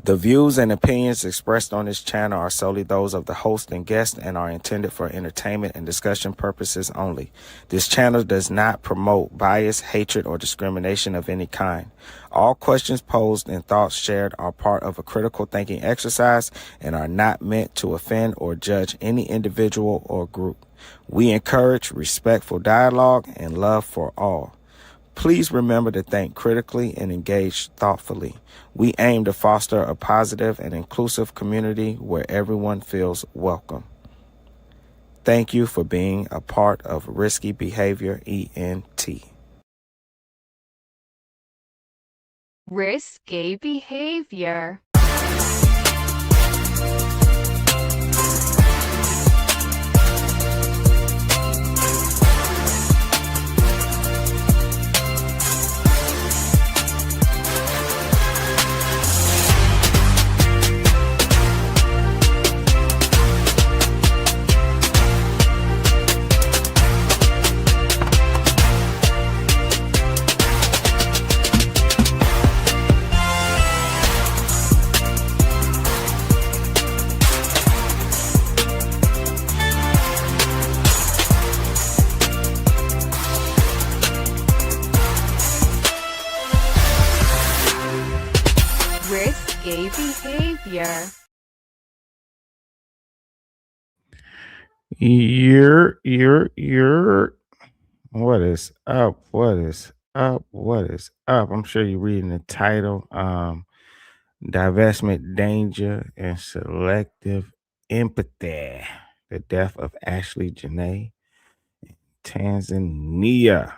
The views and opinions expressed on this channel are solely those of the host and guest and are intended for entertainment and discussion purposes only. This channel does not promote bias, hatred, or discrimination of any kind. All questions posed and thoughts shared are part of a critical thinking exercise and are not meant to offend or judge any individual or group. We encourage respectful dialogue and love for all. Please remember to think critically and engage thoughtfully. We aim to foster a positive and inclusive community where everyone feels welcome. Thank you for being a part of Risky Behavior ENT. Risky behavior. Risky behavior. What is up? What is up? What is up? I'm sure you're reading the title. Divestment, Danger, and Selective Empathy. The death of Ashlee Jenae in Tanzania.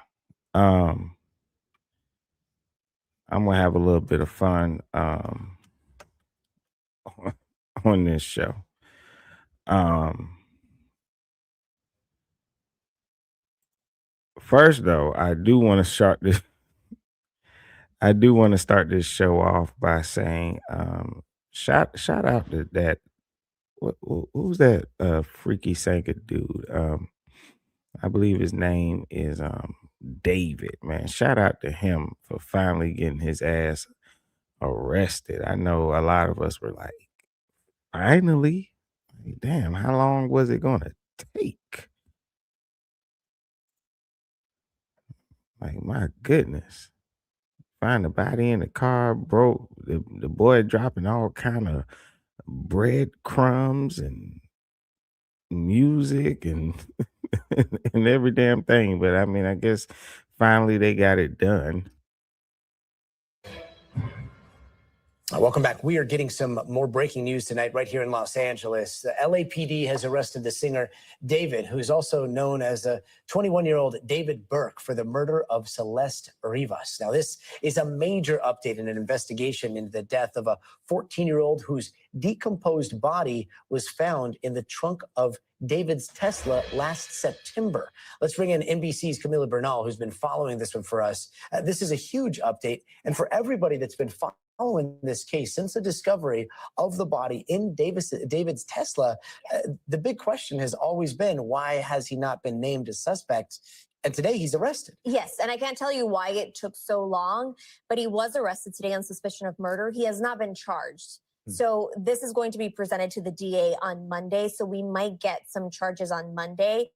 I'm gonna have a little bit of fun on this show. First though, I do want to start this show off by saying shout out to that who's that freaky singer dude. I believe his name is David, man. Shout out to him for finally getting his ass arrested. I know a lot of us were like, finally? Damn, how long was it gonna take? Like, my goodness. Find the body in the car, broke the boy dropping all kind of breadcrumbs and music and and every damn thing. But I mean, I guess finally they got it done. Welcome back. We are getting some more breaking news tonight right here in Los Angeles. The LAPD has arrested the singer David, who's also known as a 21-year-old David Burke, for the murder of Celeste Rivas. Now, this is a major update in an investigation into the death of a 14-year-old whose decomposed body was found in the trunk of David's Tesla last September. Let's bring in NBC's Camila Bernal, who's been following this one for us. This is a huge update. And for everybody that's been following this case since the discovery of the body in David's Tesla, the big question has always been, why has he not been named a suspect? And today he's arrested. Yes, and I can't tell you why it took so long, but he was arrested today on suspicion of murder. He has not been charged. So this is going to be presented to the DA on Monday. So we might get some charges on Monday.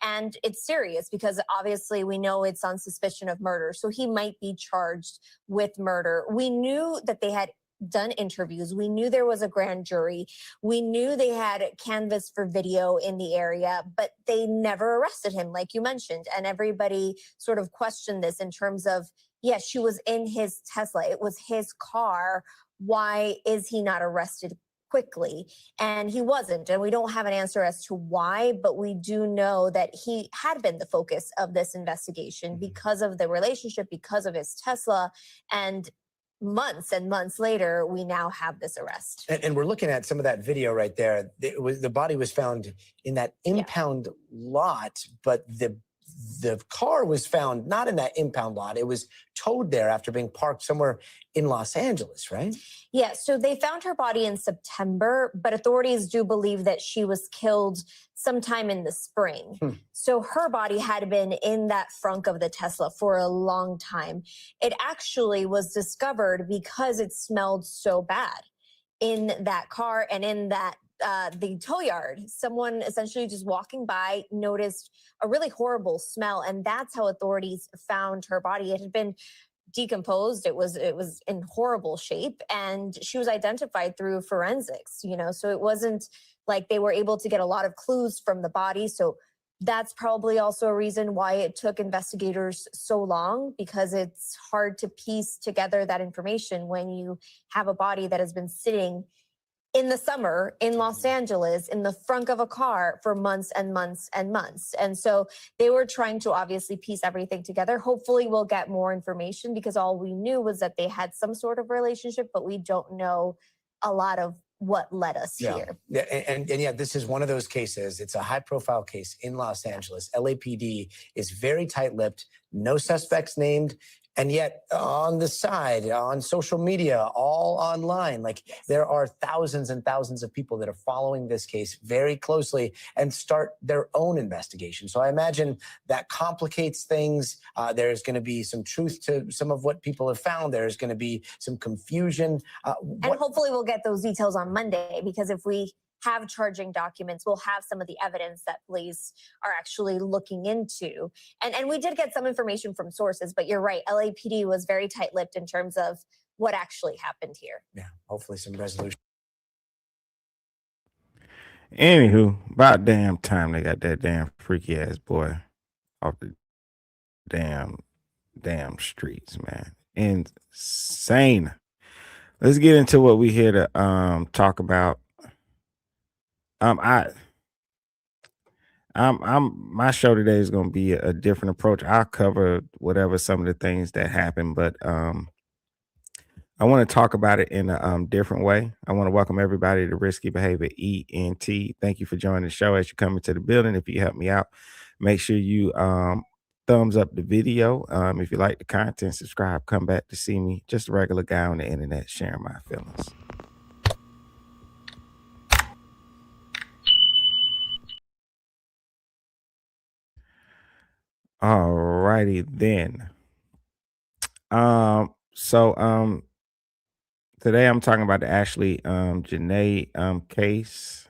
And it's serious because obviously we know it's on suspicion of murder. So he might be charged with murder. We knew that they had done interviews. We knew there was a grand jury. We knew they had canvassed for video in the area, but they never arrested him, like you mentioned. And everybody sort of questioned this in terms of, yes, she was in his Tesla. It was his car. Why is he not arrested quickly? And he wasn't. And we don't have an answer as to why, but we do know that he had been the focus of this investigation because of the relationship, because of his Tesla. And months and months later, we now have this arrest. And we're looking at some of that video right there. The body was found in that impound lot, but the car was found not in that impound lot. It was towed there after being parked somewhere in Los Angeles, right? Yeah, so they found her body in September, but authorities do believe that she was killed sometime in the spring. So her body had been in that trunk of the Tesla for a long time. It actually was discovered because it smelled so bad. in that car and in that the tow yard. Someone essentially just walking by noticed a really horrible smell, and that's how authorities found her body. It had been decomposed. It was in horrible shape, and she was identified through forensics. So it wasn't like they were able to get a lot of clues from the body. So that's probably also a reason why it took investigators so long, because it's hard to piece together that information when you have a body that has been sitting in the summer in Los Angeles in the front of a car for months and months and months. And so they were trying to obviously piece everything together. Hopefully we'll get more information, because all we knew was that they had some sort of relationship, but we don't know a lot of what led us here. Yeah, and yeah, this is one of those cases. It's a high-profile case in Los Angeles. LAPD is very tight-lipped, no suspects named, and yet on the side, on social media, all online, like there are thousands and thousands of people that are following this case very closely and start their own investigation. So I imagine that complicates things. There's going to be some truth to some of what people have found. There's going to be some confusion. And hopefully we'll get those details on Monday, because if we have charging documents, we'll have some of the evidence that police are actually looking into. And we did get some information from sources, but you're right, LAPD was very tight-lipped in terms of what actually happened here. Yeah, hopefully some resolution. Anywho, about damn time they got that damn freaky ass boy off the damn streets, man. Insane. Let's get into what we here to talk about. My show today is going to be a different approach. I'll cover whatever some of the things that happened, but I want to talk about it in a different way. I want to welcome everybody to Risky Behavior ENT. Thank you for joining the show. As you come into the building, if you help me out, make sure you thumbs up the video. If you like the content, subscribe, come back to see me. Just a regular guy on the internet sharing my feelings. All righty then. So today I'm talking about the Ashlee Jenae case.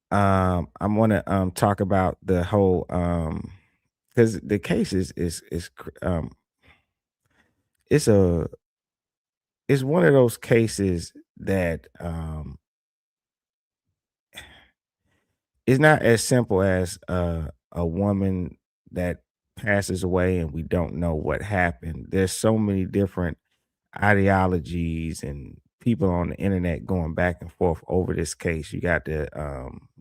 I want to talk about the whole because the case is it's one of those cases that it's not as simple as a woman that passes away and we don't know what happened. There's so many different ideologies and people on the internet going back and forth over this case. You got the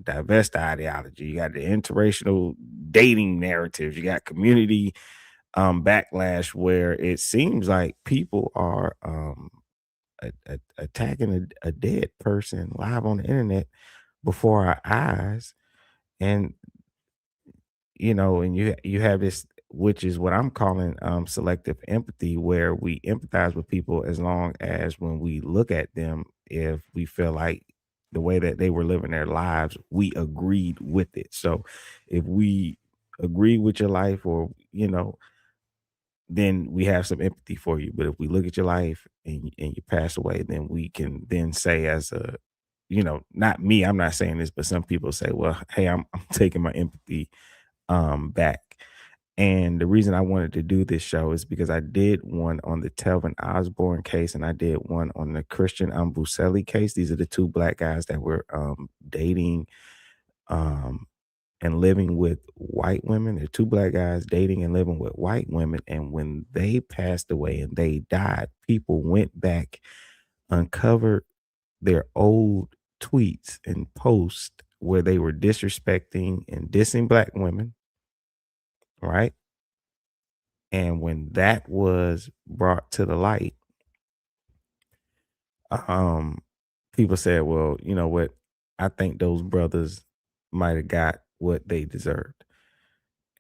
divestor ideology, you got the interracial dating narratives, you got community backlash, where it seems like people are attacking a dead person live on the internet before our eyes. And and you have this, which is what I'm calling selective empathy, where we empathize with people as long as when we look at them, if we feel like the way that they were living their lives, we agreed with it. So if we agree with your life, or then we have some empathy for you. But if we look at your life and you pass away, then we can then say, as a not me, I'm not saying this, but some people say, well, hey, I'm taking my empathy back. And the reason I wanted to do this show is because I did one on the Telvin Osborne case, and I did one on the Christian Obumseli case. These are the two black guys that were dating and living with white women. They're two black guys dating and living with white women. And when they passed away and they died, people went back, uncovered their old tweets and posts where they were disrespecting and dissing black women, right? And when that was brought to the light, people said, well, you know what? I think those brothers might have got what they deserved.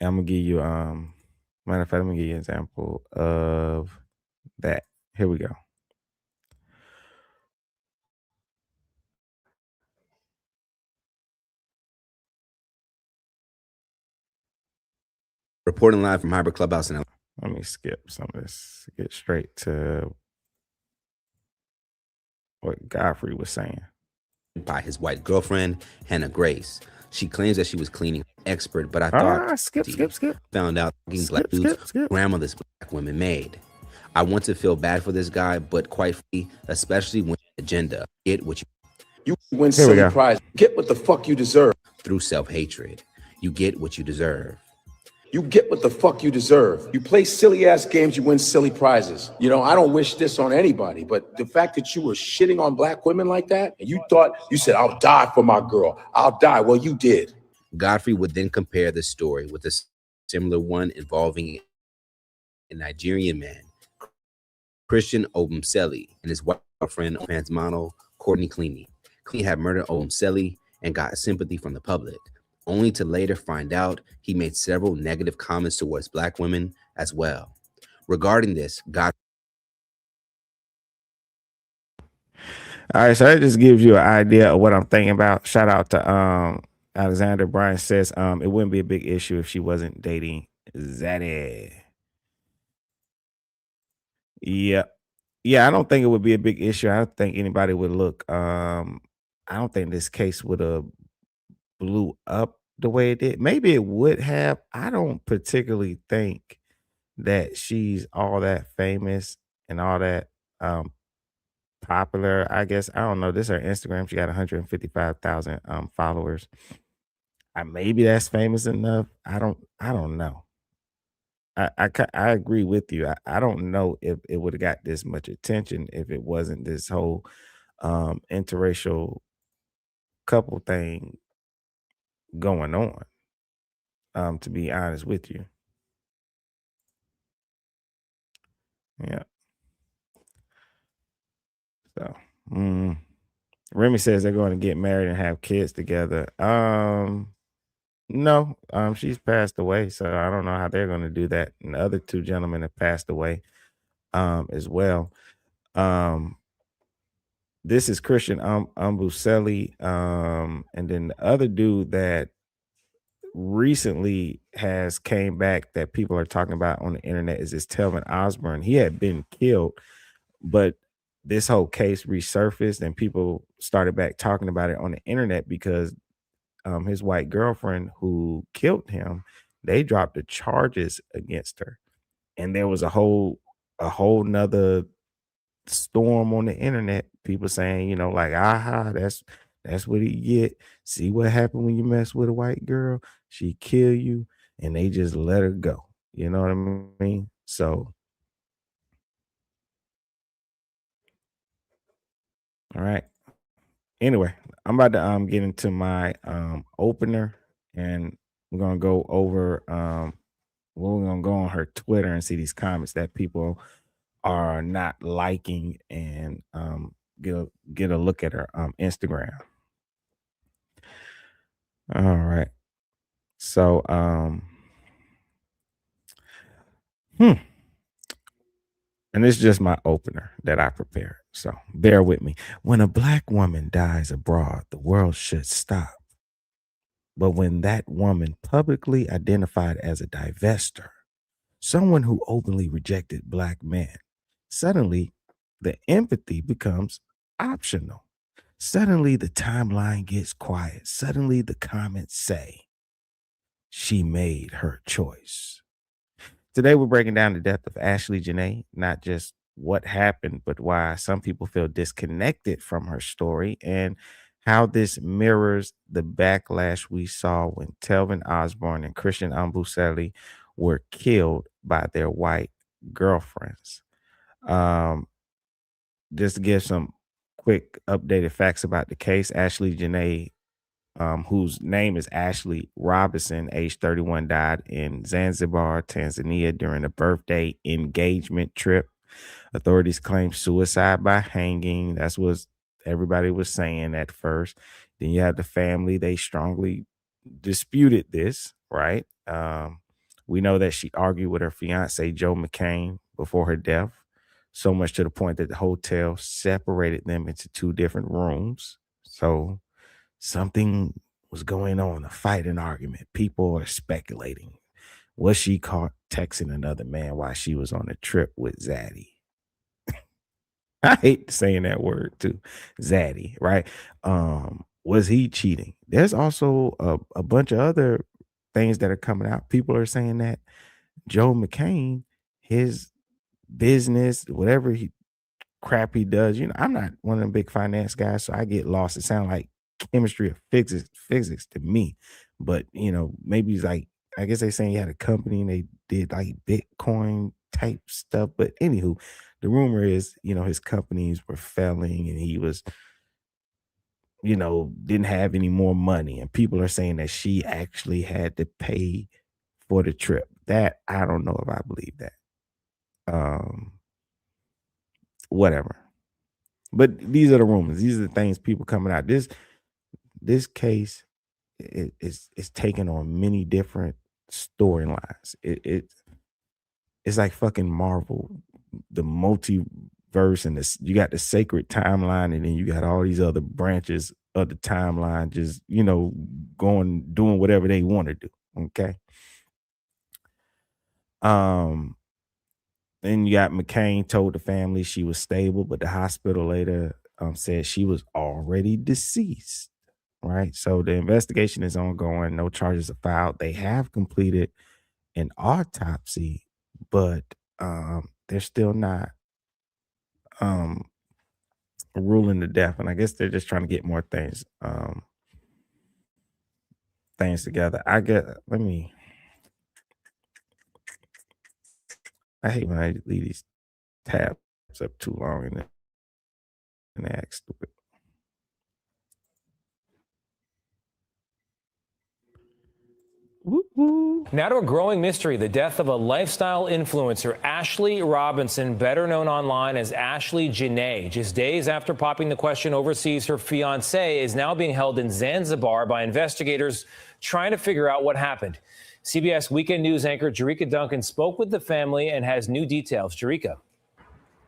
And I'm gonna give you matter of fact, I'm gonna give you an example of that. Here we go. Reporting live from Hybrid Clubhouse in LA. Let me skip some of this. Get straight to what Godfrey was saying. By his white girlfriend, Hannah Grace. She claims that she was cleaning expert, but I thought Skip. found out black dudes grandmother's black women made. I want to feel bad for this guy, but quite frankly, especially when agenda, get what you win silly prize. Get what the fuck you deserve. Through self-hatred. You get what you deserve. You get what the fuck you deserve. You play silly ass games, you win silly prizes. You know, I don't wish this on anybody, but the fact that you were shitting on black women like that, and you said, I'll die for my girl. I'll die. Well, you did. Godfrey would then compare the story with a similar one involving a Nigerian man, Christian Obumseli, and his white girlfriend, trans model, Courtney Cleaney. Cleaney had murdered Obumseli and got sympathy from the public, only to later find out he made several negative comments towards black women as well. Regarding this, All right, so that just gives you an idea of what I'm thinking about. Shout out to Alexander. Brian says it wouldn't be a big issue if she wasn't dating Zaddy. Yeah, I don't think it would be a big issue. I don't think anybody would look. I don't think this case would have blew up the way it did. Maybe it would have. I don't particularly think that she's all that famous and all that popular. I guess I don't know. This is her Instagram. She got 155,000 followers. Maybe that's famous enough. I don't know. I agree with you. I don't know if it would have got this much attention if it wasn't this whole interracial couple thing going on, to be honest with you. Yeah. So Remy says they're going to get married and have kids together. No, she's passed away, so I don't know how they're going to do that. And the other two gentlemen have passed away as well. This is Christian Obumseli, and then the other dude that recently has came back that people are talking about on the internet is this Telvin Osborne. He had been killed, but this whole case resurfaced and people started back talking about it on the internet because his white girlfriend who killed him, they dropped the charges against her, and there was a whole nother storm on the internet. People saying, you know, like, aha, that's what he get. See what happened when you mess with a white girl? She kill you, and they just let her go. You know what I mean? So, all right. Anyway, I'm about to get into my opener, and we're gonna go over we're gonna go on her Twitter and see these comments that people are not liking, and get a look at her Instagram. All right. So and this is just my opener that I prepared. So bear with me. When a black woman dies abroad, the world should stop. But when that woman publicly identified as a divestor, someone who openly rejected black men, suddenly the empathy becomes optional. Suddenly the timeline gets quiet. Suddenly the comments say, she made her choice. Today we're breaking down the death of Ashlee Jenae, not just what happened, but why some people feel disconnected from her story and how this mirrors the backlash we saw when Telvin Osborne and Christian Obumseli were killed by their white girlfriends. Just to give some quick updated facts about the case, Ashlee Jenae, whose name is Ashley Robinson, age 31, died in Zanzibar, Tanzania during a birthday engagement trip. Authorities claim suicide by hanging. That's what everybody was saying at first. Then you have the family. They strongly disputed this, right? We know that she argued with her fiance, Joe McCain, before her death, so much to the point that the hotel separated them into two different rooms. So something was going on, a fight, an argument. People are speculating. Was she caught texting another man while she was on a trip with Zaddy? I hate saying that word too, zaddy, right? Was he cheating? There's also a bunch of other things that are coming out. People are saying that Joe McCain, his business, whatever crap he does, I'm not one of them big finance guys, so I get lost. It sounds like chemistry or physics to me. But maybe he's like, I guess they saying he had a company and they did like Bitcoin type stuff. But anywho, the rumor is, his companies were failing and he was, didn't have any more money. And people are saying that she actually had to pay for the trip. That I don't know if I believe that. Whatever. But these are the rumors. These are the things people coming out. This case is taking on many different storylines. It's like fucking Marvel, the multiverse, and this. You got the sacred timeline, and then you got all these other branches of the timeline, just doing whatever they want to do. Okay. Then you got McCain told the family she was stable, but the hospital later said she was already deceased. Right. So the investigation is ongoing. No charges are filed. They have completed an autopsy, but they're still not ruling the death. And I guess they're just trying to get more things together. I hate when I leave these tabs up too long and they act stupid. Woo-woo. Now to a growing mystery, the death of a lifestyle influencer, Ashlee Robinson, better known online as Ashlee Jenae. Just days after popping the question overseas, her fiancé is now being held in Zanzibar by investigators trying to figure out what happened. CBS Weekend News anchor Jerika Duncan spoke with the family and has new details. Jerika.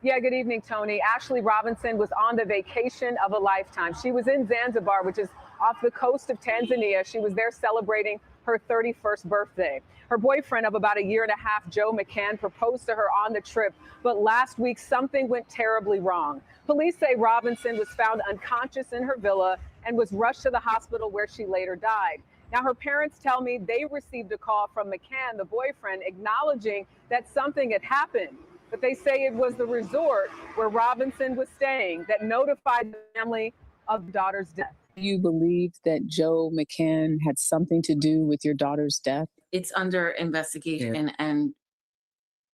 Yeah, good evening, Tony. Ashlee Robinson was on the vacation of a lifetime. She was in Zanzibar, which is off the coast of Tanzania. She was there celebrating her 31st birthday. Her boyfriend of about a year and a half, Joe McCann, proposed to her on the trip, but last week something went terribly wrong. Police say Robinson was found unconscious in her villa and was rushed to the hospital where she later died. Now, her parents tell me they received a call from McCann, the boyfriend, acknowledging that something had happened. But they say it was the resort where Robinson was staying that notified the family of the daughter's death. You believe that Joe McCann had something to do with your daughter's death? It's under investigation, and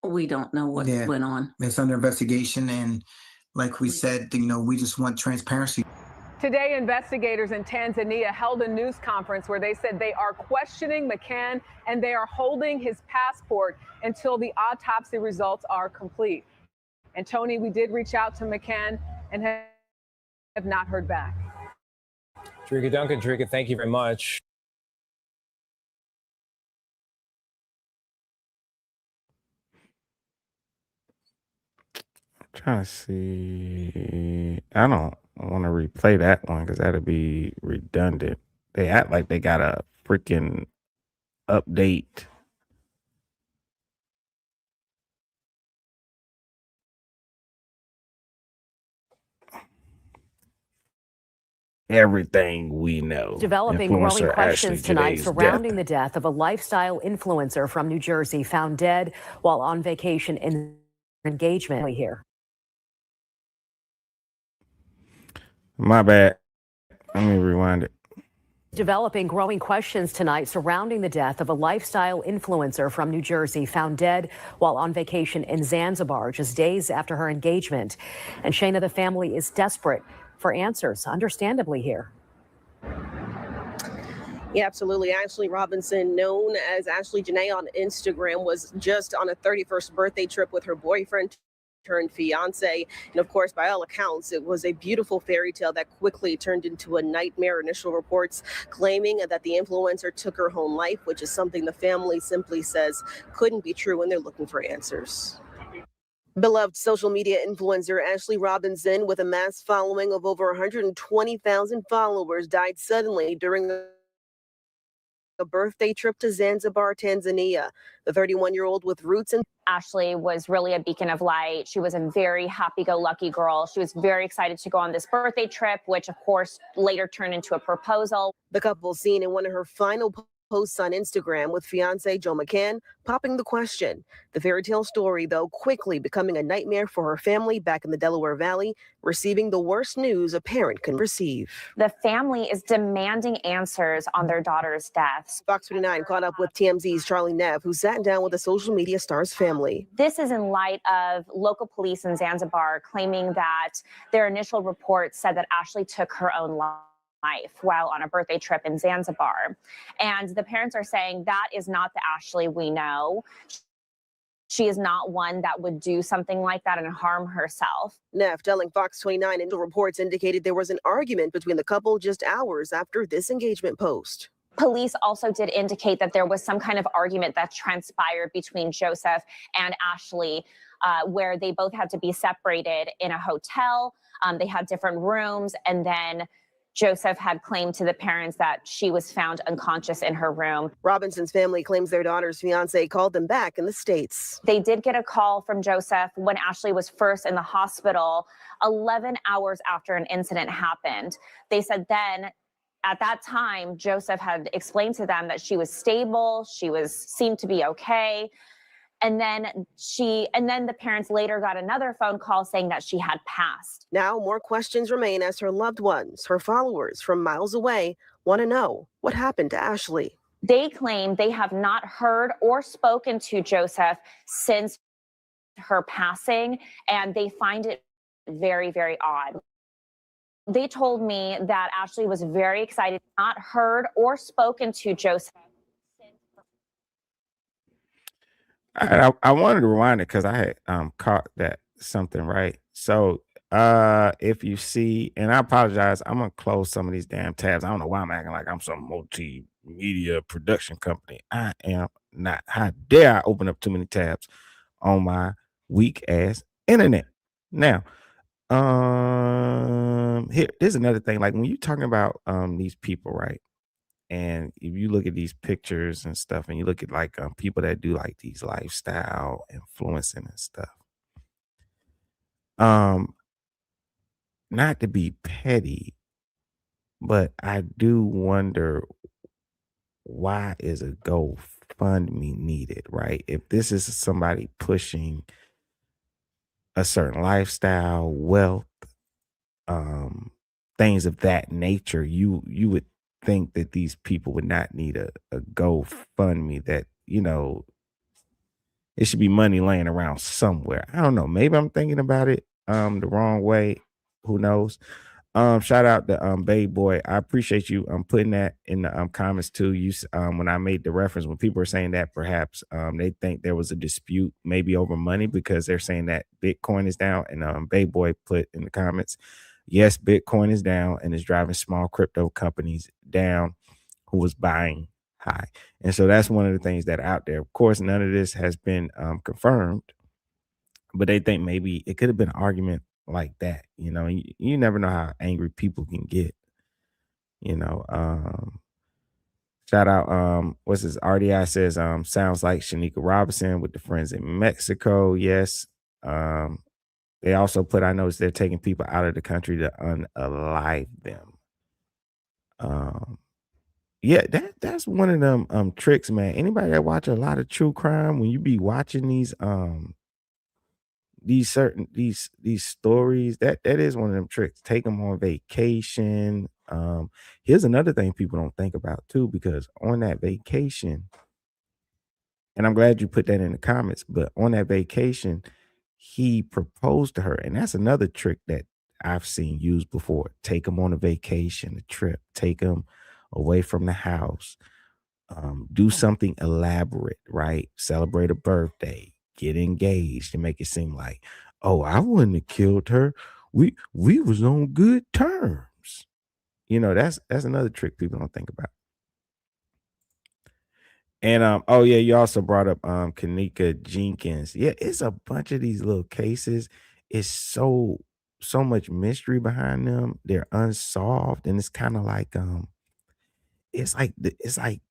we don't know what went on. It's under investigation, and like we said, we just want transparency. Today, investigators in Tanzania held a news conference where they said they are questioning McCann and they are holding his passport until the autopsy results are complete. And Tony, we did reach out to McCann and have not heard back. Jerika Duncan, Jerika, thank you very much. I'm trying to see. I don't want to replay that one because that'd be redundant. They act like they got a freaking update. Everything we know. Developing growing questions tonight surrounding the death of a lifestyle influencer from New Jersey found dead while on vacation in engagement here. My bad. Let me rewind it. Developing growing questions tonight surrounding the death of a lifestyle influencer from New Jersey found dead while on vacation in Zanzibar just days after her engagement. And Shayna, the family is desperate for answers, understandably here. Yeah, absolutely. Ashlee Robinson, known as Ashlee Jenae on Instagram, was just on a 31st birthday trip with her boyfriend turned fiance. And of course, by all accounts, it was a beautiful fairy tale that quickly turned into a nightmare. Initial reports claiming that the influencer took her own life, which is something the family simply says couldn't be true, and they're looking for answers. Beloved social media influencer Ashlee Robinson, with a mass following of over 120,000 followers, died suddenly during a birthday trip to Zanzibar, Tanzania. The 31-year-old with roots in Ashlee was really a beacon of light. She was a very happy-go-lucky girl. She was very excited to go on this birthday trip, which of course later turned into a proposal. The couple seen in one of her final posts on Instagram with fiance Joe McCann, popping the question. The fairy tale story, though, quickly becoming a nightmare for her family back in the Delaware Valley, receiving the worst news a parent can receive. The family is demanding answers on their daughter's deaths. Fox 29 caught up with TMZ's Charlie Neff, who sat down with the social media star's family. This is in light of local police in Zanzibar claiming that their initial report said that Ashlee took her own life while on a birthday trip in Zanzibar. And the parents are saying that is not the Ashlee we know. She is not one that would do something like that and harm herself. Neff telling Fox 29 initial reports indicated there was an argument between the couple just hours after this engagement post. Police also did indicate that there was some kind of argument that transpired between Joseph and Ashlee, where they both had to be separated in a hotel. They had different rooms, and then Joseph had claimed to the parents that she was found unconscious in her room. Robinson's family claims their daughter's fiance called them back in the States. They did get a call from Joseph when Ashlee was first in the hospital, 11 hours after an incident happened. They said then, at that time, Joseph had explained to them that she was stable, seemed to be okay. And then the parents later got another phone call saying that she had passed. Now more questions remain as her loved ones, her followers from miles away, want to know what happened to Ashlee. They claim they have not heard or spoken to Joseph since her passing, and they find it very, very odd. They told me that Ashlee was very excited, not heard or spoken to Joseph. I wanted to rewind it because I had caught that something right. So if you see, and I apologize, I'm gonna close some of these damn tabs. I don't know why I'm acting like I'm some multimedia production company. I am not. How dare I open up too many tabs on my weak ass internet? Now, here's another thing. Like when you're talking about these people, right? And if you look at these pictures and stuff, and you look at like people that do like these lifestyle influencing and stuff, not to be petty, but I do wonder, why is a GoFundMe needed, right? If this is somebody pushing a certain lifestyle, wealth, things of that nature, you would think that these people would not need a GoFundMe, that, you know, it should be money laying around somewhere. I don't know. Maybe I'm thinking about it the wrong way. Who knows? Shout out to Babe Boy. I appreciate you putting that in the comments too. You when I made the reference, when people are saying that perhaps they think there was a dispute maybe over money because they're saying that Bitcoin is down, and Babe Boy put in the comments, yes, Bitcoin is down and is driving small crypto companies down who was buying high. And so that's one of the things that are out there. Of course, none of this has been confirmed, but they think maybe it could have been an argument like that. You know, you never know how angry people can get. You know, shout out, what's this? RDI says, sounds like Shanika Robinson with the friends in Mexico. Yes. They also put, I noticed they're taking people out of the country to unalive them. Yeah, that's one of them tricks, man. Anybody that watch a lot of true crime, when you be watching these stories, that is one of them tricks. Take them on vacation. Here's another thing people don't think about too, because on that vacation, and I'm glad you put that in the comments, but on that vacation, he proposed to her. And that's another trick that I've seen used before. Take them on a vacation, a trip, take them away from the house, do something elaborate, right? Celebrate a birthday, get engaged, and make it seem like, oh, I wouldn't have killed her. We was on good terms. You know, that's another trick people don't think about. And oh yeah, you also brought up Kanika Jenkins. Yeah, it's a bunch of these little cases. It's so much mystery behind them. They're unsolved, and it's kind of like it's like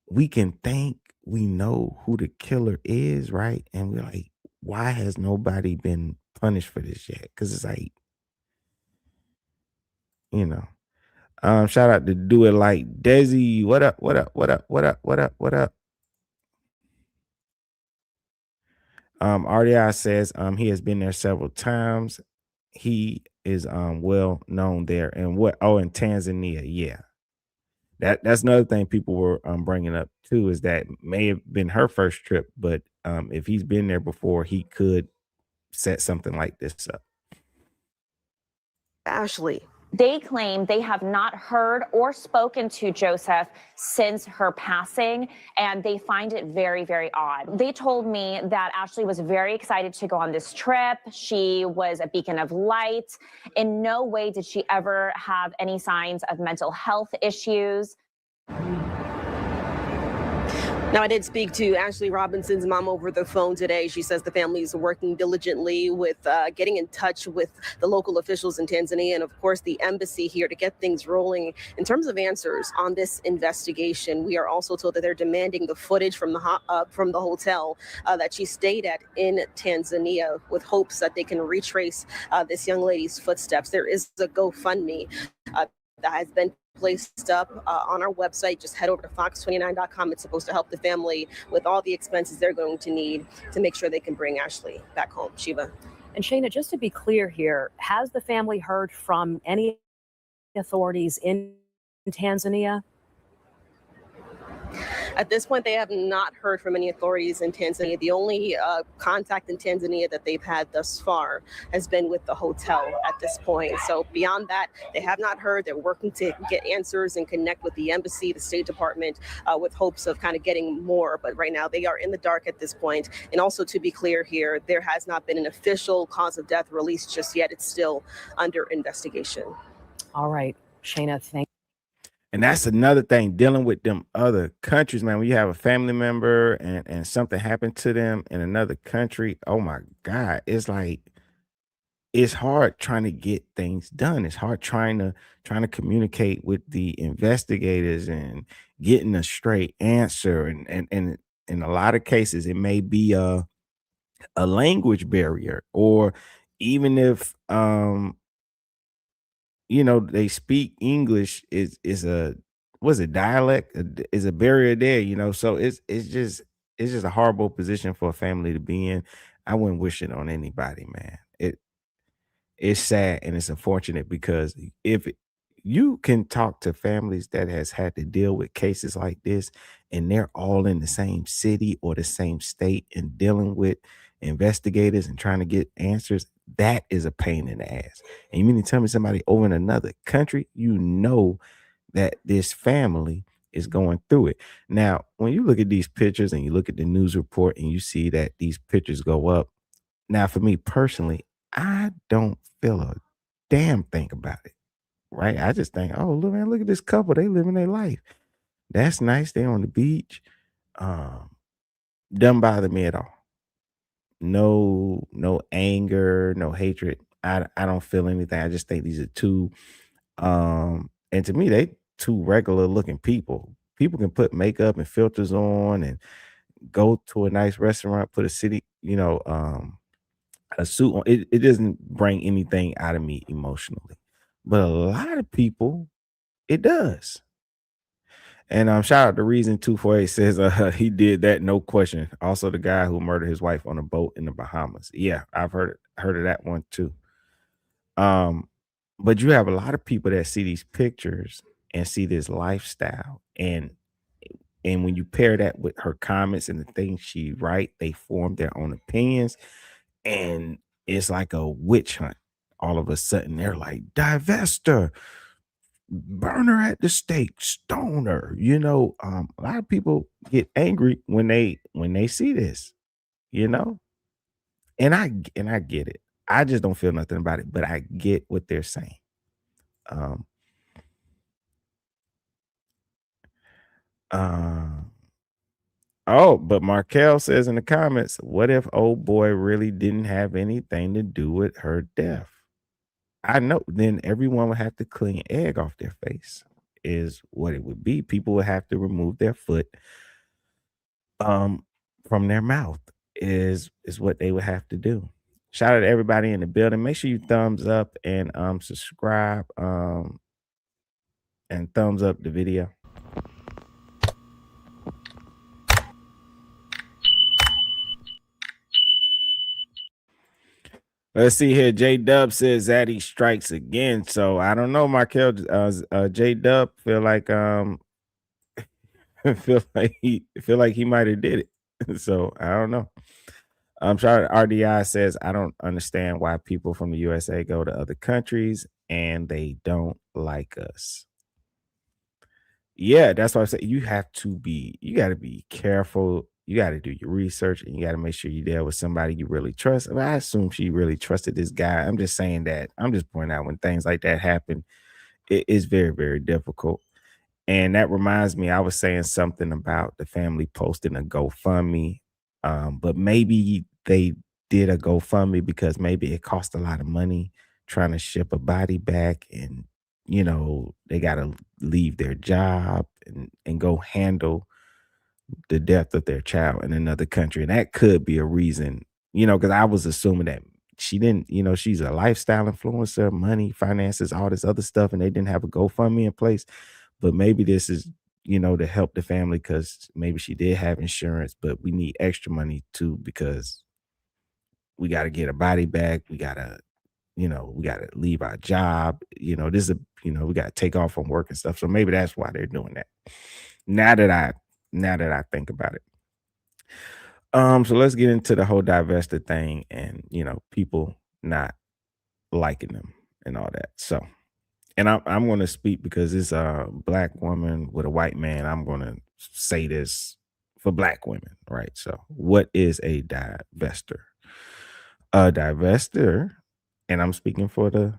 we can think we know who the killer is, right? And we're like, why has nobody been punished for this yet? Because it's like, you know. Shout out to Do It Like Desi. What up? What up? What up? What up? What up? What up? RDI says he has been there several times. He is well known there. And in Tanzania, yeah. That's another thing people were bringing up too, is that may have been her first trip, but if he's been there before, he could set something like this up. Ashlee. They claim they have not heard or spoken to Joseph since her passing, and they find it very, very odd. They told me that Ashlee was very excited to go on this trip. She was a beacon of light. In no way did she ever have any signs of mental health issues. Now, I did speak to Ashlee Robinson's mom over the phone today. She says the family is working diligently with getting in touch with the local officials in Tanzania and, of course, the embassy here to get things rolling. In terms of answers on this investigation, we are also told that they're demanding the footage from the hotel that she stayed at in Tanzania with hopes that they can retrace this young lady's footsteps. There is a GoFundMe that has been placed up on our website. Just head over to fox29.com. It's supposed to help the family with all the expenses they're going to need to make sure they can bring Ashlee back home. Shiva. And Shayna, just to be clear here, has the family heard from any authorities in Tanzania? At this point, they have not heard from any authorities in Tanzania. The only contact in Tanzania that they've had thus far has been with the hotel at this point. So beyond that, they have not heard. They're working to get answers and connect with the embassy, the State Department, with hopes of kind of getting more. But right now, they are in the dark at this point. And also, to be clear here, there has not been an official cause of death released just yet. It's still under investigation. All right, Shayna, thank you. And that's another thing, dealing with them other countries, man. When you have a family member and something happened to them in another country, oh my God, it's like, it's hard trying to get things done. It's hard trying to communicate with the investigators and getting a straight answer. And in a lot of cases, it may be a language barrier, or even if they speak English, is a dialect, is a barrier there, so it's just a horrible position for a family to be in. I wouldn't wish it on anybody, man. It's sad and it's unfortunate, because if you can talk to families that has had to deal with cases like this, and they're all in the same city or the same state and dealing with investigators and trying to get answers, that is a pain in the ass. And you mean to tell me somebody over in another country, that this family is going through it. Now, when you look at these pictures and you look at the news report and you see that these pictures go up, now for me personally, I don't feel a damn thing about it, right? I just think, oh, look, man, look at this couple. They living their life. That's nice. They on the beach. Doesn't bother me at all. No anger, no hatred. I don't feel anything. I just think these are two, and to me, they two regular looking people. People can put makeup and filters on and go to a nice restaurant, put a suit on. It doesn't bring anything out of me emotionally, but a lot of people, it does. And shout out to Reason 248 says he did that, no question. Also, the guy who murdered his wife on a boat in the Bahamas. Yeah, I've heard of that one too. But you have a lot of people that see these pictures and see this lifestyle, and when you pair that with her comments and the things she write, they form their own opinions, and it's like a witch hunt. All of a sudden, they're like, divestor, burn her at the stake, stone her. A lot of people get angry when they see this, and I get it. I just don't feel nothing about it, but I get what they're saying. But Markel says in the comments, what if old boy really didn't have anything to do with her death? I know, then everyone would have to clean egg off their face. is what it would be. People would have to remove their foot from their mouth is what they would have to do. Shout out to everybody in the building. Make sure you thumbs up and subscribe and thumbs up the video. Let's see here. J Dub says that he strikes again. So I don't know, Markel. J Dub feel like feel like he might have did it. So I don't know. I'm sorry. RDI says I don't understand why people from the USA go to other countries and they don't like us. Yeah, that's why I say you got to be careful. You got to do your research and you got to make sure you're there with somebody you really trust. I mean, I assume she really trusted this guy. I'm just saying that. I'm just pointing out when things like that happen, it is very, very difficult. And that reminds me, I was saying something about the family posting a GoFundMe, but maybe they did a GoFundMe because maybe it cost a lot of money trying to ship a body back, and they got to leave their job and go handle the death of their child in another country. And that could be a reason, because I was assuming that she didn't, she's a lifestyle influencer, money, finances, all this other stuff, and they didn't have a GoFundMe in place. But maybe this is, to help the family because maybe she did have insurance, but we need extra money too because we got to get a body back. We got to, we got to leave our job. We got to take off from work and stuff. So maybe that's why they're doing that. Now that I think about it. So let's get into the whole divestor thing and, people not liking them and all that. So, and I'm going to speak because it's a black woman with a white man. I'm going to say this for black women, right? So what is a divestor? A divestor, and I'm speaking for the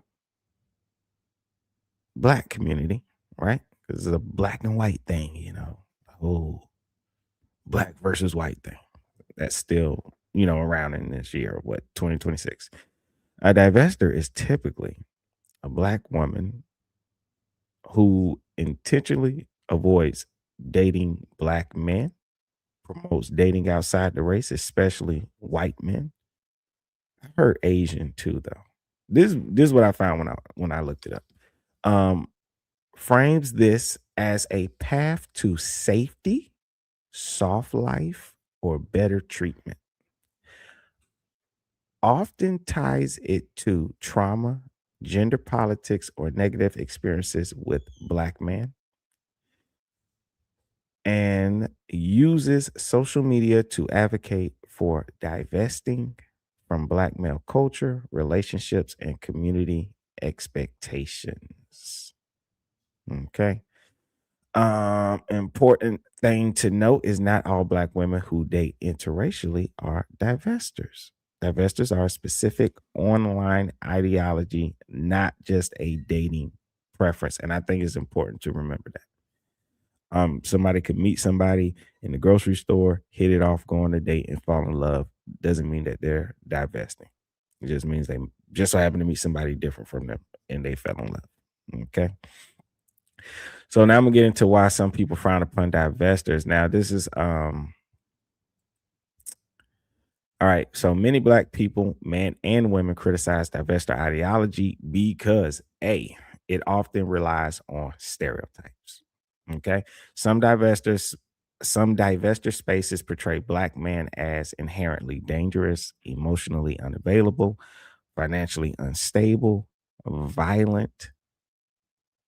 black community, right? Because it's a black and white thing, the whole black versus white thing. That's still, around in this year, 2026. A divestor is typically a black woman who intentionally avoids dating black men, promotes dating outside the race, especially white men. I heard Asian too, though. This is what I found when I looked it up. Frames this as a path to safety, soft life, or better treatment. Often ties it to trauma, gender politics, or negative experiences with black men, and uses social media to advocate for divesting from black male culture, relationships, and community expectations. Okay. Important thing to note is not all black women who date interracially are divestors. Divestors are a specific online ideology, not just a dating preference. And I think it's important to remember that. Somebody could meet somebody in the grocery store, hit it off, go on a date, and fall in love. Doesn't mean that they're divesting. It just means they just so happen to meet somebody different from them and they fell in love. Okay. So now I'm gonna get into why some people frown upon divestors. Now, this is all right. So many black people, men and women, criticize divestor ideology because A, it often relies on stereotypes. Okay. Some divestor spaces portray black men as inherently dangerous, emotionally unavailable, financially unstable, violent,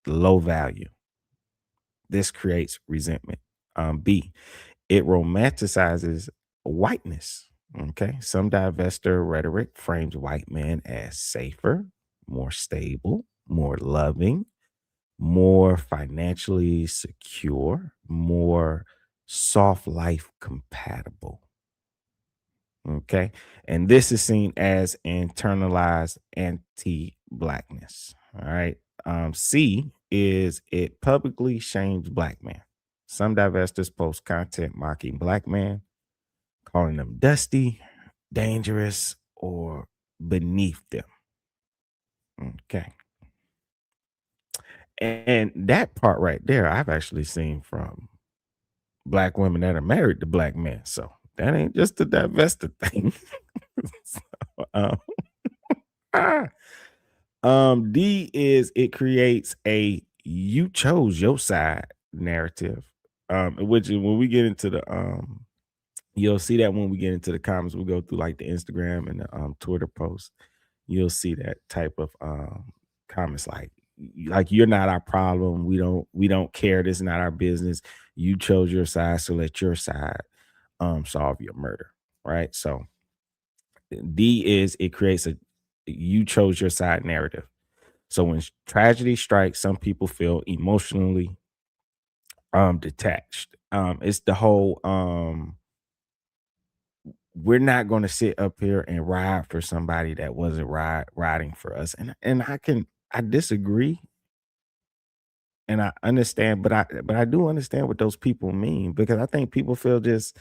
low value. This creates resentment. B, it romanticizes whiteness. Okay. Some divestor rhetoric frames white men as safer, more stable, more loving, more financially secure, more soft life compatible. Okay. And this is seen as internalized anti-blackness. All right. C is it publicly shames black men. Some divestors post content mocking black men, calling them dusty, dangerous, or beneath them. Okay. And that part right there, I've actually seen from black women that are married to black men. So that ain't just a divestor thing. So, D is it creates a you chose your side narrative. Which is when we get into the you'll see that when we get into the comments, we go through like the Instagram and the Twitter posts, you'll see that type of comments like you're not our problem. We don't care. This is not our business. You chose your side, so let your side solve your murder. Right. So D is it creates a you chose your side narrative. So when tragedy strikes, some people feel emotionally detached. It's the whole we're not going to sit up here and ride for somebody that wasn't riding for us. And I disagree and I understand, but I do understand what those people mean, because I think people feel just,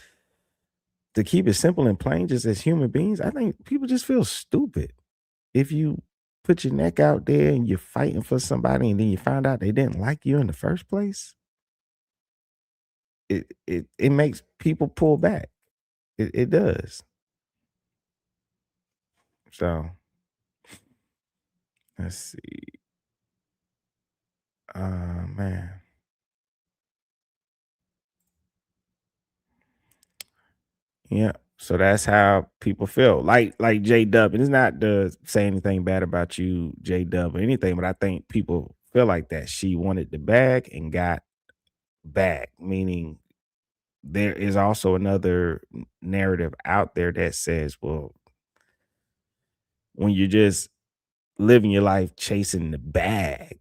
to keep it simple and plain, just as human beings, I think people just feel stupid. If you put your neck out there and you're fighting for somebody and then you find out they didn't like you in the first place, it makes people pull back. It does. So let's see. Man. Yeah. So that's how people feel. Like J Dub. And it's not to say anything bad about you, J Dub, or anything, but I think people feel like that. She wanted the bag and got back, meaning there is also another narrative out there that says, well, when you're just living your life chasing the bag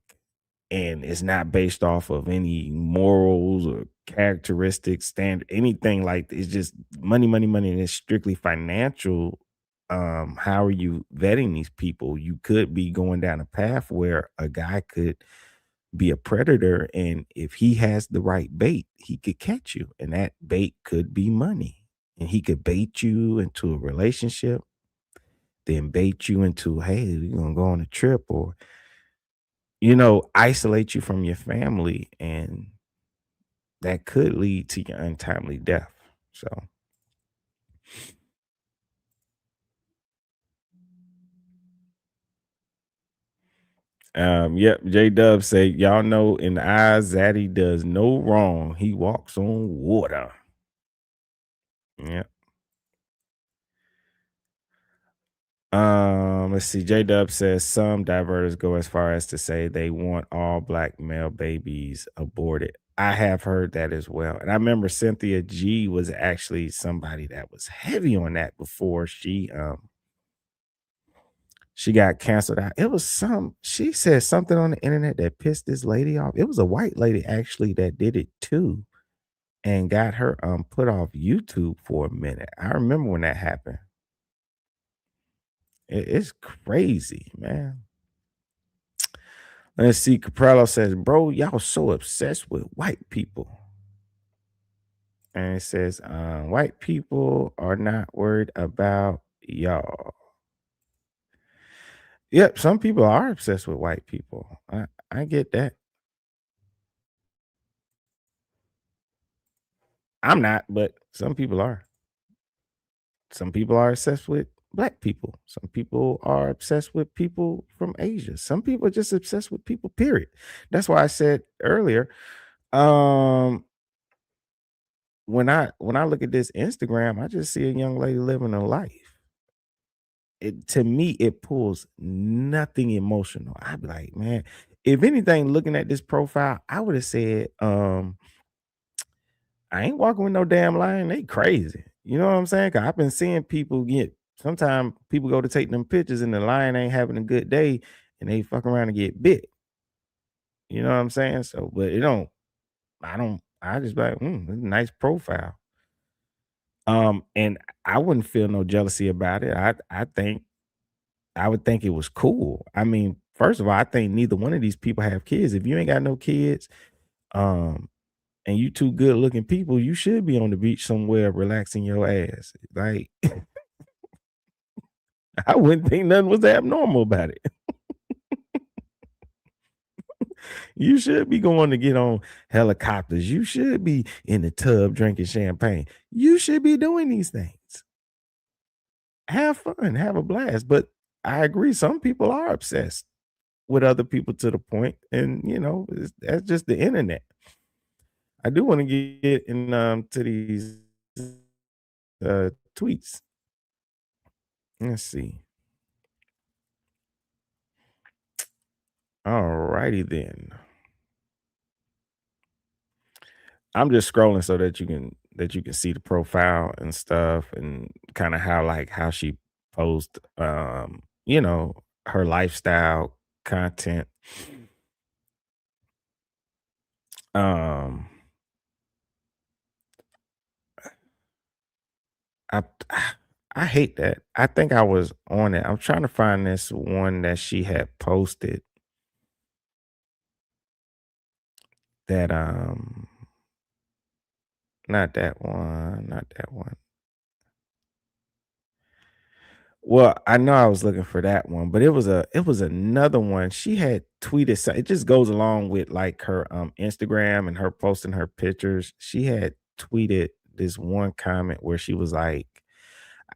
and it's not based off of any morals or characteristics, standard, anything like that, it's just money, money, money, and it's strictly financial. How are you vetting these people? You could be going down a path where a guy could be a predator, and if he has the right bait, he could catch you, and that bait could be money, and he could bait you into a relationship, then bait you into, hey, we're gonna go on a trip, or isolate you from your family, and that could lead to your untimely death. So yep, J Dub say, y'all know in the eyes Zaddy does no wrong. He walks on water. Yep. Let's see. J Dub says some diverters go as far as to say they want all black male babies aborted. I have heard that as well. And I remember Cynthia G was actually somebody that was heavy on that before she got canceled out. It was she said something on the internet that pissed this lady off. It was a white lady actually that did it too and got her put off YouTube for a minute. I remember when that happened. It's crazy, man. Let's see. Caprello says, bro, y'all so obsessed with white people. And it says, white people are not worried about y'all. Yep, some people are obsessed with white people. I get that. I'm not, but some people are. Some people are obsessed with black people. Some people are obsessed with people from Asia. Some people are just obsessed with people, period. That's why I said earlier, when I look at this Instagram, I just see a young lady living a life. To me, it pulls nothing emotional. I'd be like, man, if anything, looking at this profile, I would have said, I ain't walking with no damn lion. They crazy. You know what I'm saying? 'Cause I've been seeing people sometimes people go to take them pictures and the lion ain't having a good day and they fuck around and get bit. You know what I'm saying? So, but I just be like, nice profile. And I wouldn't feel no jealousy about it. I would think it was cool. I mean, first of all, I think neither one of these people have kids. If you ain't got no kids, and you two good looking people, you should be on the beach somewhere relaxing your ass. Like, I wouldn't think nothing was abnormal about it. You should be going to get on helicopters. You should be in the tub drinking champagne. You should be doing these things. Have fun, have a blast. But I agree, some people are obsessed with other people to the point, and that's just the internet. I do want to get in to these tweets. Let's see. All righty then. I'm just scrolling so that you can see the profile and stuff, and kind of how she posts her lifestyle content. Um I I hate that. I think I was on it. I'm trying to find this one that she had posted that not that one, not that one. Well, I know I was looking for that one, but it was another one. She had tweeted it just goes along with like her Instagram and her posting her pictures. She had tweeted this one comment where she was like,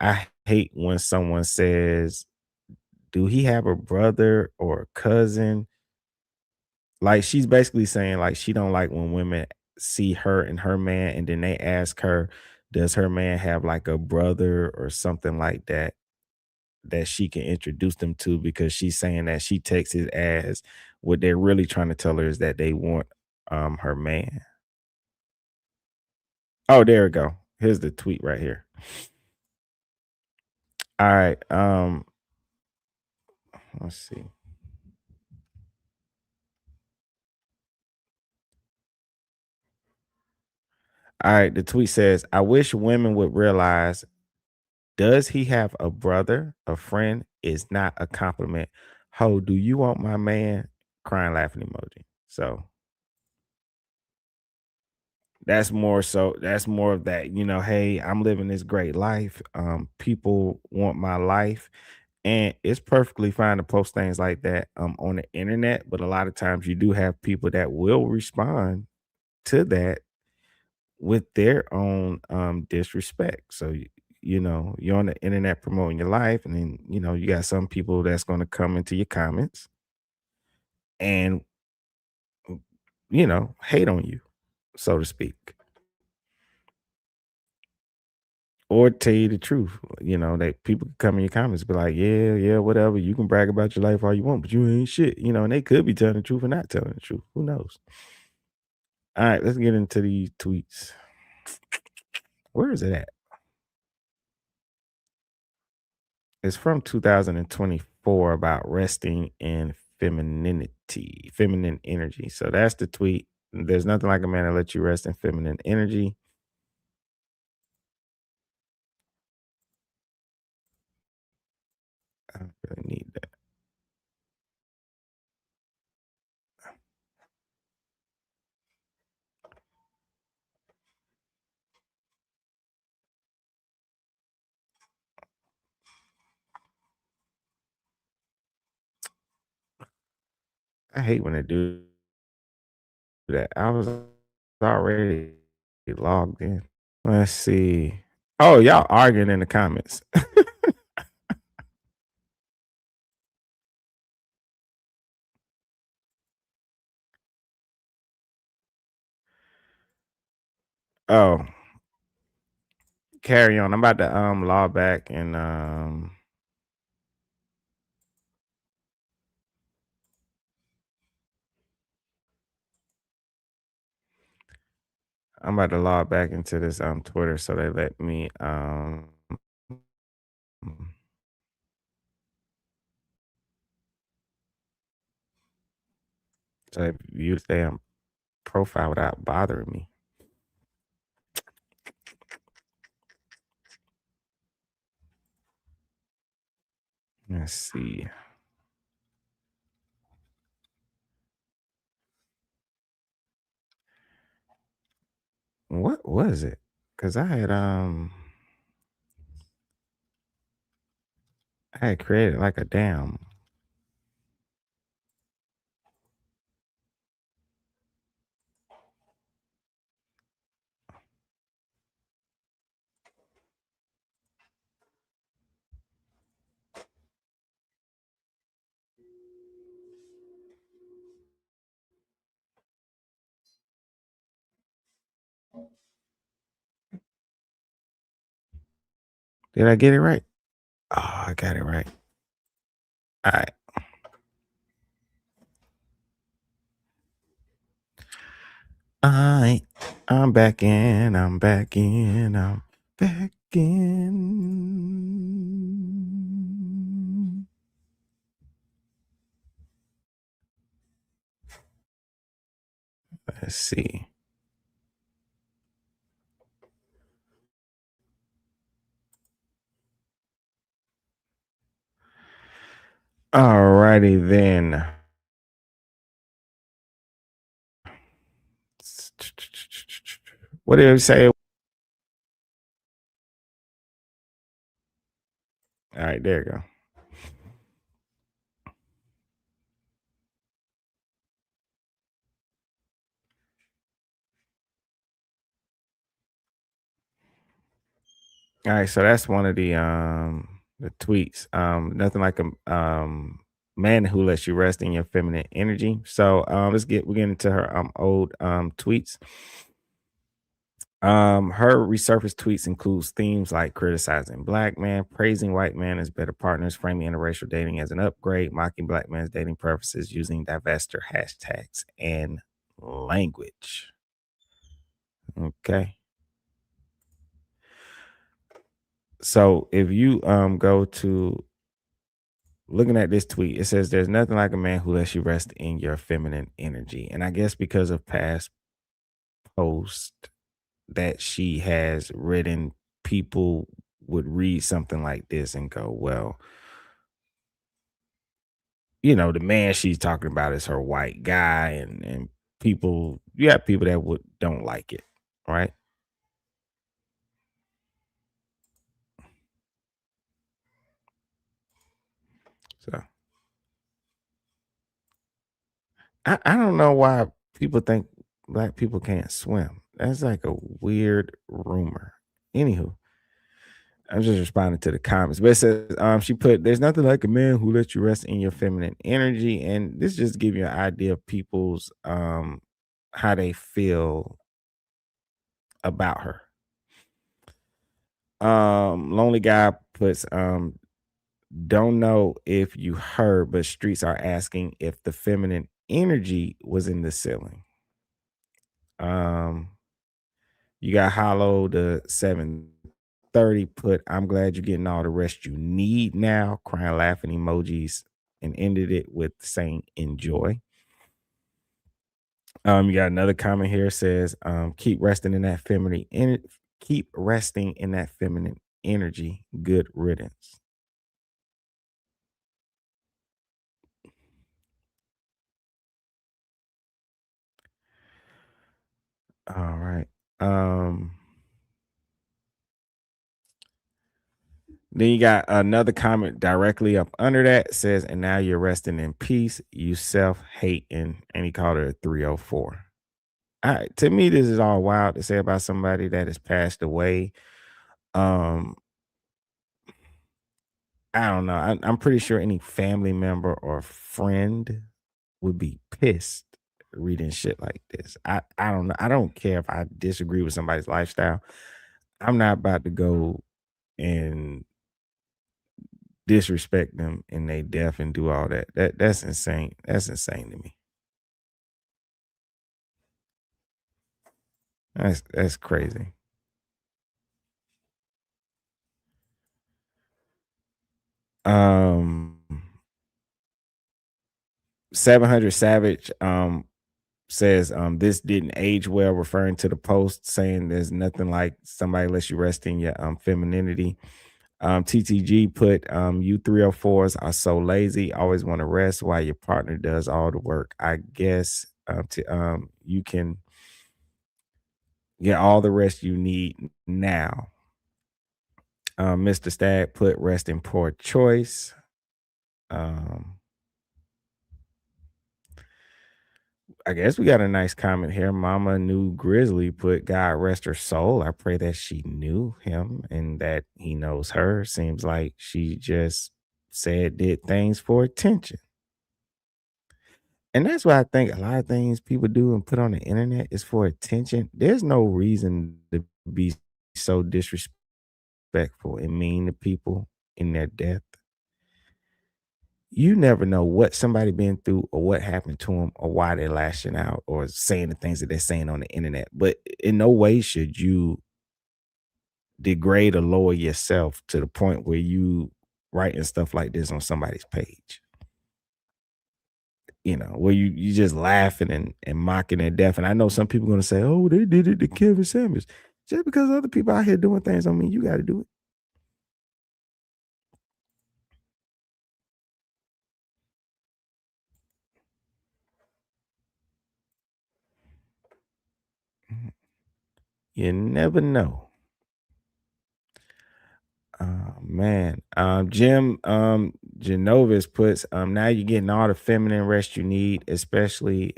I hate when someone says, do he have a brother or a cousin? Like, she's basically saying like she don't like when women see her and her man, and then they ask her, does her man have like a brother or something like that she can introduce them to, because she's saying that she takes it as what they're really trying to tell her is that they want her man. Oh, there we go. Here's the tweet right here. All right. Let's see. All right, the tweet says, I wish women would realize, does he have a brother, a friend is not a compliment. Ho, do you want my man? Crying laughing emoji. So that's more of that, hey, I'm living this great life. People want my life. And it's perfectly fine to post things like that on the internet, but a lot of times you do have people that will respond to that with their own disrespect. So you're on the internet promoting your life, and then you got some people that's going to come into your comments and hate on you, so to speak, or tell you the truth. That people can come in your comments and be like, yeah, whatever, you can brag about your life all you want, but you ain't shit. And they could be telling the truth or not telling the truth. Who knows? All right, let's get into these tweets. Where is it at? It's from 2024 about resting in femininity, feminine energy. So that's the tweet. There's nothing like a man to let you rest in feminine energy. I don't really need that. I hate when they do that. I was already logged in. Let's see. Oh, y'all arguing in the comments. Oh, carry on. I'm about to log back and I'm about to log back into this Twitter, so they let me so they view the damn profile without bothering me. Let's see. What was it? Because I had created like a damn Did I get it right? Oh, I got it right. All right. I'm back in. I'm back in. I'm back in. Let's see. Alrighty then. What did it say? All right, there you go. All right, so that's one of the tweets. Nothing like a man who lets you rest in your feminine energy. So we're getting into her old tweets. Her resurfaced tweets includes themes like criticizing black men, praising white men as better partners, framing interracial dating as an upgrade, mocking black men's dating preferences using divestor hashtags and language. Okay. So if you go to looking at this tweet, it says there's nothing like a man who lets you rest in your feminine energy. And I guess because of past posts that she has written, people would read something like this and go, well, you know, the man she's talking about is her white guy, and people, you have people that don't like it, right? So I don't know why people think black people can't swim. That's like a weird rumor. Anywho, I'm just responding to the comments. But it says she put, there's nothing like a man who lets you rest in your feminine energy. And this just give you an idea of people's how they feel about her. Lonely guy puts don't know if you heard, but streets are asking if the feminine energy was in the ceiling. You got Hollow the 730 put, I'm glad you're getting all the rest you need now, crying laughing emojis, and ended it with saying enjoy. You got another comment here says keep resting in that feminine keep resting in that feminine energy, good riddance. All right. Then you got another comment directly up under that says, and now you're resting in peace, you self-hating, and he called her a 304. To me, this is all wild to say about somebody that has passed away. I don't know. I'm pretty sure any family member or friend would be pissed reading shit like this. I don't know. I don't care if I disagree with somebody's lifestyle. I'm not about to go and disrespect them in their death and do all that. That's insane. That's insane to me. That's crazy. Um 700 Savage says this didn't age well, referring to the post saying there's nothing like somebody lets you rest in your femininity. TTG put you 304s are so lazy, always want to rest while your partner does all the work. I guess you can get all the rest you need now. Mr. Stag put rest in poor choice. I guess we got a nice comment here. Mama New Grizzly put, God rest her soul. I pray that she knew him and that he knows her. Seems like she just did things for attention. And that's why I think a lot of things people do and put on the internet is for attention. There's no reason to be so disrespectful disrespectful and mean to people in their death. You never know what somebody been through or what happened to them or why they're lashing out or saying the things that they're saying on the internet. But in no way should you degrade or lower yourself to the point where you writing stuff like this on somebody's page. You know, where you just laughing and mocking their death. And I know some people going to say, oh, they did it to Kevin Samuels. Just because other people out here doing things don't mean you got to do it. You never know. Man. Jim Genovis puts, now you're getting all the feminine rest you need, especially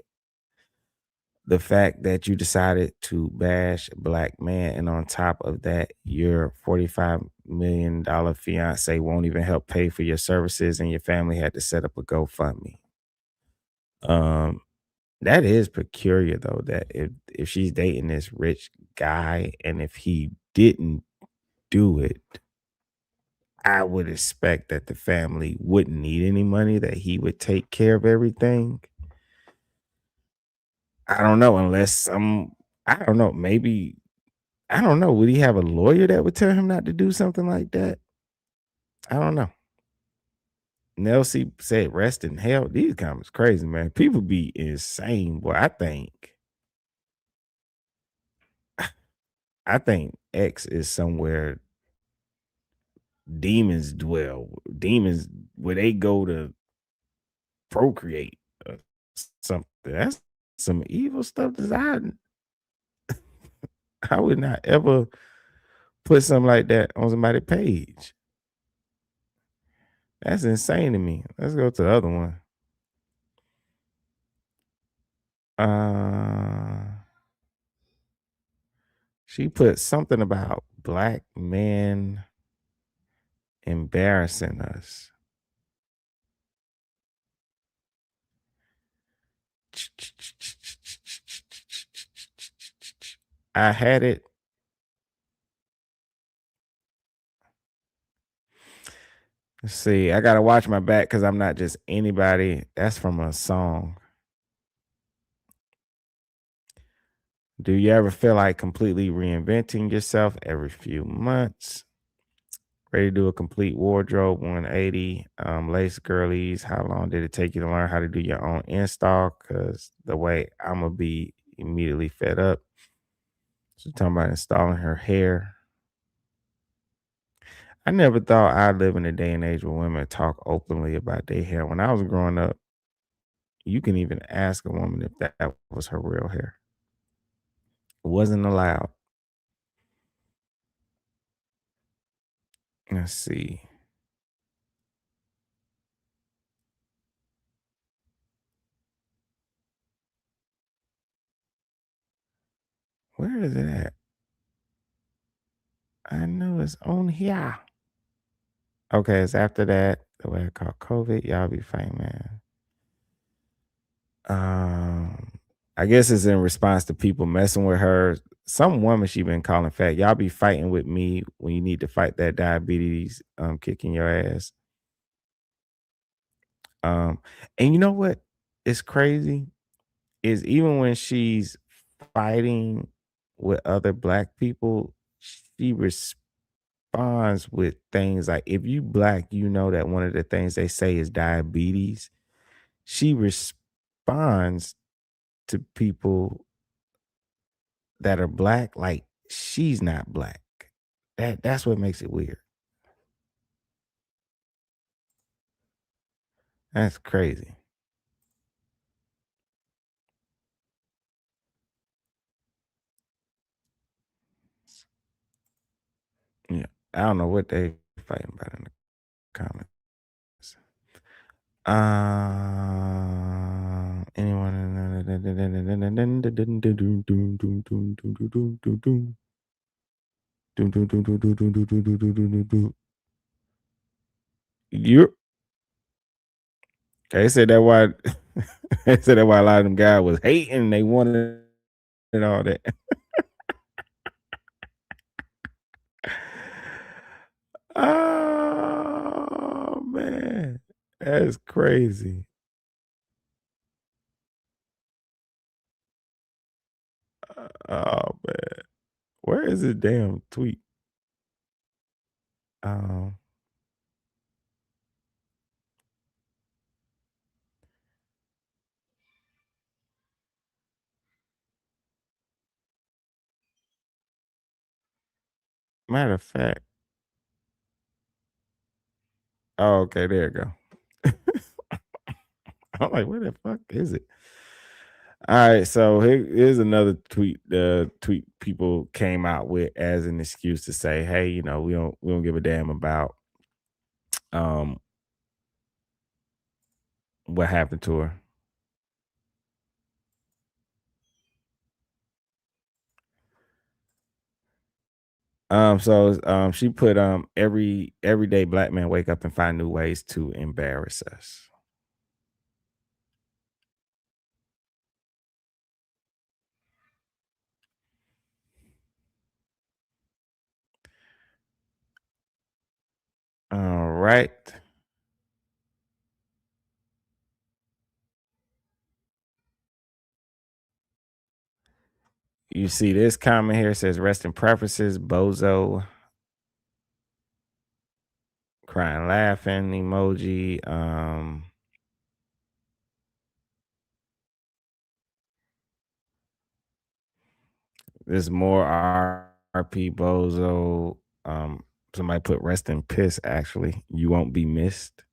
the fact that you decided to bash a black man. And on top of that, your $45 million fiance won't even help pay for your services and your family had to set up a GoFundMe. That is peculiar though, that if she's dating this rich guy and if he didn't do it, I would expect that the family wouldn't need any money, that he would take care of everything. I don't know, unless I don't know, maybe, I don't know. Would he have a lawyer that would tell him not to do something like that? I don't know. Nelsie said, rest in hell. These comments crazy, man. People be insane. Boy, I think X is somewhere demons dwell. Demons where they go to procreate or something. That's some evil stuff that I would not ever put something like that on somebody's page. That's insane to me. Let's go to the other one. She put something about black men embarrassing us. I had it. Let's see. I gotta watch my back because I'm not just anybody. That's from a song. Do you ever feel like completely reinventing yourself every few months? Ready to do a complete wardrobe 180, lace girlies. How long did it take you to learn how to do your own install? Because the way I'm going to be immediately fed up. So talking about installing her hair. I never thought I'd live in a day and age where women talk openly about their hair. When I was growing up, you can even ask a woman if that was her real hair. It wasn't allowed. Let's see. Where is it at? I know it's on here. Okay, it's after that. The way I call COVID. Y'all be fine, man. I guess it's in response to people messing with her. Some woman she been calling fat. Y'all be fighting with me when you need to fight that diabetes kicking your ass. And you know what? It's crazy. Is even when she's fighting with other black people, she responds with things like, if you black, you know that one of the things they say is diabetes. She responds to people that are black like she's not black. That's what makes it weird. That's crazy. Yeah, I don't know what they fighting about in the comments. Anyone? You? They said that why. They said that why a lot of them guys was hating. They wanted and all that. Oh man, that's crazy. Oh man, where is this damn tweet? Um, matter of fact, oh okay, there you go. I'm like, where the fuck is it? All right, so here's another tweet. The tweet people came out with as an excuse to say, "Hey, we don't give a damn about um what happened to her." So she put everyday black men wake up and find new ways to embarrass us. All right. You see this comment here, says rest in preferences, bozo, crying laughing emoji. There's more RP bozo. Somebody put rest in piss, actually. You won't be missed,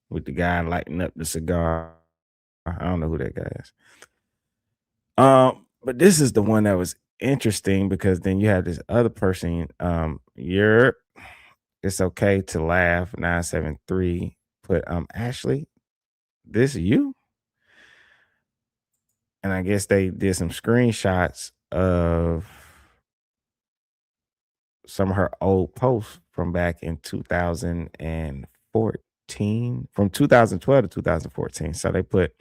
with the guy lighting up the cigar. I don't know who that guy is. But this is the one that was interesting because then you have this other person. It's okay to laugh. 973 put Ashlee, this you? And I guess they did some screenshots of some of her old posts from back in 2014, from 2012 to 2014. So they put,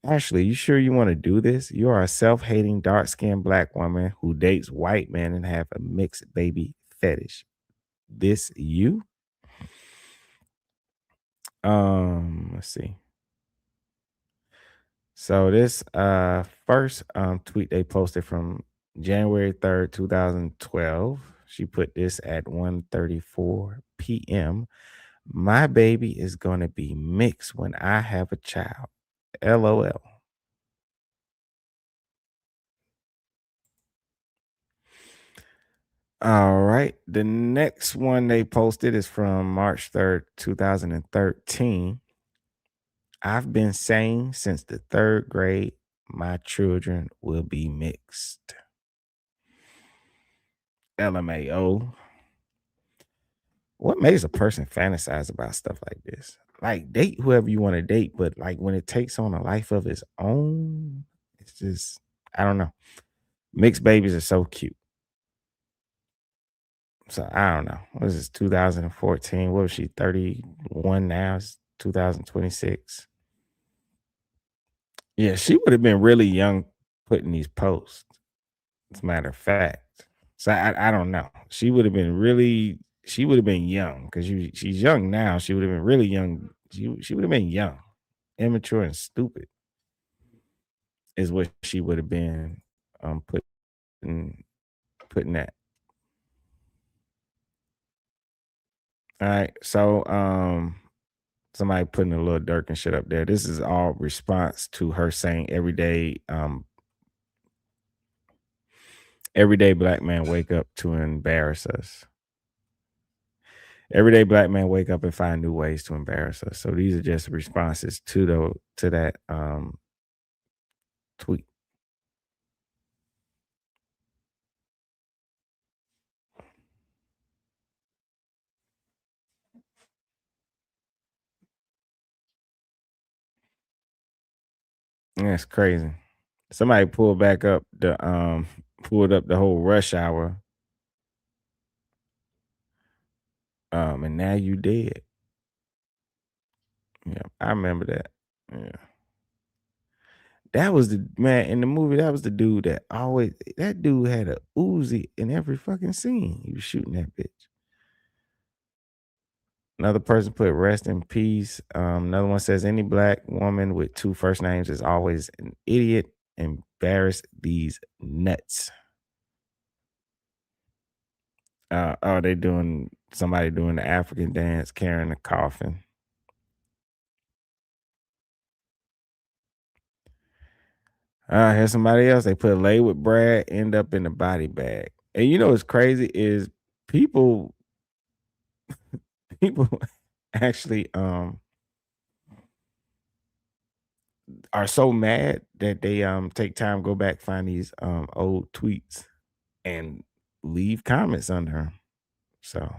Ashlee, you sure you want to do this? You are a self-hating, dark-skinned black woman who dates white men and have a mixed baby fetish. This you? Let's see. So this first tweet they posted from January 3rd, 2012. She put this at 1:34 p.m. My baby is gonna be mixed when I have a child. LOL. All right. The next one they posted is from March 3rd, 2013. I've been saying since the 3rd grade, my children will be mixed. LMAO. What makes a person fantasize about stuff like this? Like, date whoever you want to date, but like when it takes on a life of its own, it's just, I don't know. Mixed babies are so cute. So I don't know. What is this? 2014. What was she? 31 now? It's 2026. Yeah, she would have been really young putting these posts, as a matter of fact. So I don't know. She would have been young because she's young now. She would have been really young. She would have been young, immature, and stupid is what she would have been putting that. All right. So somebody putting a little Dirk and shit up there. This is all response to her saying everyday black man wake up to embarrass us. Everyday black man wake up and find new ways to embarrass us. So these are just responses to that tweet. That's crazy. Somebody pulled up the whole rush hour. And now you dead. Yeah, I remember that. Yeah. That was the man in the movie. That was the dude that dude had a Uzi in every fucking scene. He was shooting that bitch. Another person put rest in peace. Another one says any black woman with two first names is always an idiot. Embarrass these nuts. They doing somebody doing the African dance carrying a coffin. Here's somebody else. They put lay with Brad, end up in the body bag. And you know what's crazy is people actually are so mad that they take time, go back, find these old tweets and leave comments under them. So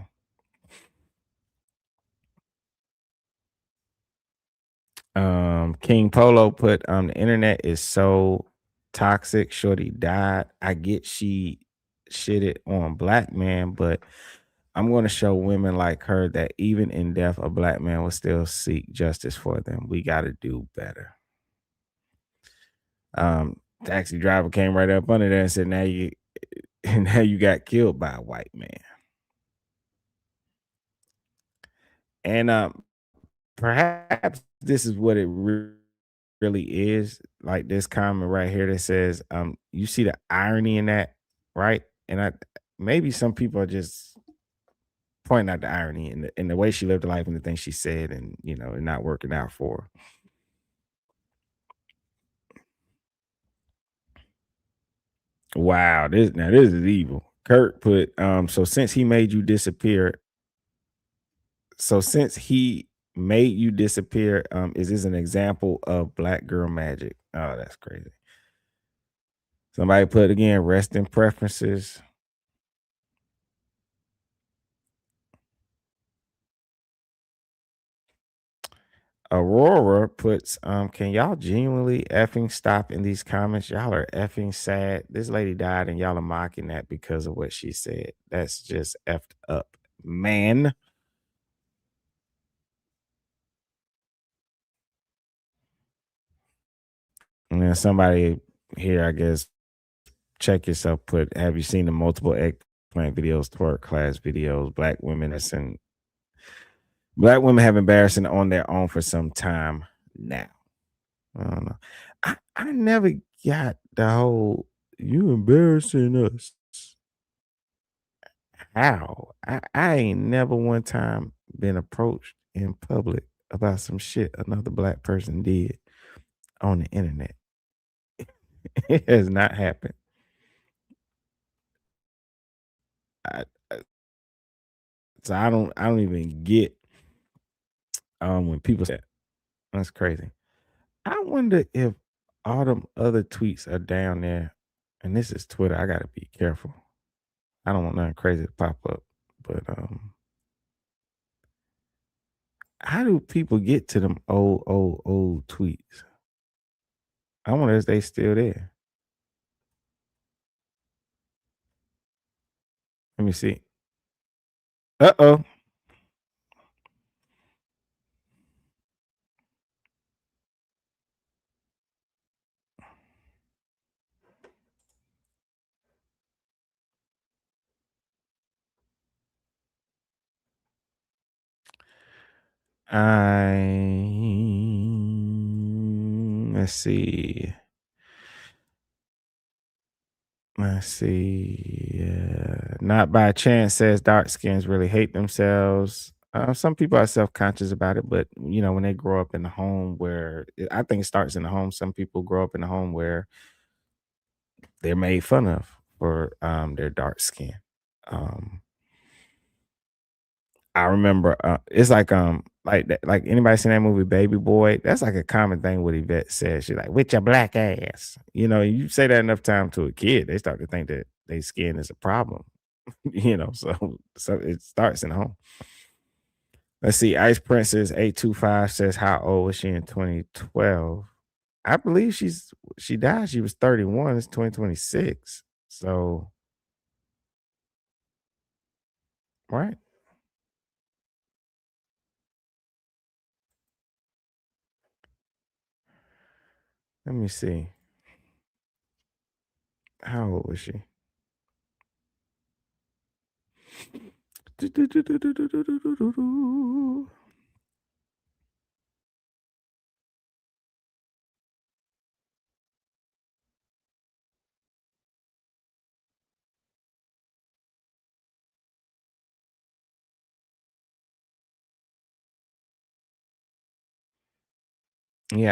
King Polo put the internet is so toxic. Shorty died. I get she shitted on black man, but I'm going to show women like her that even in death, a black man will still seek justice for them. We got to do better. Taxi driver came right up under there and said, now you got killed by a white man. And perhaps this is what it really is. Like this comment right here that says, you see the irony in that, right? And maybe some people are just pointing out the irony in the way she lived her life and the things she said, and and not working out for her. Wow, this is evil. Kurt put since he made you disappear, is this an example of black girl magic? Oh, that's crazy. Somebody put again, rest in preferences. Aurora puts, can y'all genuinely effing stop in these comments? Y'all are effing sad. This lady died and y'all are mocking that because of what she said. That's just effed up, man. And then somebody here, I guess, check yourself, put, have you seen the multiple eggplant videos, twerk class videos, black women have embarrassing on their own for some time now. I don't know. I never got the whole you embarrassing us. How? I ain't never one time been approached in public about some shit another black person did on the internet. It has not happened. So I don't even get when people say that's crazy. I wonder if all them other tweets are down there, and this is Twitter. I gotta be careful. I don't want nothing crazy to pop up. But how do people get to them old tweets? I wonder if they still there. Let me see. Uh-oh. Let's see. Not by chance says dark skins really hate themselves. Some people are self-conscious about it, but when they grow up in a home where I think it starts in the home. Some people grow up in a home where they're made fun of for their dark skin. I remember it's like that, like anybody seen that movie Baby Boy? That's like a common thing what Yvette says. She's like, with your black ass. You say that enough time to a kid, they start to think that their skin is a problem. So it starts in home. Let's see. Ice Princess 825 says, how old was she in 2012? I believe she died. She was 31. It's 2026. So right. Let me see. How old was she? Yeah,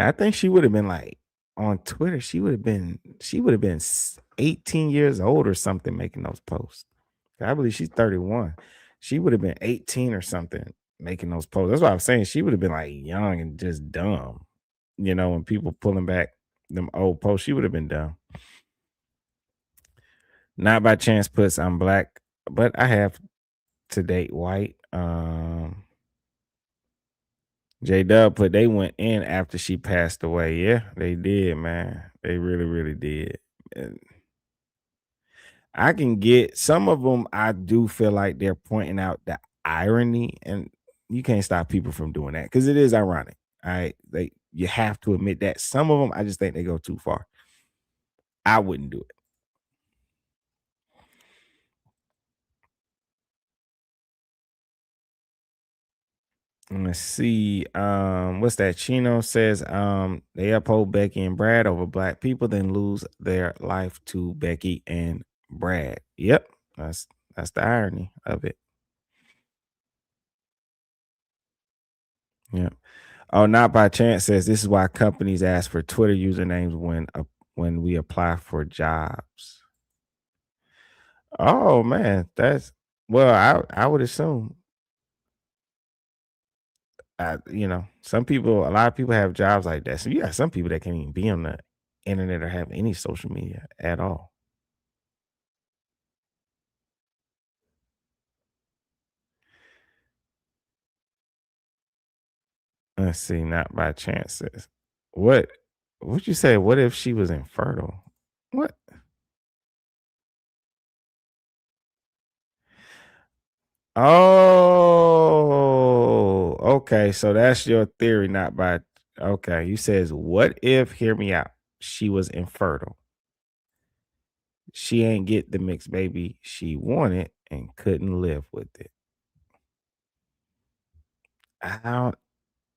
I think she would have been like on Twitter. She would have been 18 years old or something making those posts. I believe she's 31. She would have been 18 or something making those posts. That's what I'm saying. She would have been like young and just dumb. When people pulling back them old posts, she would have been dumb. Not by chance puts I'm black, but I have to date white. J Dub put they went in after she passed away. Yeah, they did, man. They really, really did. And I can get some of them. I do feel like they're pointing out the irony, and you can't stop people from doing that because it is ironic. All right, you have to admit that some of them, I just think they go too far. I wouldn't do it. Let's see. What's that? Chino says they uphold Becky and Brad over black people, then lose their life to Becky and Brad. Yep. That's the irony of it. Yeah. Oh, not by chance says this is why companies ask for Twitter usernames when we apply for jobs. Oh man, that's I would assume. A lot of people have jobs like that. So you got some people that can't even be on the internet or have any social media at all. Let's see, not by chances. What you say? What if she was infertile? What? Oh, okay. So that's your theory, not by okay. You says, what if, hear me out, she was infertile. She ain't get the mixed baby she wanted and couldn't live with it.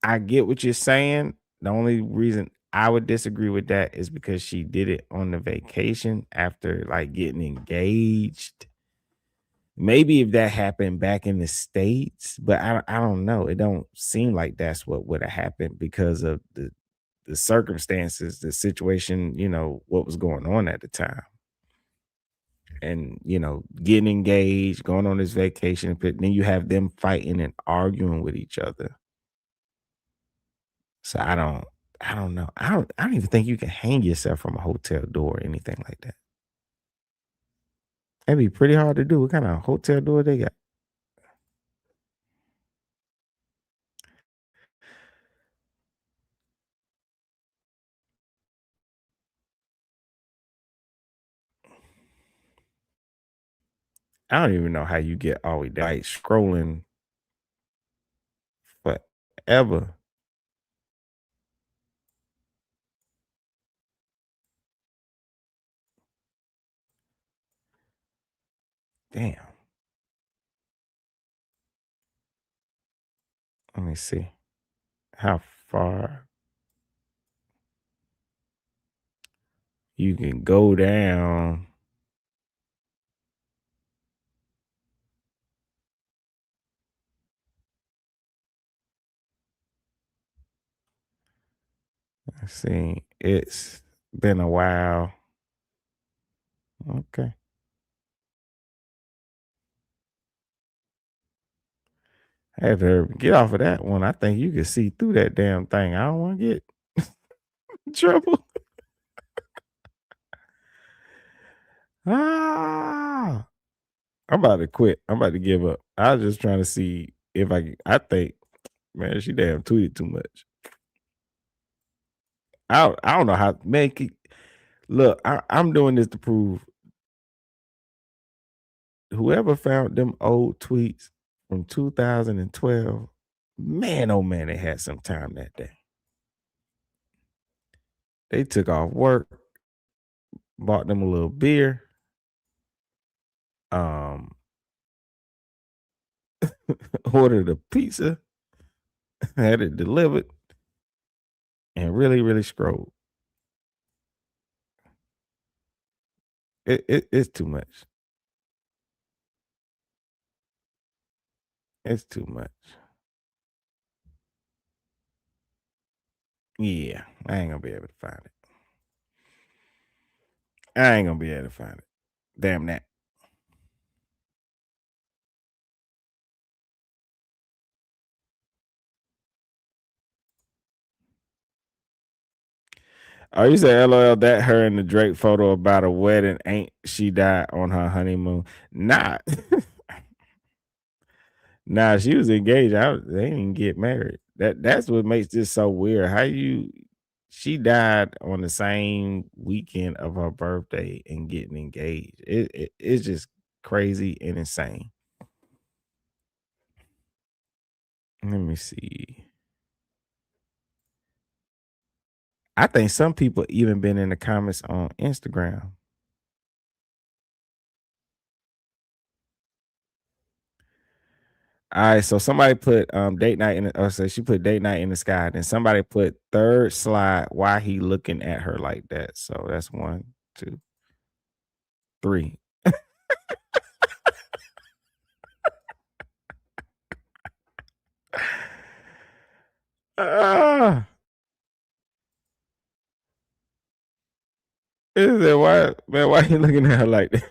I get what you're saying. The only reason I would disagree with that is because she did it on the vacation after like getting engaged. Maybe if that happened back in the States, but I don't know. It don't seem like that's what would have happened because of the circumstances, the situation, what was going on at the time. And getting engaged, going on this vacation, but then you have them fighting and arguing with each other. So I don't know. I don't even think you can hang yourself from a hotel door or anything like that. That'd be pretty hard to do. What kind of hotel door they got? I don't even know how you get all the way down. Like scrolling forever. Damn. Let me see. How far you can go down. Let's see. It's been a while. Okay. I had to get off of that one. I think you can see through that damn thing. I don't want to get in trouble. I'm about to quit. I'm about to give up. I was just trying to see if I think, man, she damn tweeted too much. I don't know how, man. Look, I'm doing this to prove whoever found them old tweets from 2012, man, oh man, they had some time that day. They took off work, bought them a little beer, ordered a pizza, had it delivered, and really, really scrolled. It's too much. It's too much. Yeah, I ain't gonna be able to find it. I ain't gonna be able to find it. Damn that. Oh, you say LOL that her in the Drake photo about a wedding ain't she died on her honeymoon? Nah. Nah, she was engaged. They didn't get married. That's what makes this so weird. She died on the same weekend of her birthday and getting engaged. It's just crazy and insane. Let me see. I think some people even been in the comments on Instagram. All right, so somebody put date night in the, or so she put date night in the sky. Then somebody put third slide, why he looking at her like that. So that's 1, 2, 3. Is that why, man? Why you looking at her like that?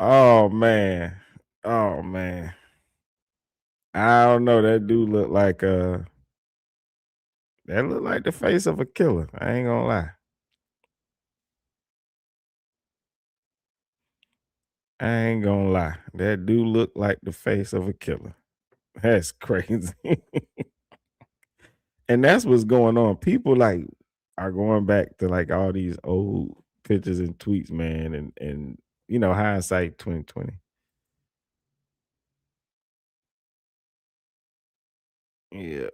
Oh man, oh man. I don't know. That dude look like that look like the face of a killer. I ain't gonna lie. I ain't gonna lie. That dude look like the face of a killer. That's crazy. And that's what's going on. People like are going back to like all these old pictures and tweets, man, and you know, hindsight 2020. Yeah.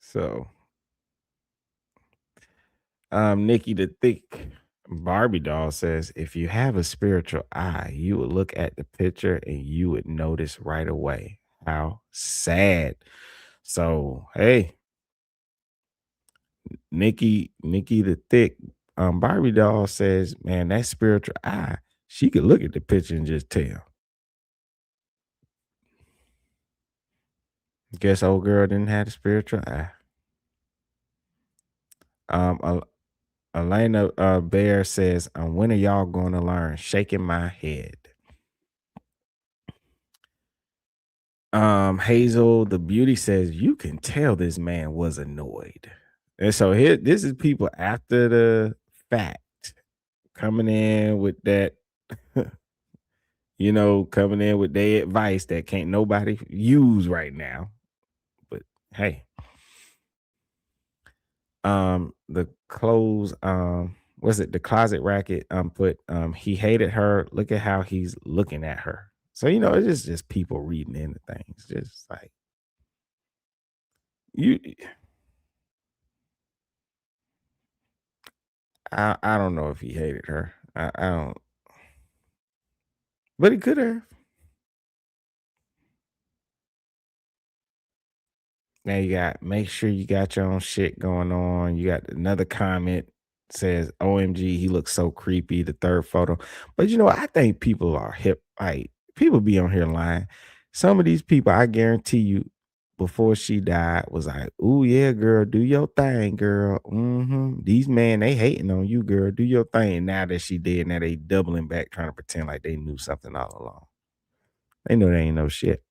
So Nikki the Thick Barbie doll says, if you have a spiritual eye, you would look at the picture and you would notice right away. How sad. So hey, Nikki the Thick Barbie doll says, man, that spiritual eye, she could look at the picture and just tell. Guess old girl didn't have a spiritual eye. Elena Bear says, when are y'all going to learn? Shaking my head. Hazel the Beauty says, you can tell this man was annoyed. And so here, this is people after the fact coming in with that, you know, coming in with their advice that can't nobody use right now. But hey, the clothes, was it the closet racket? Put he hated her. Look at how he's looking at her. So you know, it's just people reading into things. Just like you, I don't know if he hated her. I don't, but he could have. Now you got make sure you got your own shit going on. You got another comment says, OMG, he looks so creepy, the third photo. But you know, I think people are hip, like people be on here lying. Some of these people, I guarantee you, before she died, was like, oh yeah, girl, do your thing, girl. These men, they hating on you, girl. Do your thing. Now that she did, now they doubling back, trying to pretend like they knew something all along. They know they ain't no shit.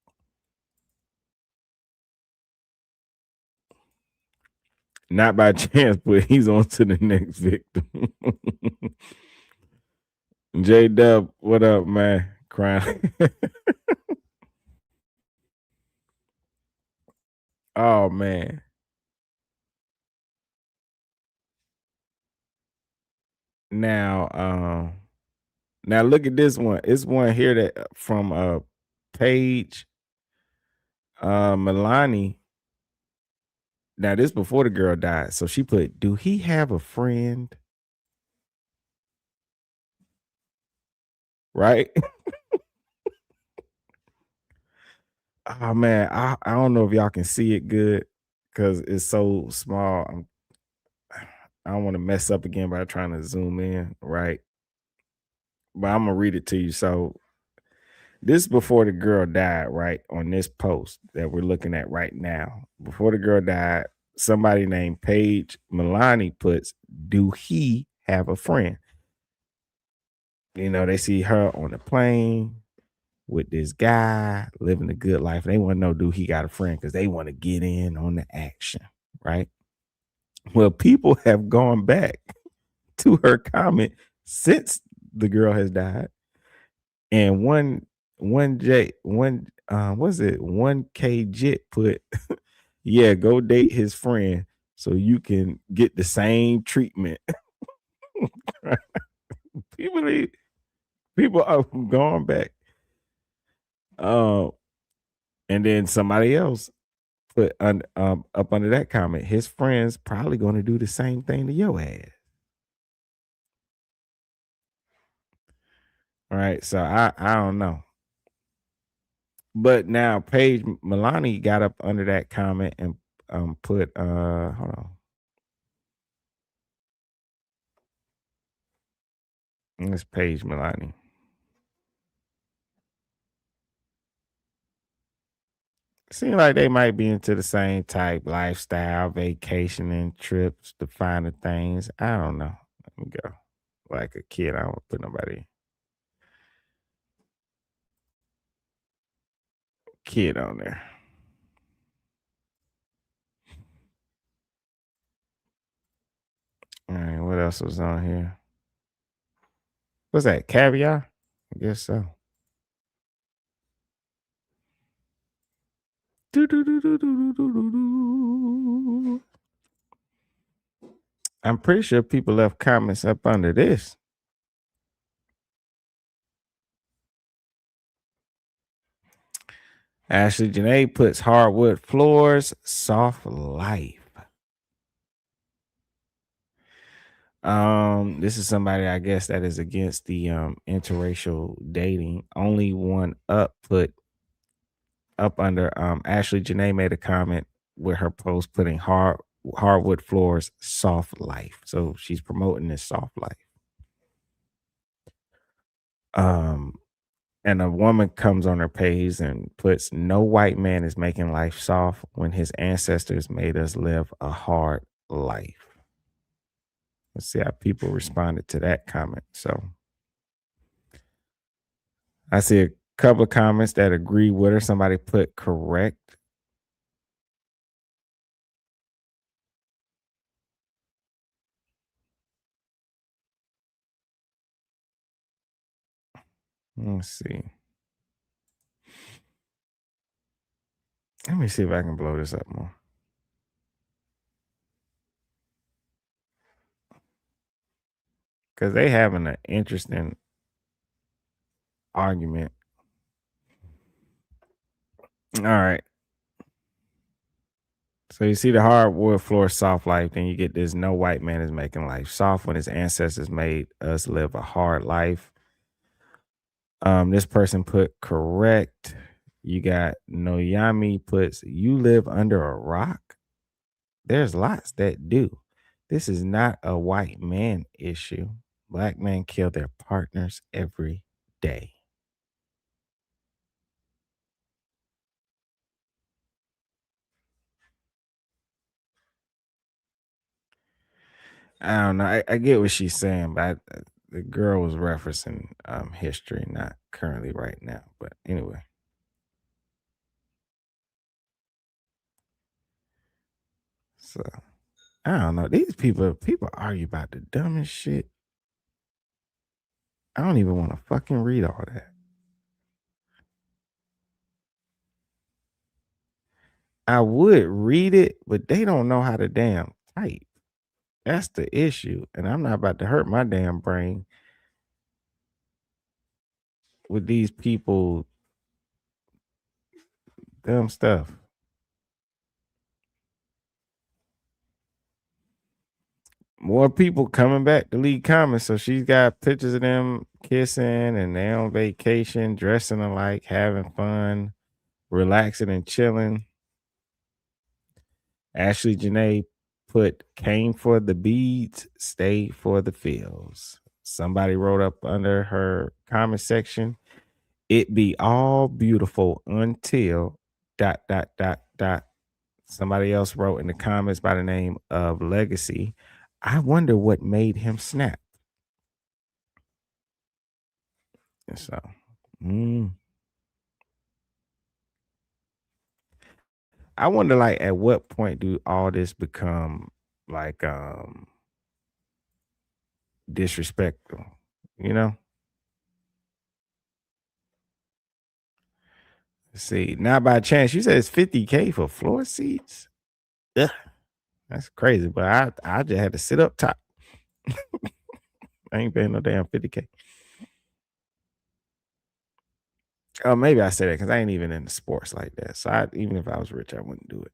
Not by chance, but he's on to the next victim. J Dub, what up, man? Crying. Oh man. Now, now look at this one. It's one here that from Paige Milani. Now this before the girl died. So she put, do he have a friend? Right? Oh man, I don't know if y'all can see it good because it's so small. I don't want to mess up again by trying to zoom in, right? But I'm gonna read it to you. So this before the girl died, right? On this post that we're looking at right now. Before the girl died, somebody named Paige Milani puts, do he have a friend? You know, they see her on the plane with this guy living a good life. They want to know, do he got a friend? Because they want to get in on the action, right? Well, people have gone back to her comment since the girl has died. And one K Jit put, yeah, go date his friend so you can get the same treatment. people are going back. And then somebody else put up under that comment, his friends probably going to do the same thing to your ass. All right, so I don't know. But now Paige Milani got up under that comment and put hold on. It's Paige Milani. Seems like they might be into the same type lifestyle, vacationing, trips, the finer things. I don't know. Let me go. Like a kid, I don't put nobody kid on there. All right, what else was on here? What's that? Caviar? I guess so. I'm pretty sure people left comments up under this. Ashlee Jenae puts hardwood floors, soft life. This is somebody I guess that is against the interracial dating. Only one up put up under Ashlee Jenae made a comment with her post putting hardwood floors, soft life. So she's promoting this soft life. And a woman comes on her page and puts, no white man is making life soft when his ancestors made us live a hard life. Let's see how people responded to that comment. So I see a couple of comments that agree with her. Somebody put correct. Let's see. Let me see if I can blow this up more. Because they having an interesting argument. All right. So you see the hardwood floor soft life, then you get this, no white man is making life soft when his ancestors made us live a hard life. This person put correct. You got Noyami puts, you live under a rock. There's lots that do. This is not a white man issue. Black men kill their partners every day. I don't know. I get what she's saying, but the girl was referencing history, not currently right now. But anyway. So I don't know. These people argue about the dumbest shit. I don't even want to fucking read all that. I would read it, but they don't know how to damn type. That's the issue. And I'm not about to hurt my damn brain with these people dumb stuff. More people coming back to leave comments. So she's got pictures of them kissing and they on vacation, dressing alike, having fun, relaxing and chilling. Ashlee Jenae put came for the beads, stay for the feels. Somebody wrote up under her comment section, it be all beautiful until ... Somebody else wrote in the comments by the name of Legacy, I wonder what made him snap. And so, I wonder, like, at what point do all this become like disrespectful? You know? Let's see, not by chance. You said it's 50K for floor seats. Ugh, that's crazy. But I just had to sit up top. I ain't paying no damn 50K. Oh, maybe I say that because I ain't even into sports like that. So even if I was rich, I wouldn't do it.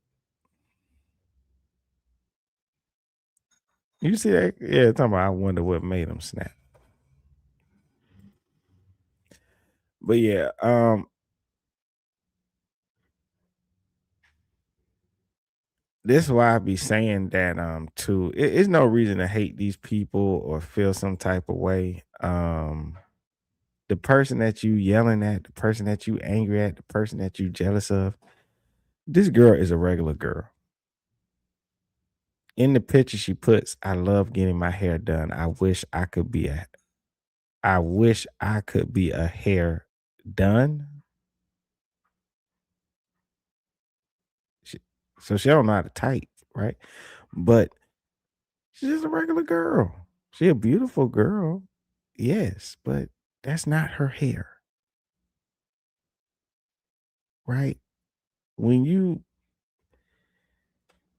You see that? Yeah, talking about I wonder what made him snap. But yeah, this is why I be saying that too. It's no reason to hate these people or feel some type of way. The person that you yelling at, the person that you angry at, the person that you jealous of, this girl is a regular girl. In the picture she puts, I love getting my hair done. I wish I could be a hair done. So she don't know how to type, right? But she's just a regular girl. She a beautiful girl. Yes, but that's not her hair. Right?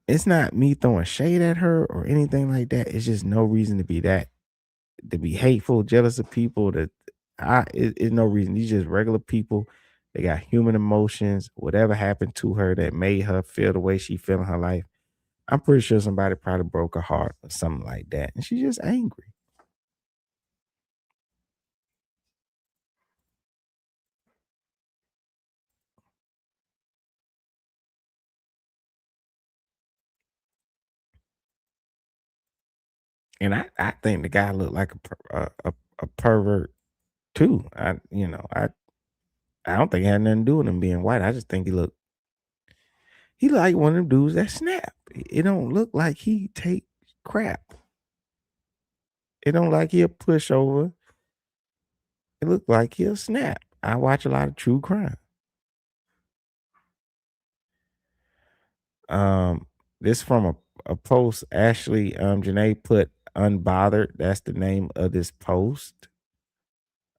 It's not me throwing shade at her or anything like that. It's just no reason to be hateful, jealous of people. It's no reason. These just regular people. They got human emotions. Whatever happened to her that made her feel the way she feel in her life, I'm pretty sure somebody probably broke her heart or something like that. And she's just angry. And I think the guy looked like a pervert too. I don't think it had nothing to do with him being white. I just think he looked like one of them dudes that snap. It don't look like he take crap. It don't like he'll push over. It look like he'll snap. I watch a lot of true crime. This from a post Ashlee Jenae put unbothered. That's the name of this post.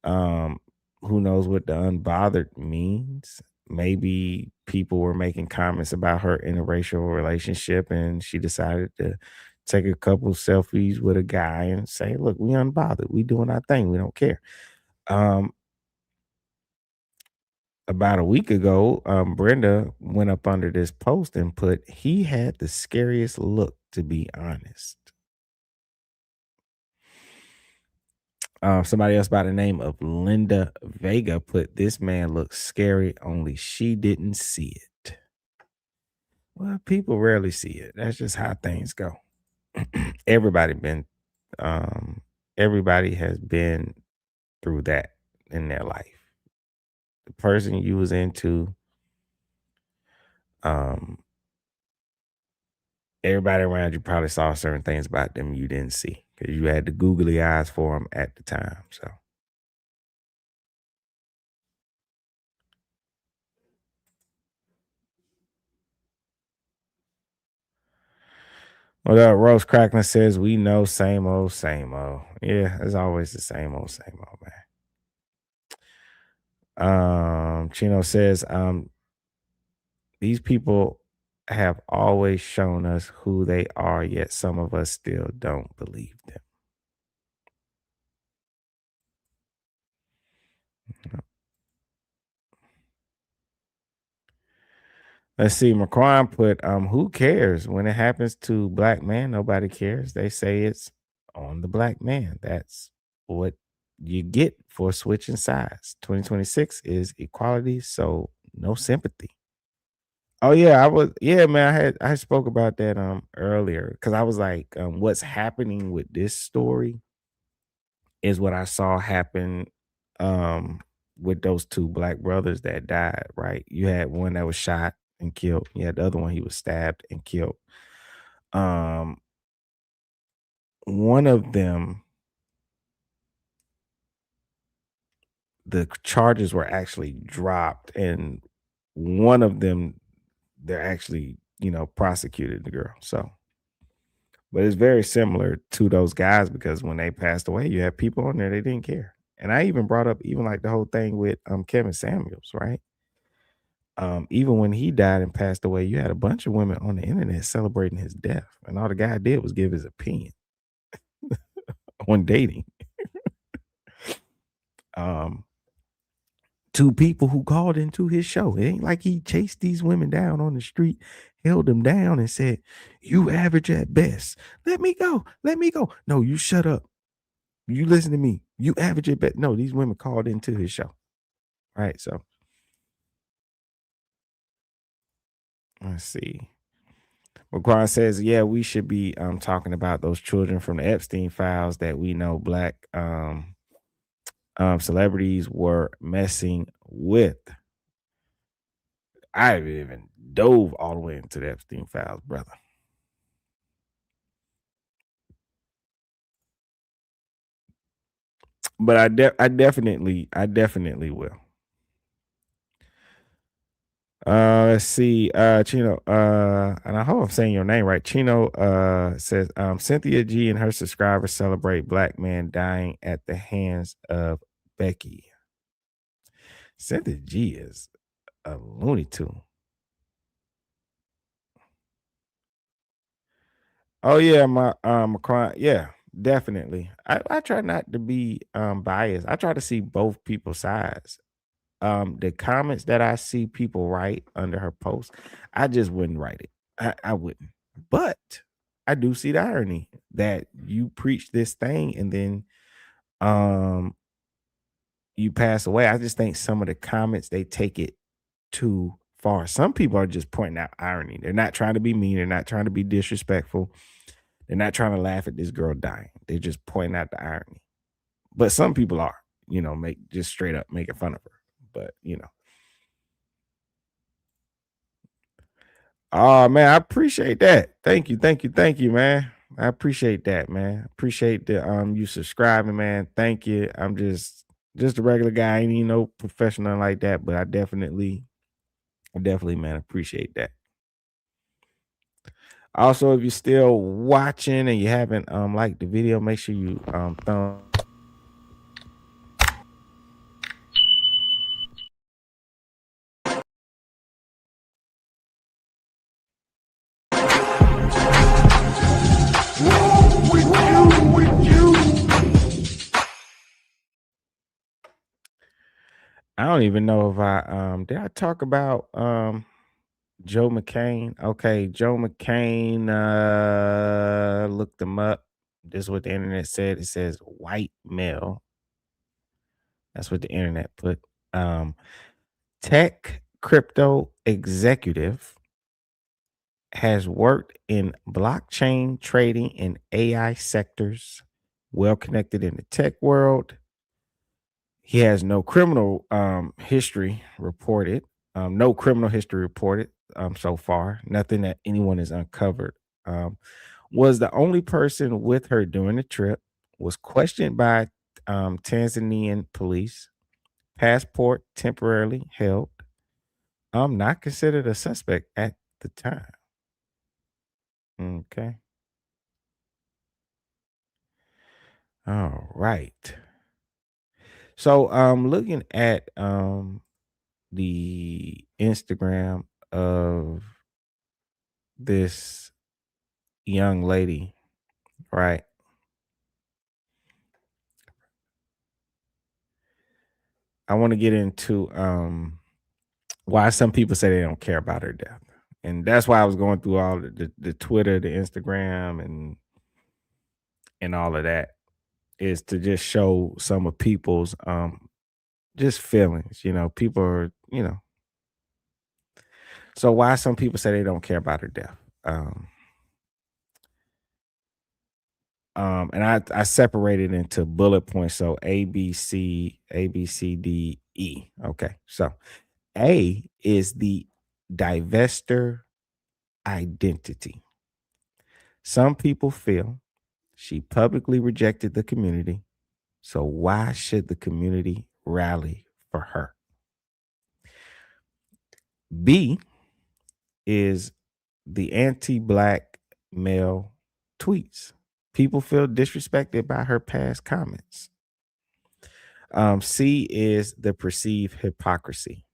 Who knows what the unbothered means? Maybe people were making comments about her interracial relationship and she decided to take a couple selfies with a guy and say, look, we unbothered. We doing our thing. We don't care. About a week ago, Brenda went up under this post and put, he had the scariest look, to be honest. Somebody else by the name of Linda Vega put, this man looks scary, only she didn't see it. Well, people rarely see it. That's just how things go. Everybody has been through that in their life. The person you was into, everybody around you probably saw certain things about them you didn't see because you had the googly eyes for them at the time. So, what up? Rose Crackling says, we know same old, same old. Yeah, it's always the same old, man. Chino says, these people have always shown us who they are, yet some of us still don't believe them. Let's see. Macron put, who cares? When it happens to black man, nobody cares. They say it's on the black man. That's what you get for switching sides. 2026 is equality, so no sympathy. Oh yeah, man. I spoke about that earlier because I was like, what's happening with this story is what I saw happen with those two black brothers that died, right? You had one that was shot and killed. You had the other one, he was stabbed and killed. One of them, the charges were actually dropped, and one of them, they're actually, prosecuted the girl. So, but it's very similar to those guys because when they passed away, you had people on there, they didn't care. And I even brought up even like the whole thing with Kevin Samuels, right? Even when he died and passed away, you had a bunch of women on the internet celebrating his death, and all the guy did was give his opinion on dating. Two people who called into his show. It ain't like he chased these women down on the street, held them down, and said, "You average at best. Let me go. Let me go." No, you shut up. You listen to me. You average at best. No, these women called into his show. Right. So let's see. McQuarrie says, yeah, we should be talking about those children from the Epstein files that we know black celebrities were messing with. I haven't even dove all the way into the Epstein files, brother. But I definitely will. Let's see. Chino, and I hope I'm saying your name right. Chino says Cynthia G and her subscribers celebrate black man dying at the hands of Becky. Cynthia G is a Looney Tune. Oh yeah, my yeah, definitely. I try not to be biased. I try to see both people's sides. The comments that I see people write under her post, I just wouldn't write it. I wouldn't. But I do see the irony that you preach this thing and then you pass away. I just think some of the comments, they take it too far. Some people are just pointing out irony. They're not trying to be mean. They're not trying to be disrespectful. They're not trying to laugh at this girl dying. They're just pointing out the irony. But some people are, just straight up making fun of her. But, Oh man, I appreciate that. Thank you, man. I appreciate that, man. Appreciate the you subscribing, man. Thank you. I'm just a regular guy. I ain't even no professional like that, but I definitely, man, appreciate that. Also, if you're still watching and you haven't liked the video, make sure you thumb. I don't even know if I did I talk about Joe McCain. Okay, Joe McCain, looked him up. This is what the internet said. It says white male. That's what the internet put. Tech crypto executive, has worked in blockchain trading and AI sectors, well connected in the tech world. He has no criminal history reported. No criminal history reported so far. Nothing that anyone has uncovered. Was the only person with her during the trip. Was questioned by Tanzanian police. Passport temporarily held. Not considered a suspect at the time. Okay. All right. So looking at the Instagram of this young lady, right? I want to get into why some people say they don't care about her death. And that's why I was going through all the Twitter, the Instagram, and all of that, is to just show some of people's just feelings. People are, so why some people say they don't care about her death. And I separated into bullet points. So A, B, C, D, E. Okay. So A is the divestor identity. Some people feel she publicly rejected the community. So why should the community rally for her? B is the anti-black male tweets. People feel disrespected by her past comments. C is the perceived hypocrisy.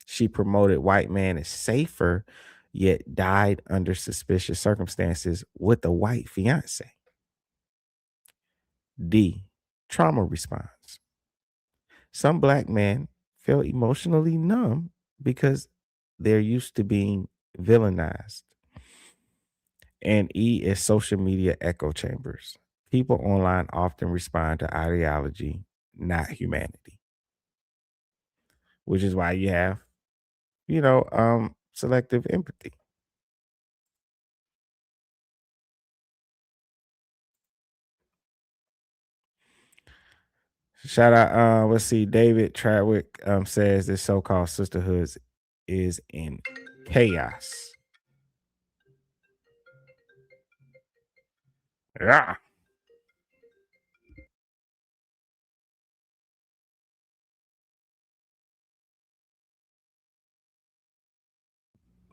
She promoted white man is safer, yet died under suspicious circumstances with a white fiance. D, trauma response. Some black men feel emotionally numb because they're used to being villainized. And E is social media echo chambers. People online often respond to ideology, not humanity. Which is why you have, selective empathy. Shout out, let's see, David Tradwick says this so-called sisterhood is in chaos. Yeah.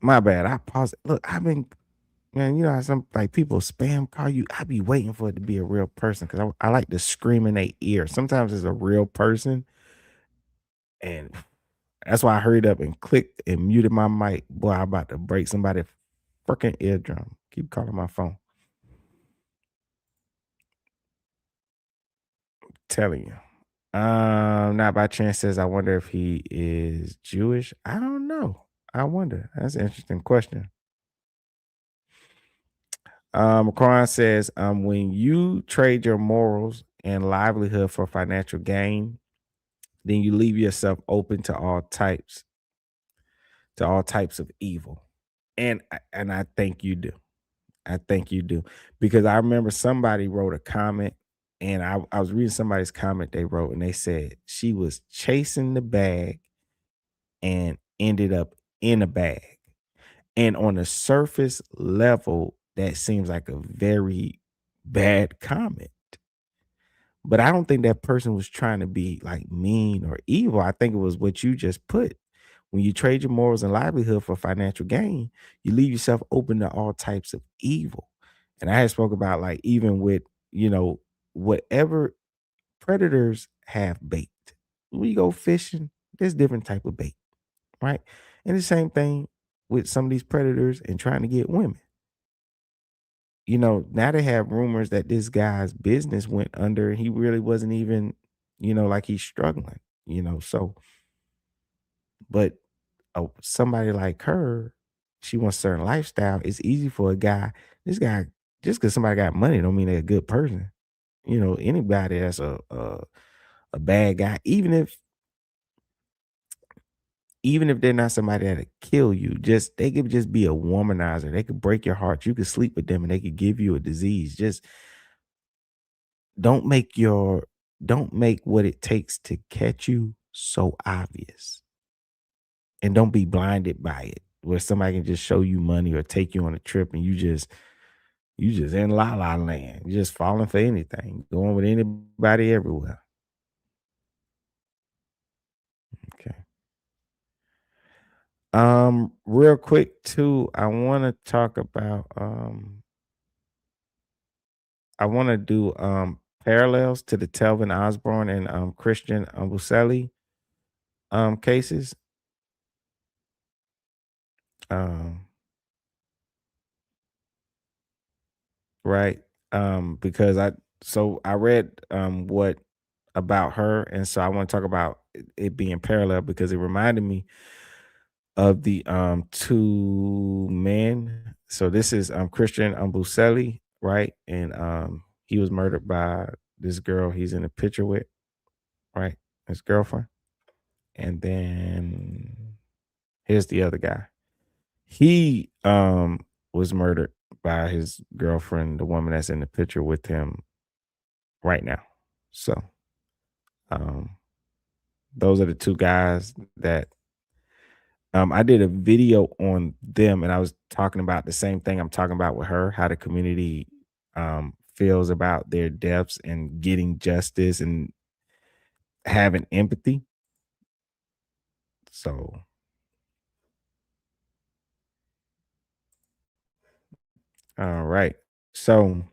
My bad. I paused. Look, man, you know how some like people spam call you. I be waiting for it to be a real person because I like to scream in their ear. Sometimes it's a real person, and that's why I hurried up and clicked and muted my mic. Boy, I'm about to break somebody's freaking eardrum. Keep calling my phone. I'm telling you. Not by chance says, I wonder if he is Jewish. I don't know. I wonder. That's an interesting question. Quran says, when you trade your morals and livelihood for financial gain, then you leave yourself open to all types of evil. And I think you do. I think you do. Because I remember somebody wrote a comment, and I was reading somebody's comment they wrote, and they said she was chasing the bag and ended up in a bag. And on the surface level, that seems like a very bad comment. But I don't think that person was trying to be like mean or evil. I think it was what you just put. When you trade your morals and livelihood for financial gain, you leave yourself open to all types of evil. And I had spoke about like even with, whatever predators have bait. When you go fishing, there's different type of bait, right? And the same thing with some of these predators and trying to get women. Now they have rumors that this guy's business went under and he really wasn't even, like he's struggling, so, but somebody like her, she wants a certain lifestyle. It's easy for a guy. This guy, just because somebody got money don't mean they're a good person. Anybody that's a bad guy, even if they're not somebody that'll kill you, they could just be a womanizer. They could break your heart. You could sleep with them and they could give you a disease. Just don't make what it takes to catch you so obvious. And don't be blinded by it, where somebody can just show you money or take you on a trip and you just in la la land. You're just falling for anything, going with anybody everywhere. Okay. Real quick too, I want to talk about I want to do parallels to the Telvin Osborne and Christian Obumseli cases. Right. Because I read what about her, and so I want to talk about it being parallel because it reminded me of the two men. So this is Christian Obumseli, right? And he was murdered by this girl he's in a picture with, right? His girlfriend. And then here's the other guy. He was murdered by his girlfriend, the woman that's in the picture with him right now. So those are the two guys that I did a video on them, and I was talking about the same thing I'm talking about with her, how the community feels about their deaths and getting justice and having empathy. So all right. So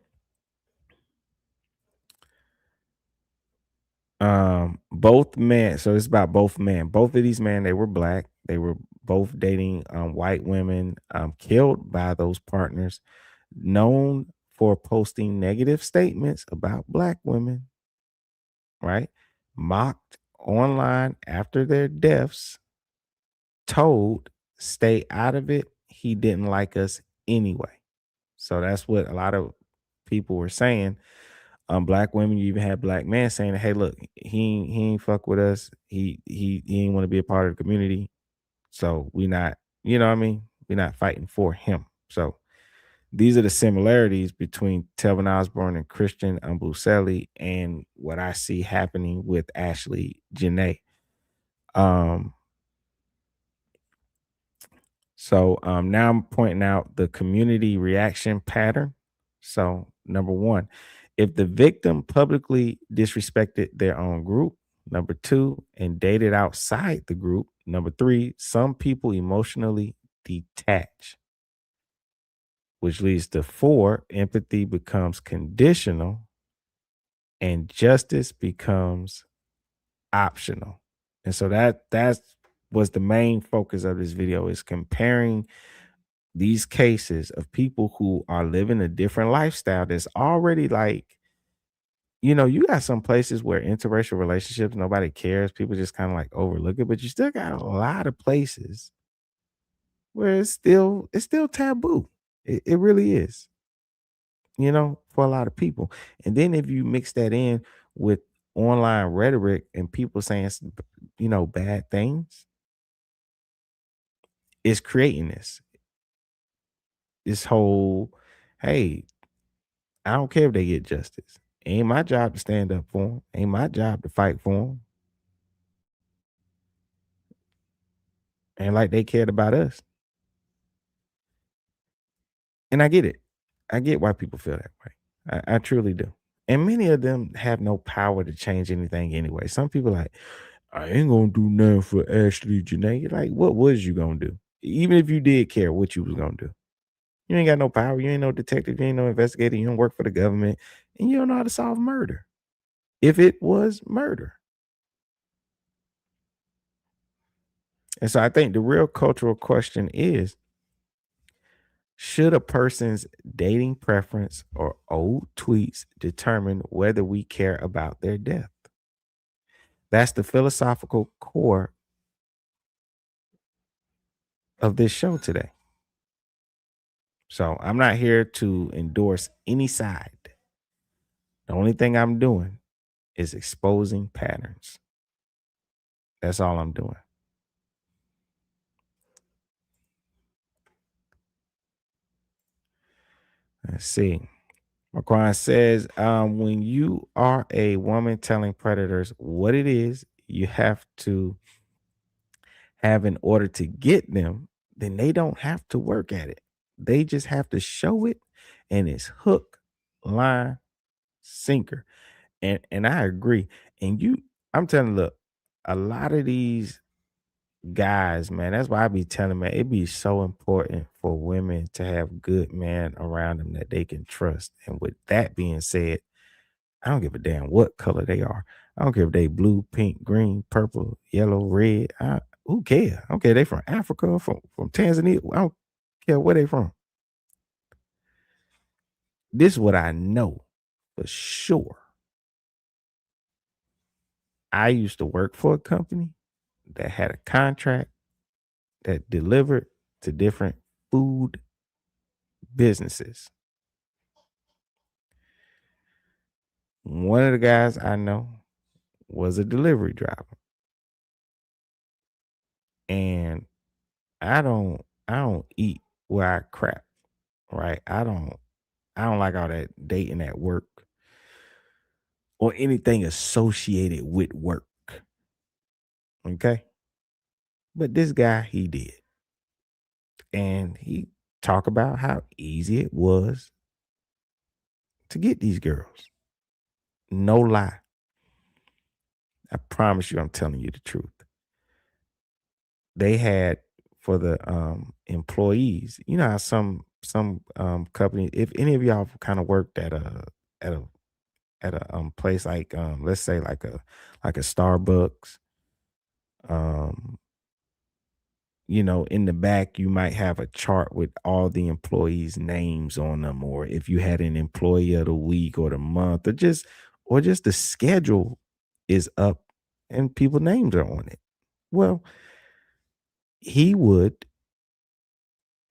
both men, so it's about both men. Both of these men, they were black. They were both dating white women, killed by those partners, known for posting negative statements about black women, right? Mocked online after their deaths, told stay out of it. He didn't like us anyway. So that's what a lot of people were saying. Black women, you even had black men saying, "Hey, look, he ain't fuck with us. He ain't want to be a part of the community. So we not, you know what I mean? We're not fighting for him." So these are the similarities between Telvin Osborne and Christian Obumseli and what I see happening with Ashlee Jenae. So now I'm pointing out the community reaction pattern. So number one, if the victim publicly disrespected their own group. Number two, and dated outside the group. Number three, some people emotionally detach. Which leads to four, empathy becomes conditional and justice becomes optional. And so that was the main focus of this video, is comparing these cases of people who are living a different lifestyle that's already like, you got some places where interracial relationships, nobody cares. People just kind of like overlook it, but you still got a lot of places where it's still taboo. It really is, for a lot of people. And then if you mix that in with online rhetoric and people saying, bad things, it's creating this whole, hey, I don't care if they get justice. Ain't my job to stand up for them. Ain't my job to fight for them. And like they cared about us. And I get it. I get why people feel that way. I truly do. And many of them have no power to change anything anyway. Some people like, I ain't gonna do nothing for Ashlee Jenae. You're like, what was you gonna do? Even if you did care what you was gonna do. You ain't got no power. You ain't no detective. You ain't no investigator. You don't work for the government. And you don't know how to solve murder. If it was murder. And so I think the real cultural question is, should a person's dating preference or old tweets determine whether we care about their death? That's the philosophical core of this show today. So I'm not here to endorse any side. The only thing I'm doing is exposing patterns. That's all I'm doing. Let's see. Marquand says, when you are a woman telling predators what it is you have to have in order to get them, then they don't have to work at it. They just have to show it, and it's hook, line, sinker. And I agree. And I'm telling you, look, a lot of these guys, man, that's why I be telling, man, it'd be so important for women to have good men around them that they can trust. And with that being said, I don't give a damn what color they are. I don't care if they blue, pink, green, purple, yellow, red. Who cares? I don't care. They from Africa, from Tanzania. I don't care where they from. This is what I know for sure. I used to work for a company that had a contract that delivered to different food businesses. One of the guys I know was a delivery driver. And I don't eat where I crap, right? I don't like all that dating at work or anything associated with work. Okay? But this guy, he did. And he talked about how easy it was to get these girls. No lie. I promise you, I'm telling you the truth. They had for the employees, you know how some companies, if any of y'all kind of worked at a place like let's say like a Starbucks, you know, in the back you might have a chart with all the employees' names on them, or if you had an employee of the week or the month, or just the schedule is up and people's names are on it. Well, he would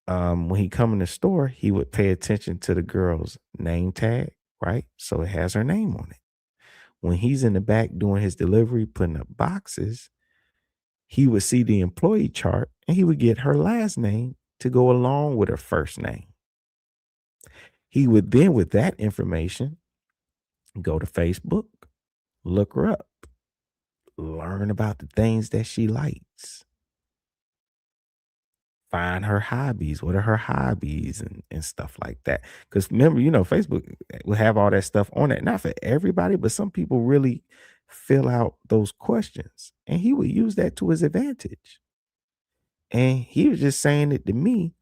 when he come in the store, he would pay attention to the girl's name tag, right? So it has her name on it. When he's in the back doing his delivery, putting up boxes, he would see the employee chart and he would get her last name to go along with her first name. He would then, with that information, go to Facebook, look her up, learn about the things that she likes, find her hobbies. What are her hobbies and stuff like that? Because remember, you know, Facebook will have all that stuff on it. Not for everybody, but some people really fill out those questions. And he would use that to his advantage. And he was just saying it to me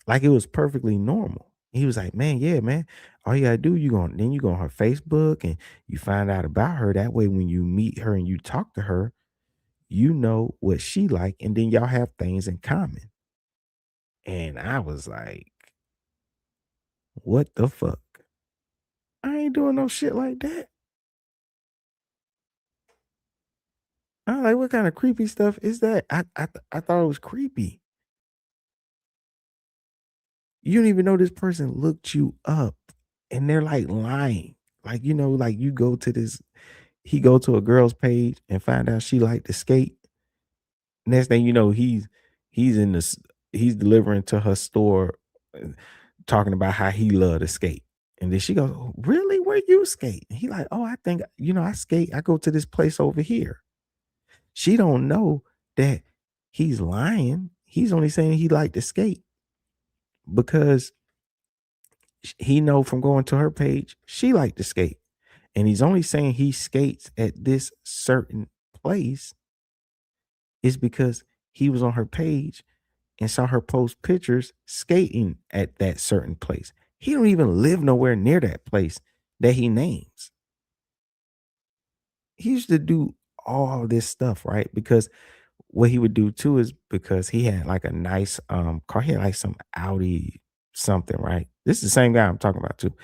like it was perfectly normal. He was like, man, yeah, man. All you gotta do, you go on her Facebook and you find out about her. That way, when you meet her and you talk to her, you know what she like, and then y'all have things in common. And I was like, what the fuck? I ain't doing no shit like that. I'm like, what kind of creepy stuff is that? I thought it was creepy. You don't even know this person looked you up and they're like lying. Like, you know, like you go to this, he go to a girl's page and find out she liked to skate. Next thing you know, he's in this, he's delivering to her store talking about how he loved to skate. And then she goes, oh, really? Where you skate? And he like, oh, I think, you know, I skate. I go to this place over here. She don't know that he's lying. He's only saying he liked to skate because he know from going to her page, she liked to skate. And he's only saying he skates at this certain place is because he was on her page and saw her post pictures skating at that certain place. He don't even live nowhere near that place that he names. He used to do all this stuff, right? Because what he would do too is because he had like a nice car. He had like some Audi something, right? This is the same guy I'm talking about too.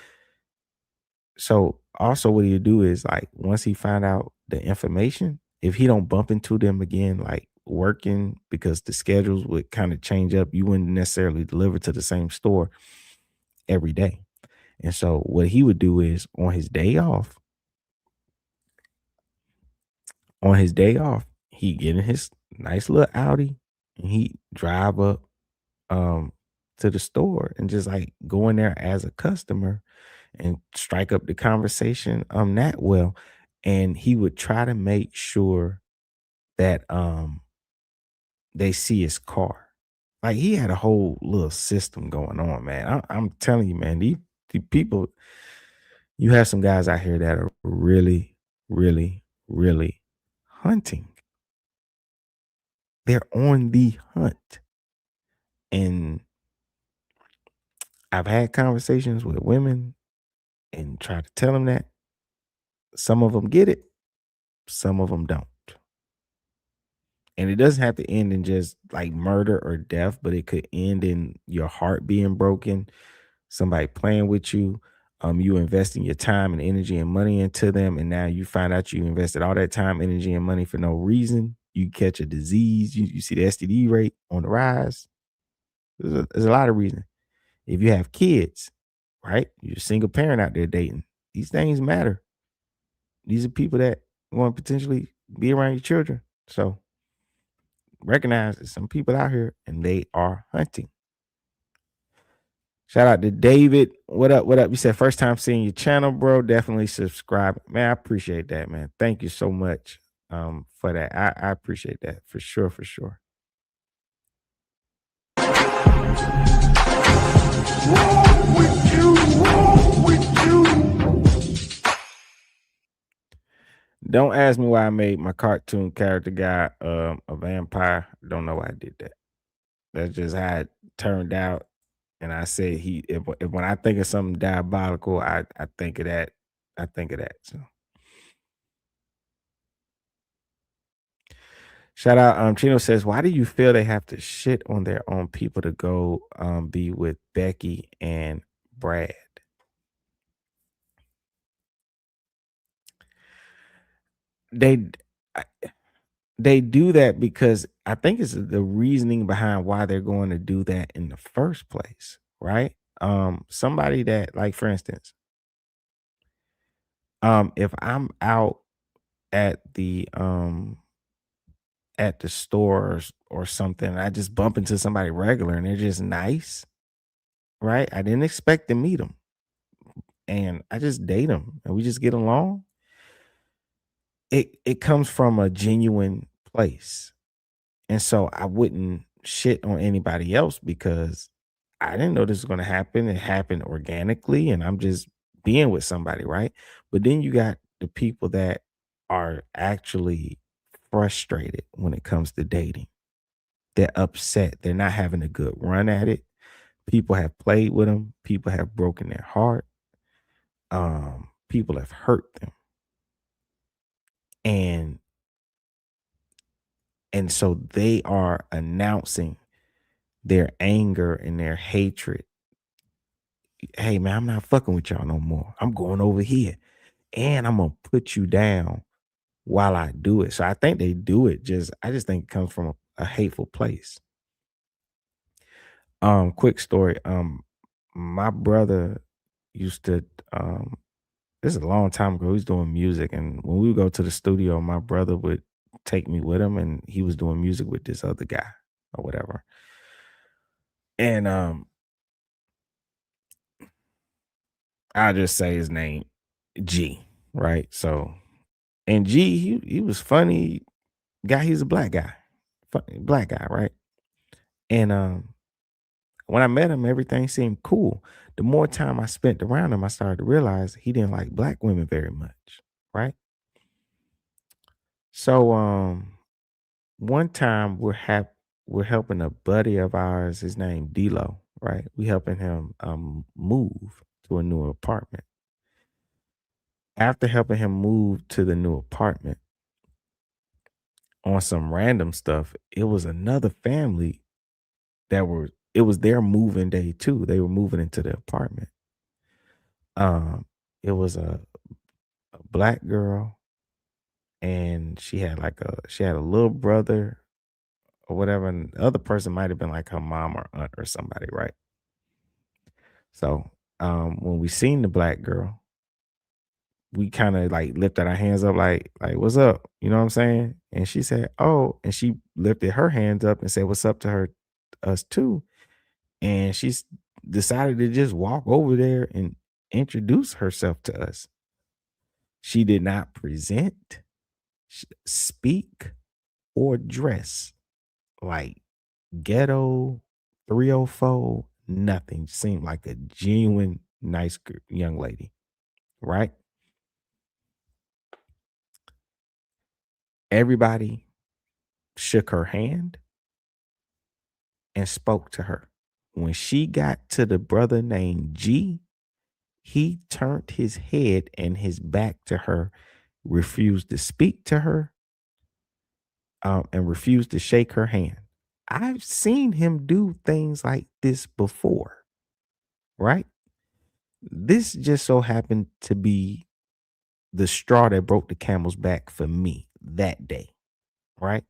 So also what he would do is like once he found out the information, if he don't bump into them again, like working, because the schedules would kind of change up, you wouldn't necessarily deliver to the same store every day. And so what he would do is on his day off, he get in his nice little Audi and he drive up to the store and just like go in there as a customer and strike up the conversation that well. And he would try to make sure that they see his car. Like he had a whole little system going on, man. I'm telling you, man, these people, you have some guys out here that are really, really, really hunting. They're on the hunt. And I've had conversations with women and try to tell them that. Some of them get it, some of them don't. And it doesn't have to end in just like murder or death, but it could end in your heart being broken, somebody playing with you, you investing your time and energy and money into them, and now you find out you invested all that time, energy, and money for no reason. you catch a disease. You see the STD rate on the rise. There's a lot of reasons. If you have kids, right? You're a single parent out there dating. These things matter. These are people that want to potentially be around your children. So recognize there's some people out here and they are hunting. Shout out to David. What up? What up? You said first time seeing your channel, bro. Definitely subscribe. Man, I appreciate that, man. Thank you so much for that. I appreciate that for sure, for sure. Don't ask me why I made my cartoon character guy a vampire. Don't know why I did that. That's just how it turned out. And I said if when I think of something diabolical, I think of that. I think of that. So shout out. Chino says, why do you feel they have to shit on their own people to go be with Becky and Brad? They do that because I think it's the reasoning behind why they're going to do that in the first place, right? Somebody that, like, for instance, if I'm out at the stores or something, and I just bump into somebody regular and they're just nice, right? I didn't expect to meet them, and I just date them and we just get along. It comes from a genuine place. And so I wouldn't shit on anybody else because I didn't know this was going to happen. It happened organically and I'm just being with somebody, right? But then you got the people that are actually frustrated when it comes to dating. They're upset. They're not having a good run at it. People have played with them. People have broken their heart. People have hurt them. And so they are announcing their anger and their hatred. Hey, man, I'm not fucking with y'all no more. I'm going over here and I'm going to put you down while I do it. So I think they do it I just think it comes from a hateful place. Quick story. My brother used to, this is a long time ago, he was doing music. And when we would go to the studio, my brother would take me with him and he was doing music with this other guy or whatever. And I'll just say his name, G, right? So, and G, he was funny guy. He's a black guy, black guy, right? And when I met him, everything seemed cool. The more time I spent around him, I started to realize he didn't like black women very much, right? So one time we're helping a buddy of ours, his name D-Lo, right? We helping him move to a new apartment. After helping him move to the new apartment, on some random stuff, it was another family it was their moving day too. They were moving into the apartment. It was a black girl and she had a little brother or whatever, and the other person might have been like her mom or aunt or somebody, right? So when we seen the black girl, we kind of like lifted our hands up like what's up? You know what I'm saying? And she said, oh, and she lifted her hands up and said, what's up to us too. And she decided to just walk over there and introduce herself to us. She did not present, speak, or dress like ghetto, 304, nothing. Seemed like a genuine, nice young lady, right? Everybody shook her hand and spoke to her. When she got to the brother named G, he turned his head and his back to her, refused to speak to her, and refused to shake her hand. I've seen him do things like this before, right? This just so happened to be the straw that broke the camel's back for me that day, right?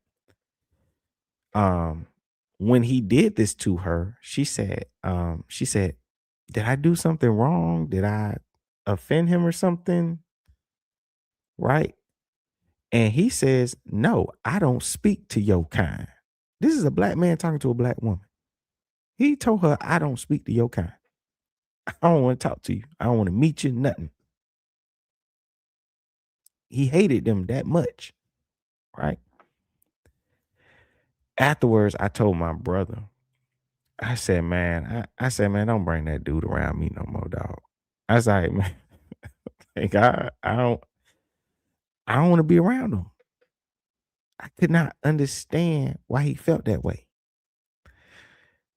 Um, when he did this to her, she said, did I do something wrong? Did I offend him or something? Right? And he says, no, I don't speak to your kind. This is a black man talking to a black woman. He told her, I don't speak to your kind. I don't want to talk to you. I don't want to meet you, nothing. He hated them that much, right? Afterwards, I told my brother, I said, man, don't bring that dude around me no more, dog. I was like, man, like, I don't want to be around him. I could not understand why he felt that way.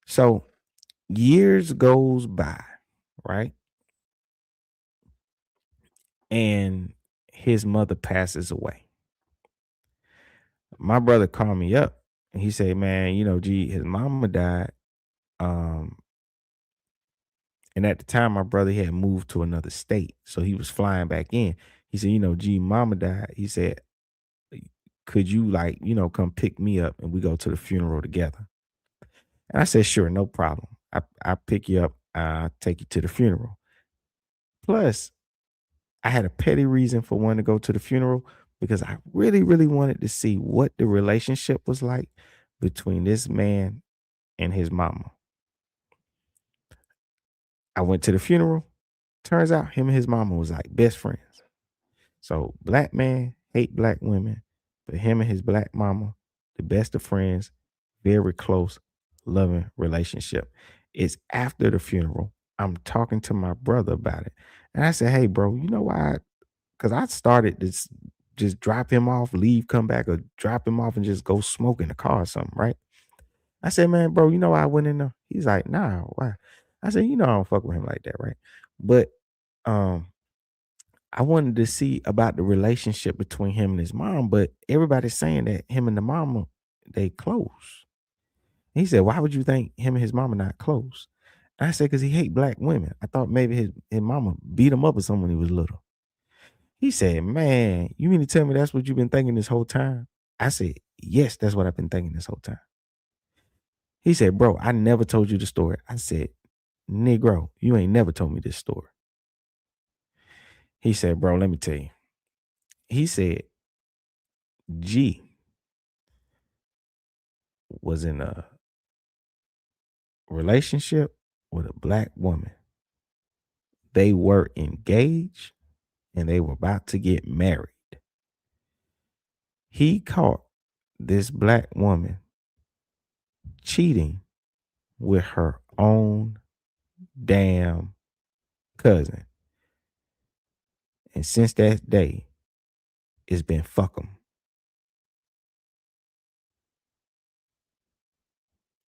So years goes by, right? And his mother passes away. My brother called me up and he said, man, his mama died. And at the time, my brother had moved to another state. So he was flying back in. He said, mama died. He said, could you come pick me up and we go to the funeral together? And I said, sure, no problem. I pick you up. I'll take you to the funeral. Plus, I had a petty reason for wanting to go to the funeral because I really, really wanted to see what the relationship was like between this man and his mama. I went to the funeral. Turns out him and his mama was like best friends. So black man hate black women, but him and his black mama, the best of friends, very close, loving relationship. It's after the funeral. I'm talking to my brother about it. And I said, hey, bro, you know why? Because I started this, just drop him off, leave, come back, or drop him off and just go smoke in the car or something, right? I said, man, bro, you know why I went in there? He's like, nah, why? I said, I don't fuck with him like that, right? But I wanted to see about the relationship between him and his mom, but everybody's saying that him and the mama, they close. He said, why would you think him and his mama not close? I said, because he hate black women. I thought maybe his mama beat him up or something when he was little. He said, man, you mean to tell me that's what you've been thinking this whole time? I said, yes, that's what I've been thinking this whole time. He said, bro, I never told you the story. I said, Negro, you ain't never told me this story. He said, bro, let me tell you. He said, G was in a relationship with a black woman. They were engaged and they were about to get married. He caught this black woman cheating with her own damn cousin. And since that day, it's been fuck 'em.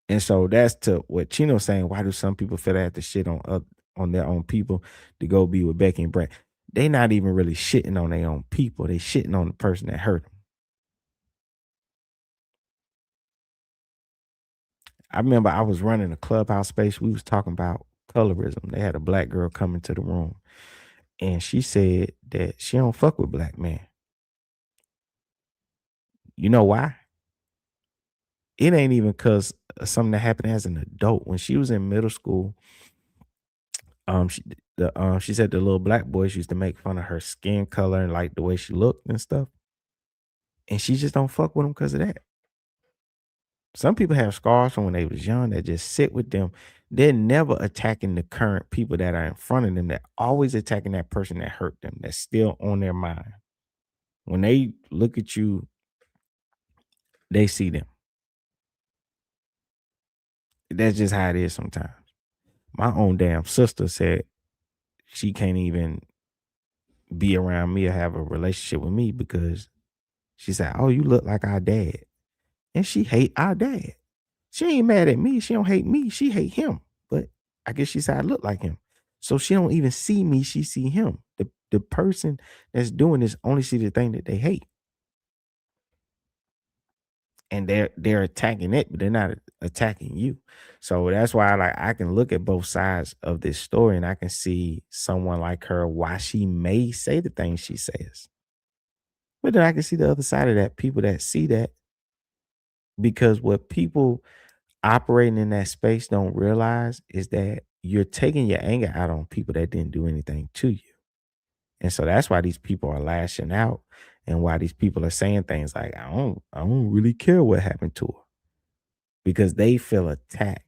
And so that's to what Chino's saying. Why do some people feel they have to shit on their own people to go be with Becky and Brett? They not even really shitting on their own people. They shitting on the person that hurt them. I remember I was running a clubhouse space. We was talking about colorism. They had a black girl come into the room. And she said that she don't fuck with black men. You know why? It ain't even because of something that happened as an adult. When she was in middle school, she said the little black boys used to make fun of her skin color and like the way she looked and stuff. And she just don't fuck with them because of that. Some people have scars from when they was young that just sit with them. They're never attacking the current people that are in front of them. They're always attacking that person that hurt them. That's still on their mind. When they look at you, they see them. That's just how it is sometimes. My own damn sister said she can't even be around me or have a relationship with me because she said, oh, you look like our dad. And she hate our dad. She ain't mad at me. She don't hate me. She hate him. But I guess she said I look like him. So she don't even see me. She see him. The person that's doing this only see the thing that they hate. And they're attacking it, but they're not attacking you. So that's why I can look at both sides of this story and I can see someone like her, why she may say the things she says. But then I can see the other side of that, people that see that Because what people operating in that space don't realize is that you're taking your anger out on people that didn't do anything to you. And so that's why these people are lashing out and why these people are saying things like, I don't really care what happened to her because they feel attacked.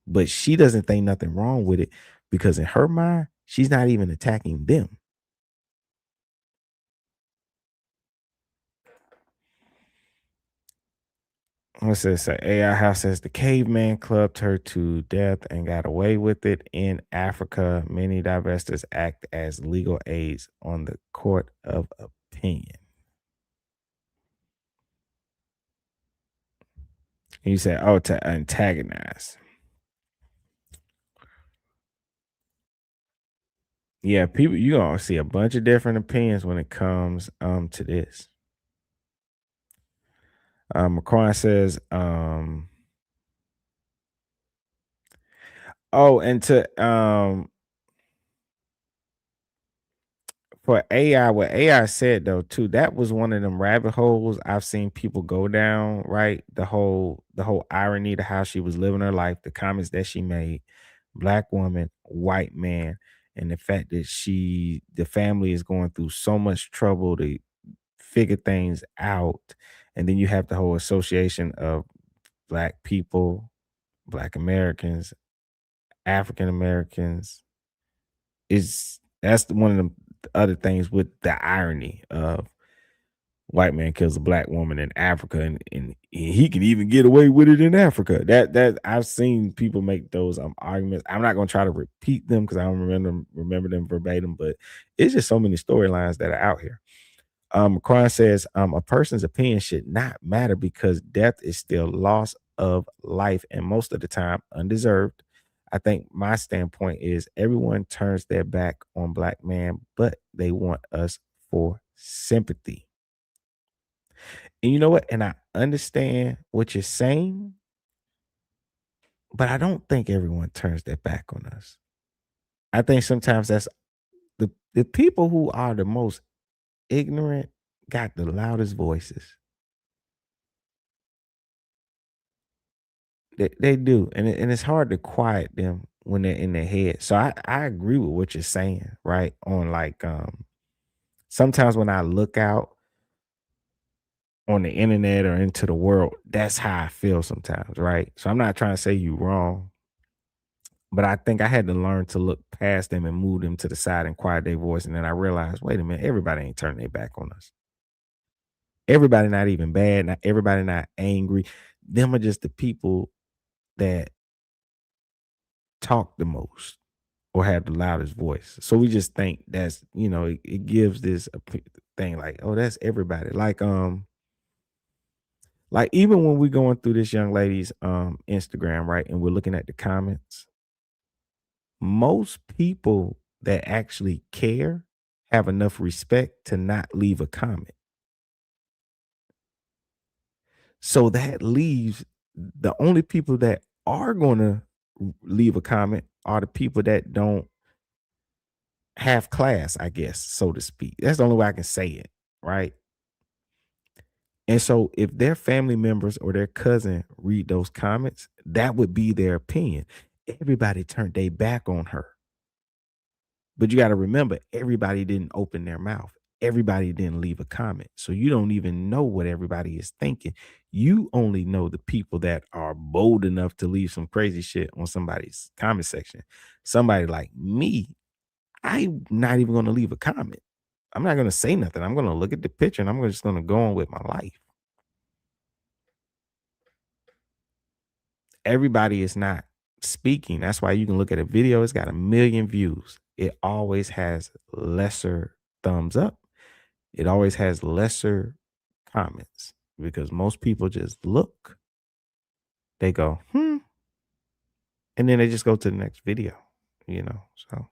But she doesn't think nothing wrong with it because in her mind, she's not even attacking them. What's this? AI House says the caveman clubbed her to death and got away with it. In Africa, many divestors act as legal aids on the court of opinion. And you say, oh, to antagonize. Yeah, people, you're gonna see a bunch of different opinions when it comes to this. Macron says, oh, and to for AI, what AI said though, too, that was one of them rabbit holes I've seen people go down, right? The whole irony to how she was living her life, the comments that she made, black woman, white man, and the fact that the family is going through so much trouble to figure things out. And then you have the whole association of black people, black Americans, African Americans. That's one of the other things with the irony of white man kills a black woman in Africa and he can even get away with it in Africa. That I've seen people make those arguments. I'm not gonna try to repeat them because I don't remember them verbatim, but it's just so many storylines that are out here. Macron says a person's opinion should not matter because death is still loss of life and most of the time undeserved. I think my standpoint is everyone turns their back on black man, but they want us for sympathy. And you know what? And I understand what you're saying, but I don't think everyone turns their back on us. I think sometimes that's the people who are the most ignorant got the loudest voices. They do, and it's hard to quiet them when they're in their head. So I agree with what you're saying, right? On like sometimes when I look out on the internet or into the world, that's how I feel sometimes, right? So I'm not trying to say you wrong, but I think I had to learn to look past them and move them to the side and quiet their voice. And then I realized, wait a minute, everybody ain't turning their back on us. Everybody not even bad, not everybody not angry. Them are just the people that talk the most or have the loudest voice. So we just think that's, it gives this thing like, oh, that's everybody. Like even when we're going through this young lady's Instagram, right, and we're looking at the comments, most people that actually care have enough respect to not leave a comment. So that leaves the only people that are going to leave a comment are the people that don't have class, I guess, so to speak. That's the only way I can say it, right? And so if their family members or their cousin read those comments, that would be their opinion. Everybody turned their back on her. But you got to remember, everybody didn't open their mouth. Everybody didn't leave a comment. So you don't even know what everybody is thinking. You only know the people that are bold enough to leave some crazy shit on somebody's comment section. Somebody like me, I'm not even going to leave a comment. I'm not going to say nothing. I'm going to look at the picture and I'm just going to go on with my life. Everybody is not speaking. That's why you can look at a video. It's got 1 million views. It always has lesser thumbs up. It always has lesser comments because most people just look. They go, and then they just go to the next video, So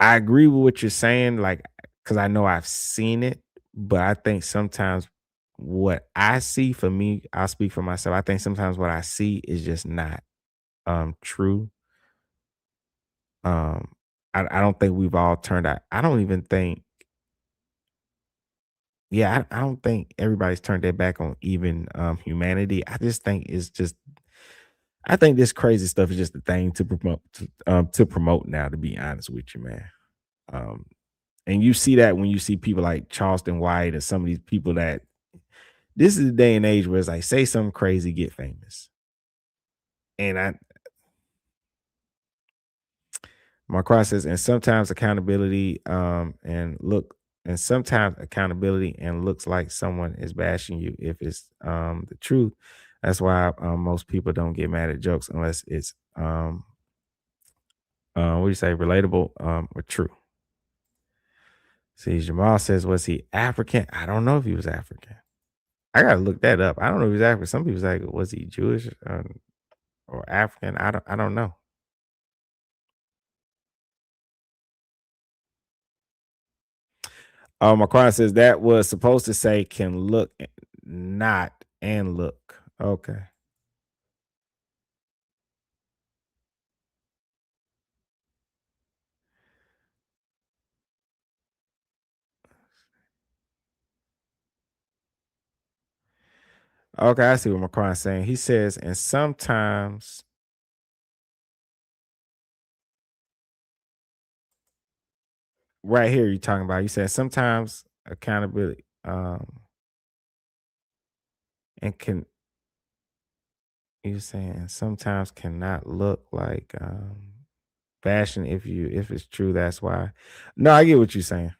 I agree with what you're saying, like, because I know I've seen it, but I think sometimes what I see for me, I'll speak for myself. I think sometimes what I see is just not true. I don't think we've all turned out. I don't even think yeah, I don't think everybody's turned their back on even humanity. I just think it's just I think this crazy stuff is just a thing to promote now, to be honest with you, man. Um, and you see that when you see people like Charleston White and some of these people that this is the day and age where it's like say something crazy, get famous. And Marquand says, and sometimes accountability and looks like someone is bashing you if it's the truth. That's why most people don't get mad at jokes unless it's what do you say, relatable or true. See, Jamal says, was he African? I don't know if he was African. I gotta look that up. I don't know if he was African. Some people say, was he Jewish or African? I don't know. Marquand says that was supposed to say can look, not and look. Okay. Okay, I see what Marquand's saying. He says, and sometimes right here you're talking about. You said sometimes accountability and can you're saying sometimes cannot look like fashion if it's true, that's why. No, I get what you're saying.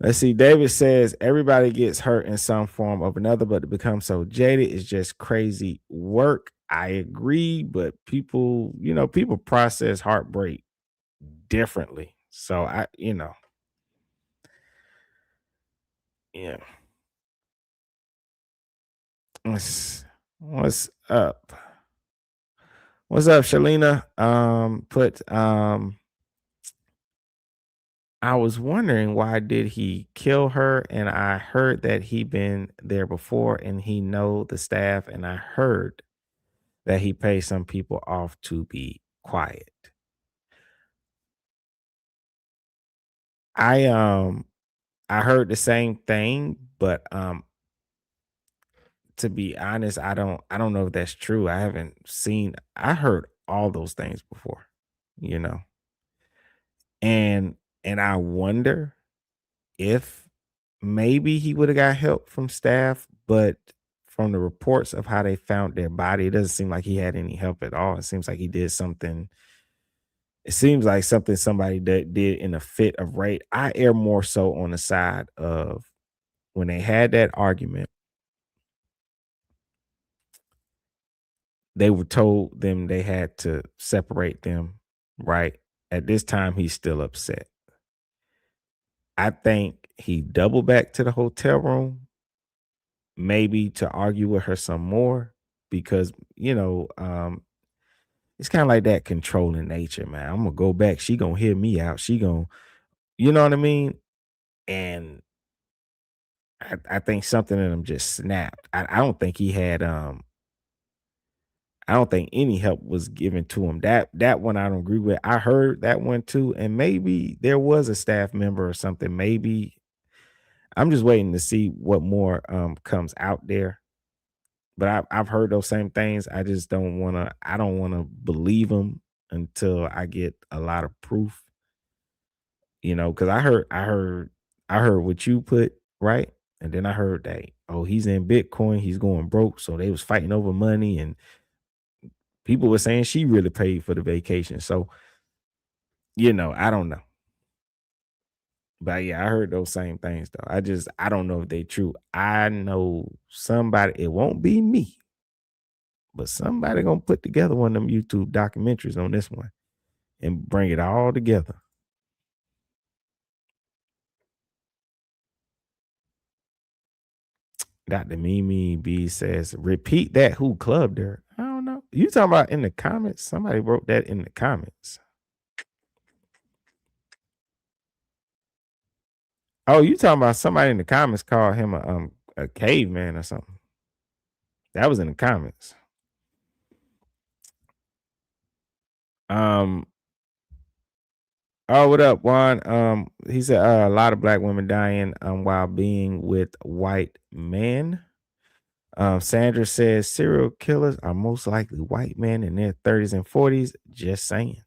Let's see. David says everybody gets hurt in some form of another, but to become so jaded is just crazy work. I agree, but people process heartbreak differently. So yeah. What's up? What's up, Shalina? I was wondering why did he kill her? And I heard that he been there before and he know the staff, and I heard that he pays some people off to be quiet. I heard the same thing, but to be honest, I don't know if that's true. I heard all those things before, you know. And I wonder if maybe he would have got help from staff, but from the reports of how they found their body, it doesn't seem like he had any help at all. It seems like he did something. It seems like something somebody that did in a fit of rage. I err more so on the side of when they had that argument, they were told them they had to separate them, right? At this time, he's still upset. I think he doubled back to the hotel room, maybe to argue with her some more, because it's kind of like that controlling nature, man. I'm gonna go back. She gonna hear me out. She gonna, you know what I mean? And I think something in him just snapped. I don't think he had I don't think any help was given to him. That one I don't agree with. I heard that one too, and maybe there was a staff member or something. Maybe I'm just waiting to see what more comes out there. But I've heard those same things. I just don't want to. I don't want to believe them until I get a lot of proof. Because I heard what you put right, and then I heard that he's in Bitcoin, he's going broke, so they was fighting over money, and people were saying she really paid for the vacation. So I don't know. But yeah, I heard those same things though. I don't know if they true. I know somebody, it won't be me, but somebody gonna put together one of them YouTube documentaries on this one and bring it all together. Dr. Mimi B says, repeat that, who clubbed her? I don't know. You talking about in the comments? Somebody wrote that in the comments. Oh, you talking about somebody in the comments called him a caveman or something. That was in the comments. Oh, what up, Juan? He said a lot of black women dying while being with white men. Sandra says serial killers are most likely white men in their 30s and 40s. Just saying.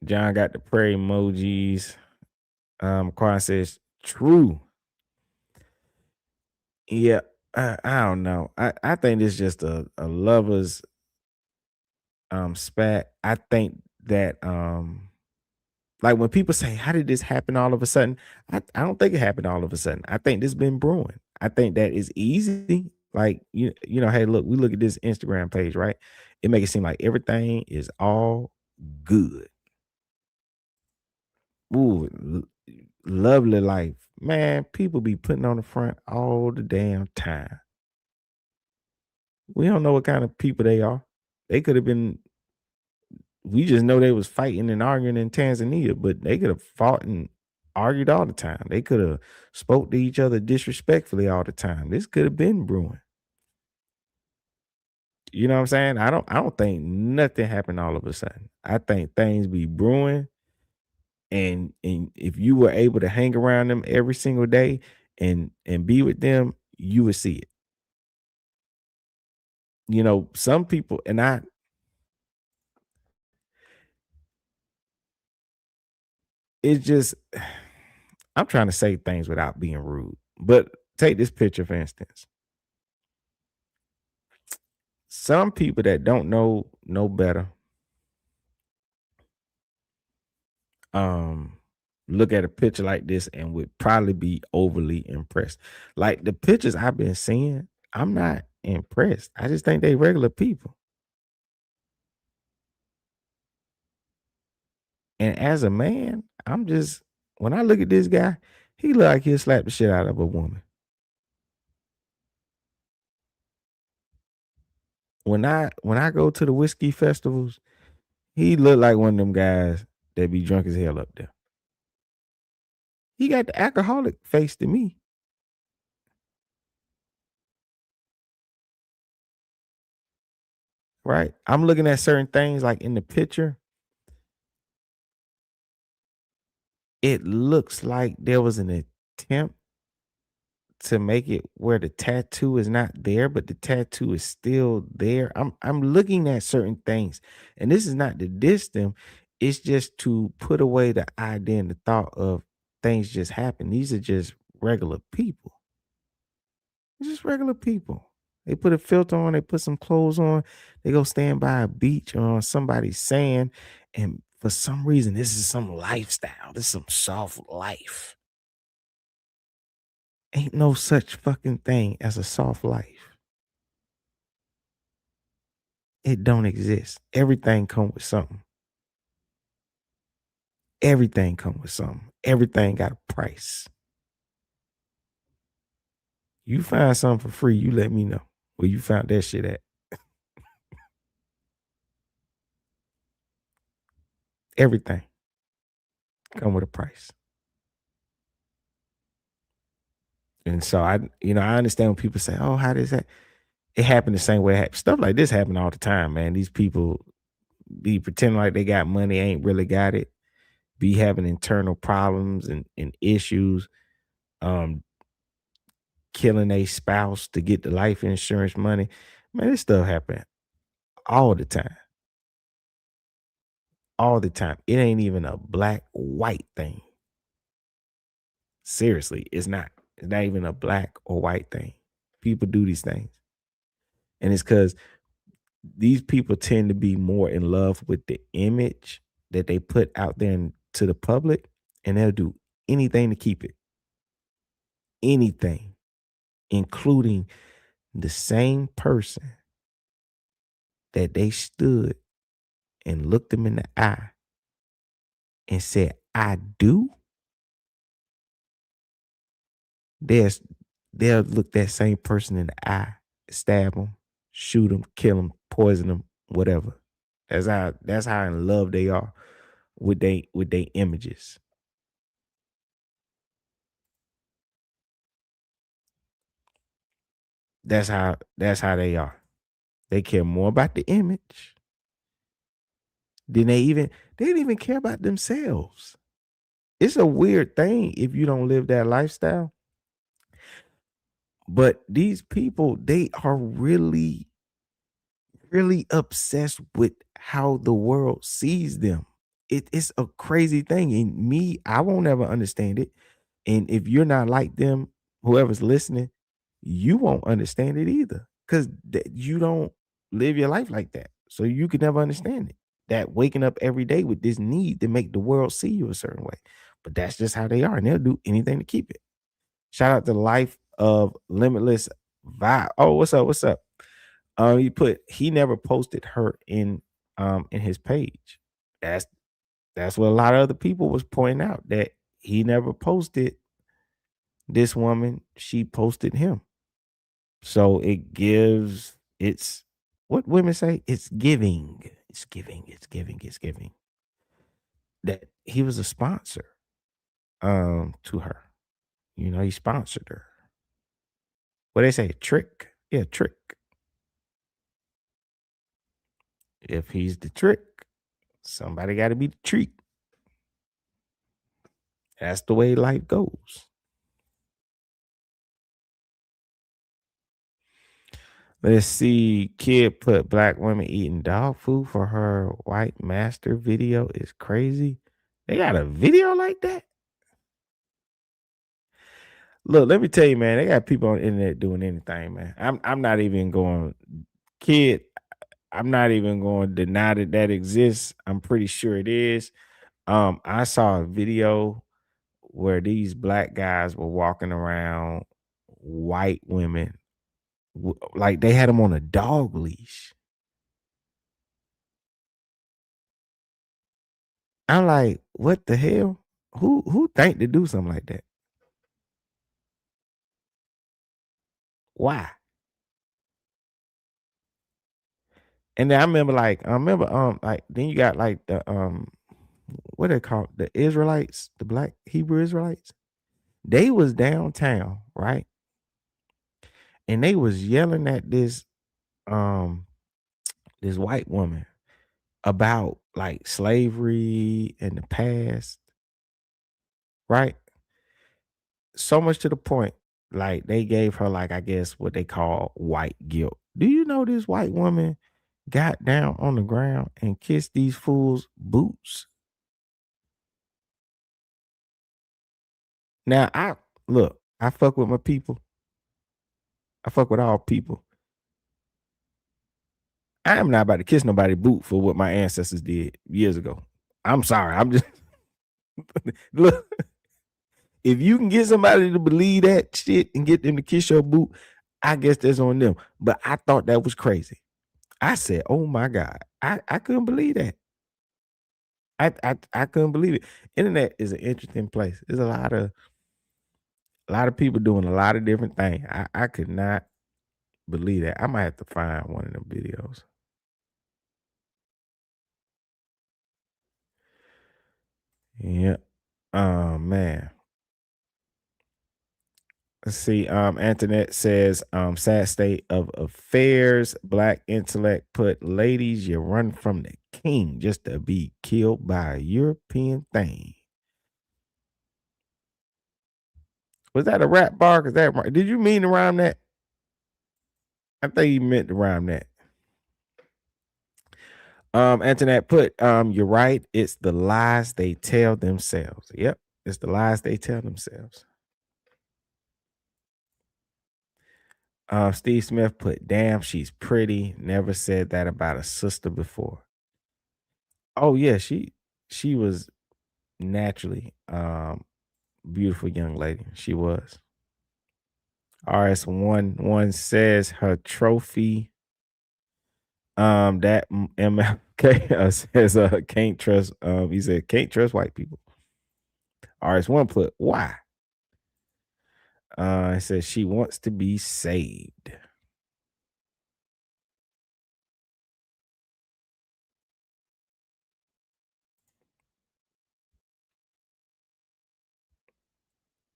John got the prayer emojis. Quan says true. Yeah, I don't know. I think it's just a lover's spat. I think that like when people say, how did this happen all of a sudden? I don't think it happened all of a sudden. I think this been brewing. I think that is easy. Like you know, hey, look, we look at this Instagram page, right? It make it seem like everything is all good. Ooh, lovely life. Man, people be putting on the front all the damn time. We don't know what kind of people they are. They could have been, we just know they was fighting and arguing in Tanzania, but they could have fought and argued all the time. They could have spoke to each other disrespectfully all the time. This could have been brewing. You know what I'm saying? I don't think nothing happened all of a sudden. I think things be brewing, and if you were able to hang around them every single day and be with them, you would see it. You know, some people, and it's just, I'm trying to say things without being rude, but take this picture for instance. Some people that don't know no better, look at a picture like this and would probably be overly impressed. Like the pictures I've been seeing, I'm not impressed. I just think they regular people. And as a man, I'm just, when I look at this guy, he look like he'll slap the shit out of a woman. When I go to the whiskey festivals, he look like one of them guys that be drunk as hell up there. He got the alcoholic face to me. Right? I'm looking at certain things like in the picture. It looks like there was an attempt to make it where the tattoo is not there, but the tattoo is still there. I'm looking at certain things, and this is not to diss them. It's just to put away the idea and the thought of things just happen. These are just regular people. Just regular people. They put a filter on, they put some clothes on, they go stand by a beach or on somebody's sand, and for some reason, this is some lifestyle. This is some soft life. Ain't no such fucking thing as a soft life. It don't exist. Everything come with something. Everything come with something. Everything got a price. You find something for free, you let me know where you found that shit at. Everything come with a price. And so I understand when people say, "Oh, how does that?" It happened the same way. Stuff like this happen all the time, man. These people be pretending like they got money, ain't really got it. Be having internal problems and issues. Killing a spouse to get the life insurance money. Man, this stuff happen all the time. All the time. It ain't even a black white thing. Seriously, it's not. It's not even a black or white thing. People do these things. And it's because these people tend to be more in love with the image that they put out there to the public, and they'll do anything to keep it. Anything, including the same person that they stood and looked them in the eye and said, "I do," they'll look that same person in the eye, stab them, shoot them, kill them, poison them, whatever. That's how in love they are with they images. That's how they are. They care more about the image Then they didn't even care about themselves. It's a weird thing if you don't live that lifestyle. But these people, they are really, really obsessed with how the world sees them. It's a crazy thing. And me, I won't ever understand it. And if you're not like them, whoever's listening, you won't understand it either. Because you don't live your life like that. So you could never understand it. That waking up every day with this need to make the world see you a certain way. But that's just how they are, and they'll do anything to keep it. Shout out to the life of Limitless Vibe. Oh, what's up? What's up? He never posted her in his page. That's what a lot of other people was pointing out, that he never posted this woman, she posted him. So it's what women say, it's giving. It's giving. That he was a sponsor to her. You know, he sponsored her. What they say, trick? Yeah, trick. If he's the trick, somebody got to be the treat. That's the way life goes. Let's see. Kid put black women eating dog food for her white master video is crazy. They got a video like that? Look, let me tell you, man, they got people on the internet doing anything, man. I'm not even going, kid, I'm not even going to deny that exists. I'm pretty sure it is. I saw a video where these black guys were walking around white women, like they had them on a dog leash. I'm like, what the hell? Who think to do something like that? Why? And then I remember like then you got like the what they call the Israelites, the black Hebrew Israelites. They was downtown, right? And they was yelling at this white woman about like slavery in the past, right? So much to the point, like they gave her like, I guess what they call white guilt. Do you know this white woman got down on the ground and kissed these fools' boots? Now I fuck with my people. I fuck with all people. I am not about to kiss nobody boot for what my ancestors did years ago. I'm sorry. I'm just look. If you can get somebody to believe that shit and get them to kiss your boot, I guess that's on them. But I thought that was crazy. I said, "Oh my God, I couldn't believe that. I couldn't believe it." Internet is an interesting place. There's a lot of people doing a lot of different things. I could not believe that. I might have to find one of them videos. Yeah. Oh man. Let's see. Antoinette says, sad state of affairs. Black intellect put ladies, you run from the king just to be killed by a European thing. Was that a rap bar? Did you mean to rhyme that? I think you meant to rhyme that. Antoinette put, you're right. It's the lies they tell themselves. Yep. It's the lies they tell themselves. Steve Smith put, damn, she's pretty. Never said that about a sister before. Oh yeah, she was naturally beautiful young lady. She was. RS1 says her trophy. That MLK says can't trust. He said can't trust white people. RS1 put why? It says she wants to be saved.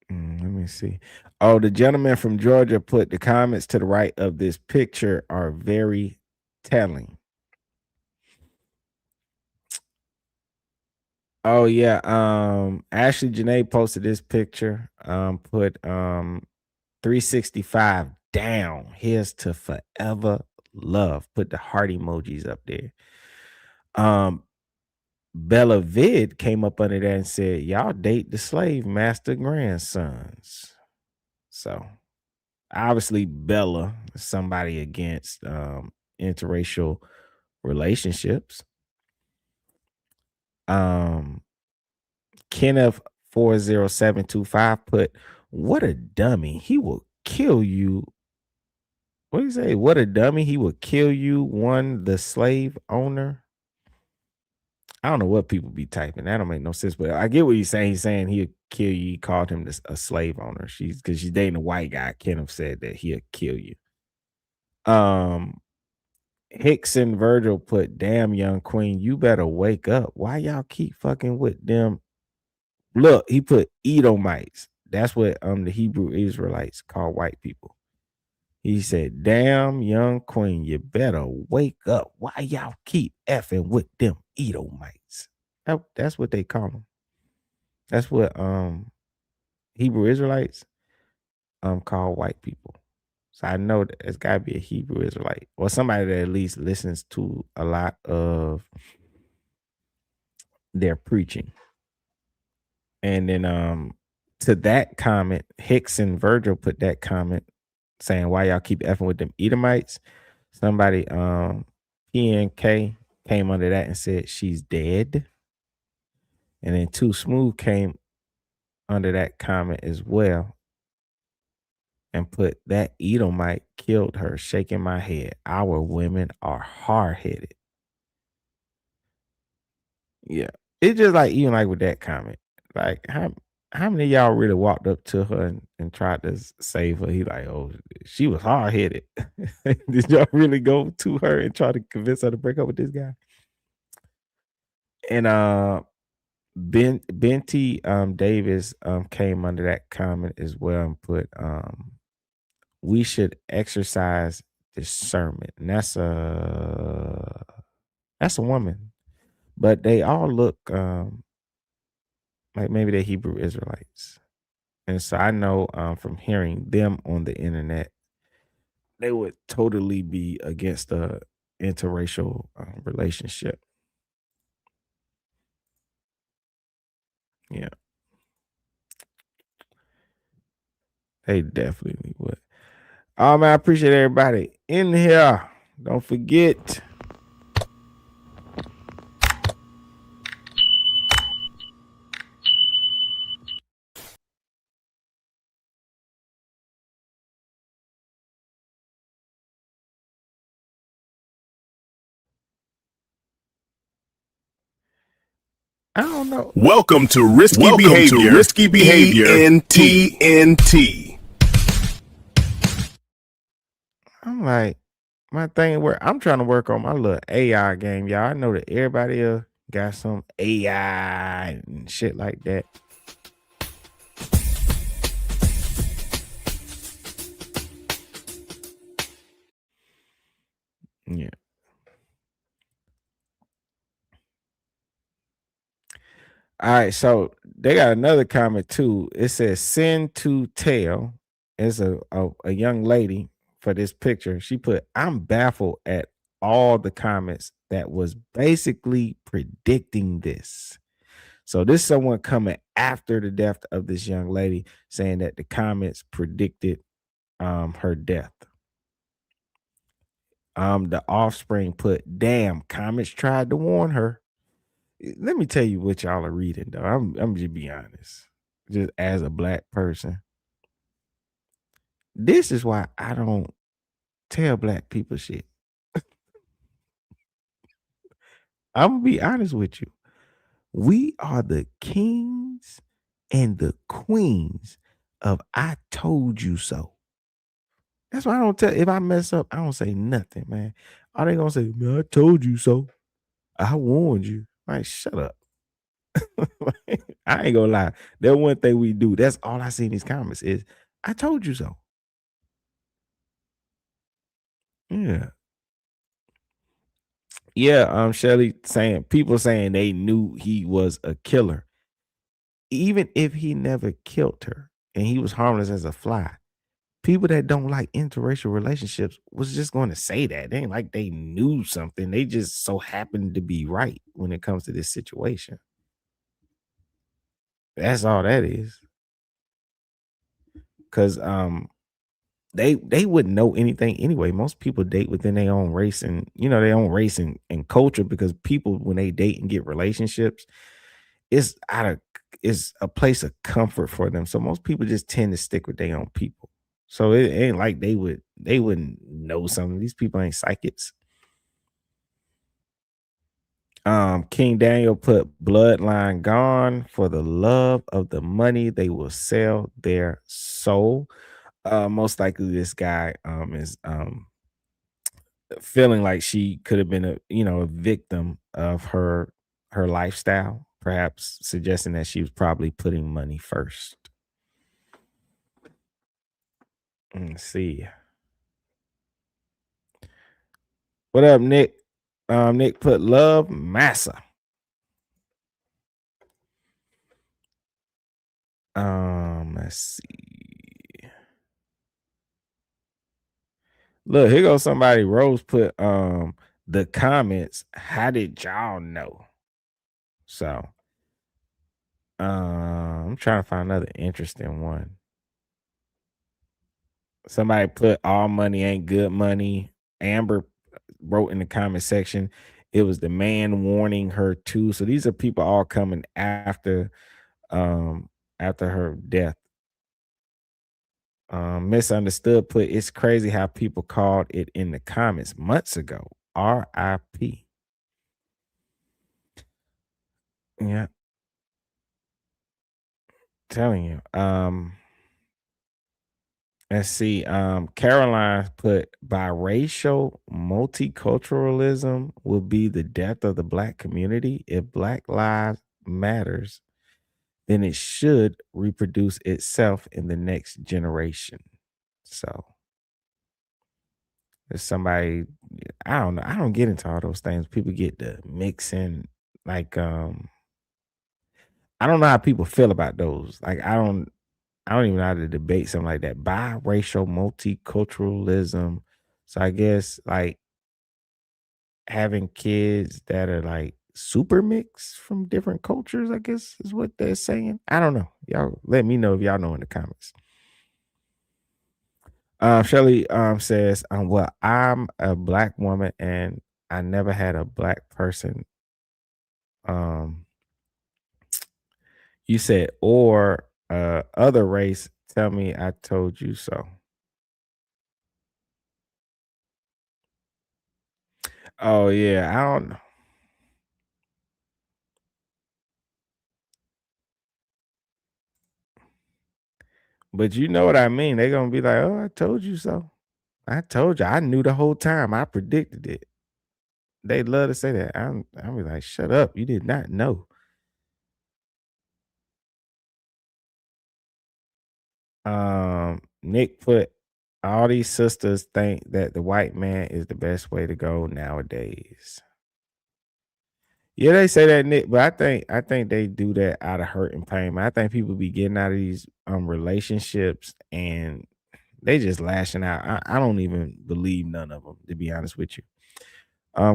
Let me see. Oh, the gentleman from Georgia put the comments to the right of this picture are very telling. Oh yeah. Ashlee Jenae posted this picture. Put 365 down. Here's to forever love. Put the heart emojis up there. Bella Vid came up under that and said, y'all date the slave master grandsons. So obviously Bella is somebody against interracial relationships. Kenneth 40725 put, what a dummy. He will kill you. What do you say? What a dummy. He will kill you. One, the slave owner. I don't know what people be typing. That don't make no sense. But I get what he's saying. He's saying he'll kill you. He called him a slave owner. Because she's dating a white guy. Kenneth said that he'll kill you. Hickson Virgil put, damn, young queen, you better wake up. Why y'all keep fucking with them? Look, he put Edomites. That's what the Hebrew Israelites call white people. He said, damn, young queen, you better wake up. Why y'all keep effing with them Edomites? That's what they call them. That's what Hebrew Israelites call white people. So I know that it's got to be a Hebrew Israelite or somebody that at least listens to a lot of their preaching. And then to that comment, Hickson Virgil put that comment saying, why y'all keep effing with them Edomites? Somebody, PNK came under that and said she's dead. And then Too Smooth came under that comment as well and put, that Edomite killed her, shaking my head. Our women are hard-headed. Yeah. It's just like, even like with that comment, like how many of y'all really walked up to her and tried to save her? He like, oh, she was hard-headed. Did y'all really go to her and try to convince her to break up with this guy? And Benty Davis came under that comment as well and put, we should exercise discernment. And that's a woman. But they all look like maybe they're Hebrew Israelites. And so I know from hearing them on the internet, they would totally be against a interracial relationship. Yeah. They definitely would. Man, I appreciate everybody in here. Don't forget. I don't know. Welcome to Risky Behavior. ENT. I'm like, my thing where I'm trying to work on my little AI game, y'all. I know that everybody else got some AI and shit like that. Yeah. All right, so they got another comment too. It says "send to tell" is a young lady for this picture. She put, "I'm baffled at all the comments that was basically predicting this." So this is someone coming after the death of this young lady, saying that the comments predicted her death. The offspring put, "Damn, comments tried to warn her." Let me tell you what y'all are reading, though. I'm just be honest. Just as a black person. This is why I don't tell black people shit. I'm gonna be honest with you. We are the kings and the queens of I told you so. That's why I don't tell. If I mess up, I don't say nothing, man. All they gonna say, man, I told you so. I warned you. Like, shut up. I ain't gonna lie. That one thing we do, that's all I see in these comments is, I told you so. Yeah. Yeah, Shelly saying people saying they knew he was a killer. Even if he never killed her and he was harmless as a fly, people that don't like interracial relationships was just going to say that. They ain't like they knew something. They just so happened to be right when it comes to this situation. That's all that is. Cause they wouldn't know anything anyway. Most people date within their own race and their own race and culture, because people when they date and get relationships, it's it's a place of comfort for them. So most people just tend to stick with their own people. So it ain't like they wouldn't know something. These people ain't psychics. King Daniel put bloodline gone. For the love of the money, they will sell their soul. Most likely this guy is feeling like she could have been a victim of her lifestyle, perhaps suggesting that she was probably putting money first. Let's see. What up, Nick? Nick put love massa. Let's see. Look, here goes somebody. Rose put the comments. How did y'all know? So I'm trying to find another interesting one. Somebody put all money ain't good money. Amber wrote in the comment section, it was the man warning her too. So these are people all coming after her death. Misunderstood put, it's crazy how people called it in the comments months ago. R.I.P. Yeah. Telling you. Let's see. Caroline put biracial multiculturalism will be the death of the Black community. If Black lives matters, then it should reproduce itself in the next generation. So there's somebody, I don't know. I don't get into all those things. People get the mixing, like I don't know how people feel about those. Like I don't even know how to debate something like that. Biracial multiculturalism. So I guess like having kids that are like super mixed from different cultures, I guess is what they're saying. I don't know. Y'all let me know if y'all know in the comments. Shelly says, well, I'm a Black woman and I never had a Black person. You said, or other race, tell me I told you so. Oh yeah, I don't know. But you know what I mean. They're gonna be like, oh, I told you so. I told you. I knew the whole time. I predicted it. They love to say that. I'm be like, shut up. You did not know. Nick put, all these sisters think that the white man is the best way to go nowadays. Yeah, they say that, Nick, but I think they do that out of hurt and pain. Man, I think people be getting out of these relationships and they just lashing out. I don't even believe none of them, to be honest with you.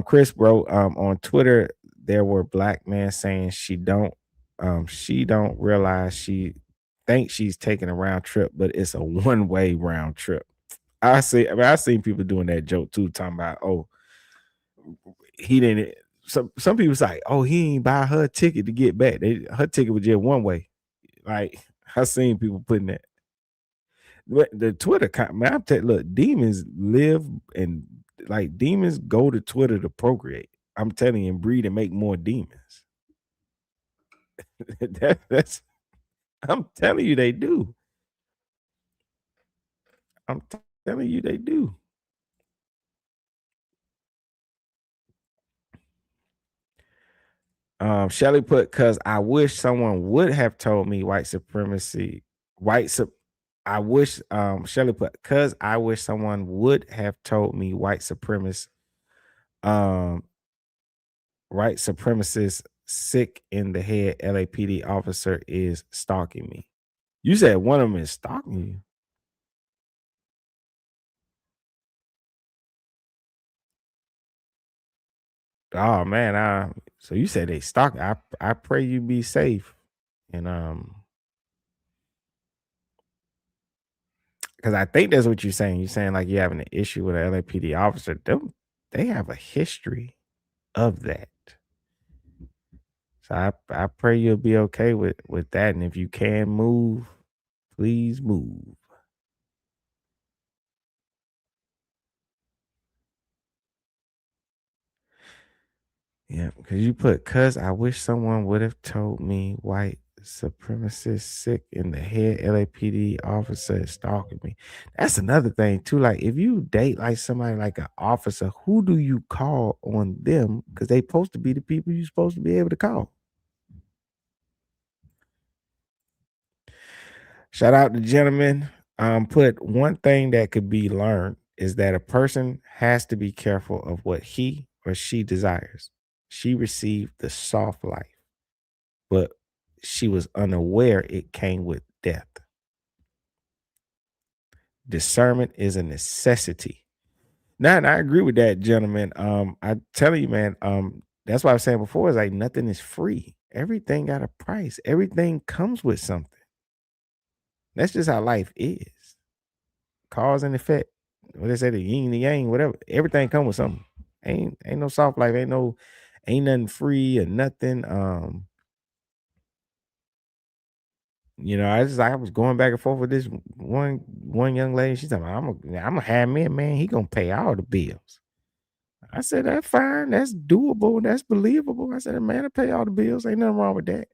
Chris wrote on Twitter, there were Black men saying she don't realize she thinks she's taking a round trip, but it's a one-way round trip. I've seen people doing that joke too, talking about, oh, he didn't. Some people say, oh, he ain't buy her ticket to get back. Her ticket was just one way. Like I seen people putting that. The Twitter, man, I'm telling, look, demons live and like demons go to Twitter to procreate. I'm telling you, and breed and make more demons. That's I'm telling you, they do. I'm telling you, they do. Shelly put, cause I wish someone would have told me white supremacy, I wish Shelly put, cause I wish someone would have told me white supremacy white supremacist sick in the head LAPD officer is stalking me. You said one of them is stalking you. Oh man, so you said they stalk. I pray you be safe. And because I think that's what you're saying. You're saying like you're having an issue with an LAPD officer. They have a history of that. So I pray you'll be okay with that. And if you can move, please move. Yeah, because you put, cuz I wish someone would have told me white supremacist sick in the head LAPD officer is stalking me. That's another thing too. Like if you date like somebody like an officer, who do you call on them? Because they supposed to be the people you're supposed to be able to call. Shout out to gentlemen. Put one thing that could be learned is that a person has to be careful of what he or she desires. She received the soft life, but she was unaware it came with death. Discernment is a necessity. Now, and I agree with that, gentleman. I tell you, man, that's what I was saying before, is like nothing is free. Everything got a price. Everything comes with something. That's just how life is. Cause and effect. What they say, the yin, the yang, whatever. Everything come with something. Ain't no soft life. Ain't nothing free or nothing. I was going back and forth with this one young lady. She's like, I'm gonna have me a man. He gonna pay all the bills. I said, that's fine. That's doable. That's believable. I said, man, I pay all the bills. Ain't nothing wrong with that.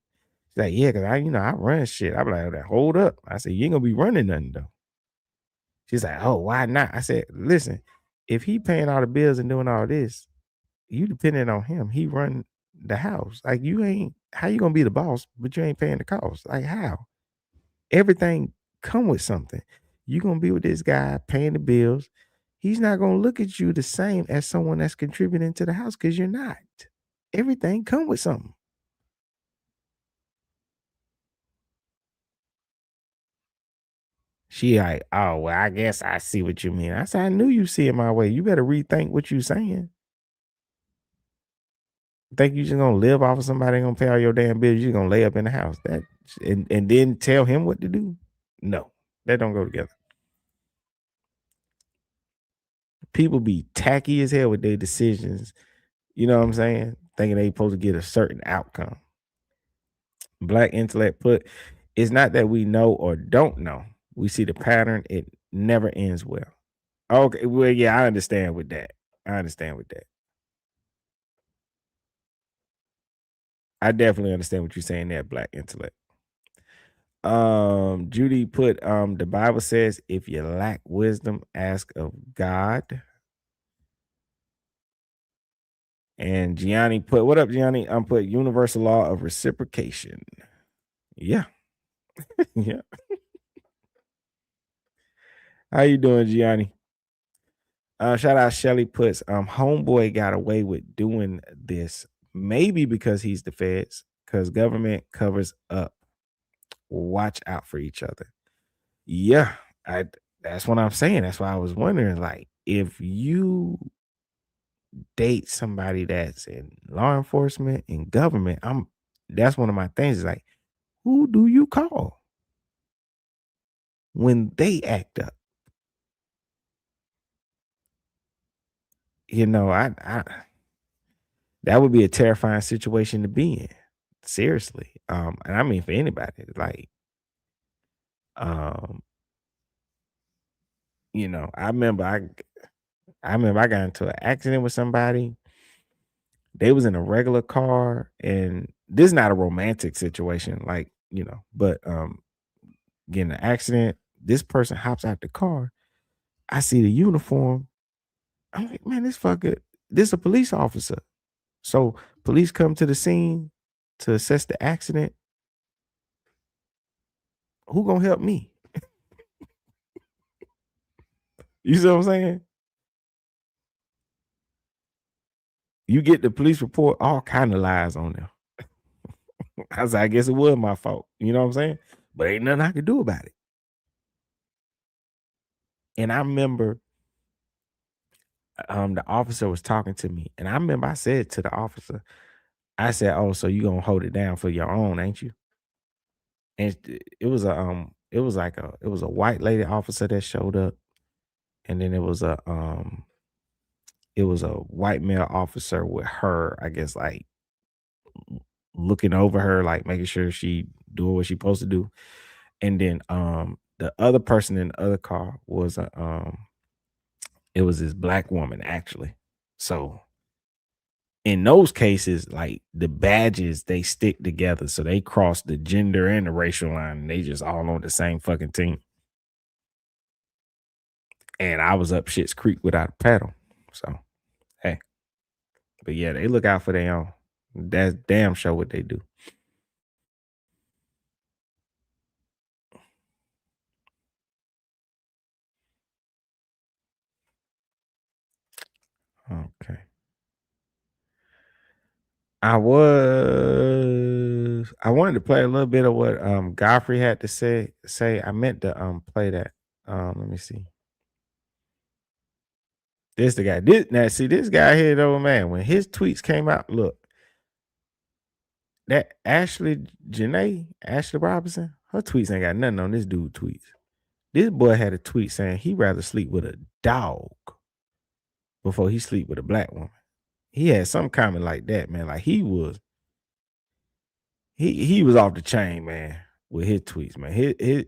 She's like, yeah, because I run shit. I'm like, hold up. I said, you ain't gonna be running nothing though. She's like, oh, why not? I said, listen, if he paying all the bills and doing all this, you depending on him. He run the house. Like how you gonna be the boss, but you ain't paying the cost? Like how? Everything come with something. You gonna be with this guy paying the bills. He's not gonna look at you the same as someone that's contributing to the house because you're not. Everything come with something. She like, oh, well, I guess I see what you mean. I said, I knew you see it my way. You better rethink what you saying. Think you just gonna live off of somebody gonna pay all your damn bills? You're gonna lay up in the house and then tell him what to do? No, that don't go together. People be tacky as hell with their decisions. You know what I'm saying? Thinking they supposed to get a certain outcome. Black intellect put, it's not that we know or don't know. We see the pattern. It never ends well. Okay, well, yeah, I understand with that. I definitely understand what you're saying there, Black intellect. Judy put, the Bible says, if you lack wisdom, ask of God. And Gianni put, what up, Gianni? Put universal law of reciprocation. Yeah. Yeah. How you doing, Gianni? Shout out Shelly puts, homeboy got away with doing this, maybe because he's the feds, because government covers up. Watch out for each other. Yeah, that's what I'm saying. That's why I was wondering, like, if you date somebody that's in law enforcement and government, that's one of my things is like, who do you call when they act up? I that would be a terrifying situation to be in. Seriously. And I mean for anybody, like, I remember I got into an accident with somebody. They was in a regular car, and this is not a romantic situation, like, but getting an accident, this person hops out the car. I see the uniform. I'm like, man, this a police officer. So police come to the scene to assess the accident. Who gonna help me? You see what I'm saying? You get the police report, all kind of lies on there. I guess it was my fault. You know what I'm saying? But ain't nothing I could do about it. And I remember the officer was talking to me, and I remember I said to the officer, I said, "Oh, so you gonna hold it down for your own, ain't you?" And it was a white lady officer that showed up, and then it was a white male officer with her, I guess, like looking over her, like making sure she doing what she supposed to do. And then the other person in the other car was it was this black woman actually. So in those cases, like the badges, they stick together. So they cross the gender and the racial line, and they just all on the same fucking team. And I was up shit's creek without a paddle. So hey. But yeah, they look out for their own. That's damn sure what they do. Okay. I wanted to play a little bit of what Godfrey had to say. I meant to play that. Let me see. This the guy. This guy here though, man. When his tweets came out, look, that Ashlee Robinson, her tweets ain't got nothing on this dude tweets. This boy had a tweet saying he'd rather sleep with a dog before he sleep with a black woman. He had some comment like that, man. Like he was off the chain, man, with his tweets, man. His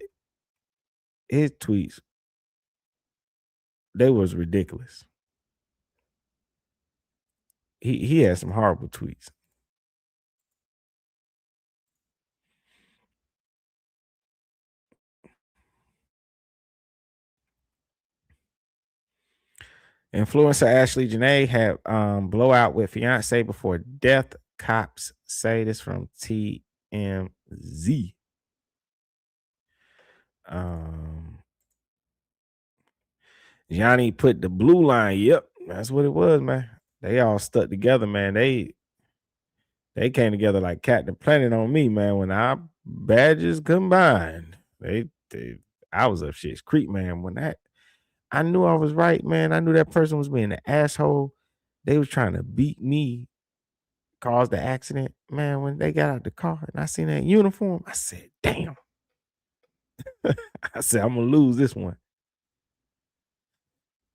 tweets, they was ridiculous. He had some horrible tweets. Influencer Ashlee Jenae had blowout with fiance before death. Cops say this from TMZ. Johnny put the blue line. Yep, that's what it was, man. They all stuck together, man. They came together like Captain Planet on me, man. When our badges combined, I was up shit's creek, man. When I knew I was right, man. I knew that person was being an asshole. They was trying to beat me, cause the accident, man. When they got out the car and I seen that uniform, I said, "Damn!" I said, "I'm gonna lose this one."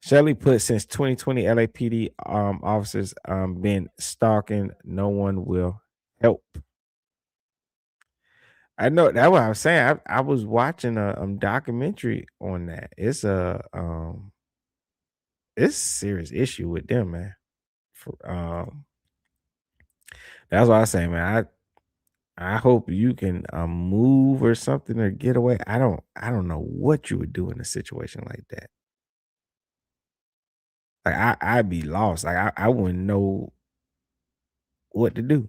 Shelly put, since 2020, LAPD officers been stalking. No one will help. I know that's what I was saying. I was watching a documentary on that. It's a serious issue with them, man. That's what I say, man. I hope you can move or something or get away. I don't know what you would do in a situation like that. Like I'd be lost. Like I wouldn't know what to do.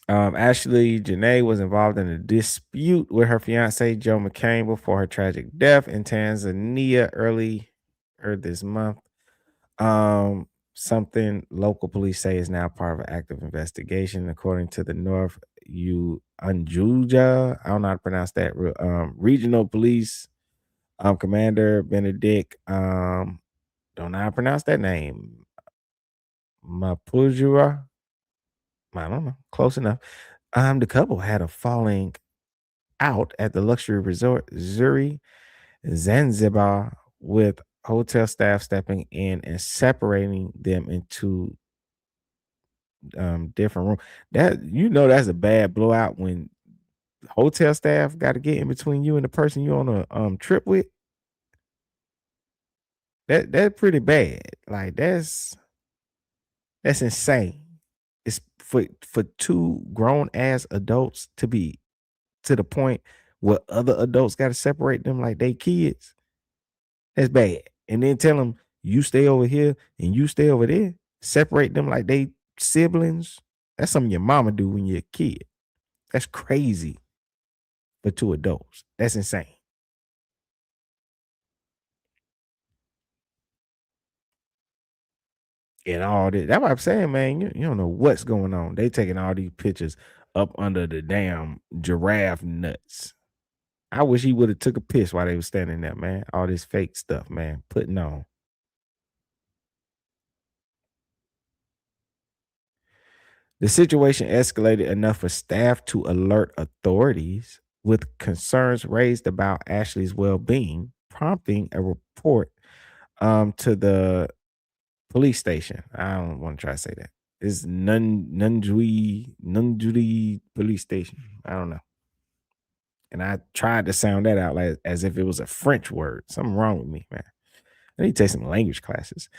Ashlee Jenae was involved in a dispute with her fiance Joe McCain before her tragic death in Tanzania earlier this month. Something local police say is now part of an active investigation, according to the North Unjuja. I don't know how to pronounce that. Regional police commander Benedict. Don't know how to pronounce that name. Mapujura. I don't know. Close enough. The couple had a falling out at the luxury resort Zuri, Zanzibar, with hotel staff stepping in and separating them into different rooms. That's a bad blowout when hotel staff got to get in between you and the person you on a trip with. That's pretty bad. Like that's insane. It's for two grown ass adults to be to the point where other adults got to separate them like they kids. That's bad. And then tell them you stay over here and you stay over there. Separate them like they siblings. That's something your mama do when you're a kid. That's crazy for two adults. That's insane. and all this. That's what I'm saying, man. You don't know what's going on. They taking all these pictures up under the damn giraffe nuts. I wish he would have took a piss while they was standing there, man. All this fake stuff, man, putting on. The situation escalated enough for staff to alert authorities with concerns raised about Ashlee's well-being, prompting a report to the police station. I don't want to try to say that. It's Nunjui police station. I don't know. And I tried to sound that out like as if it was a French word. Something wrong with me, man. I need to take some language classes.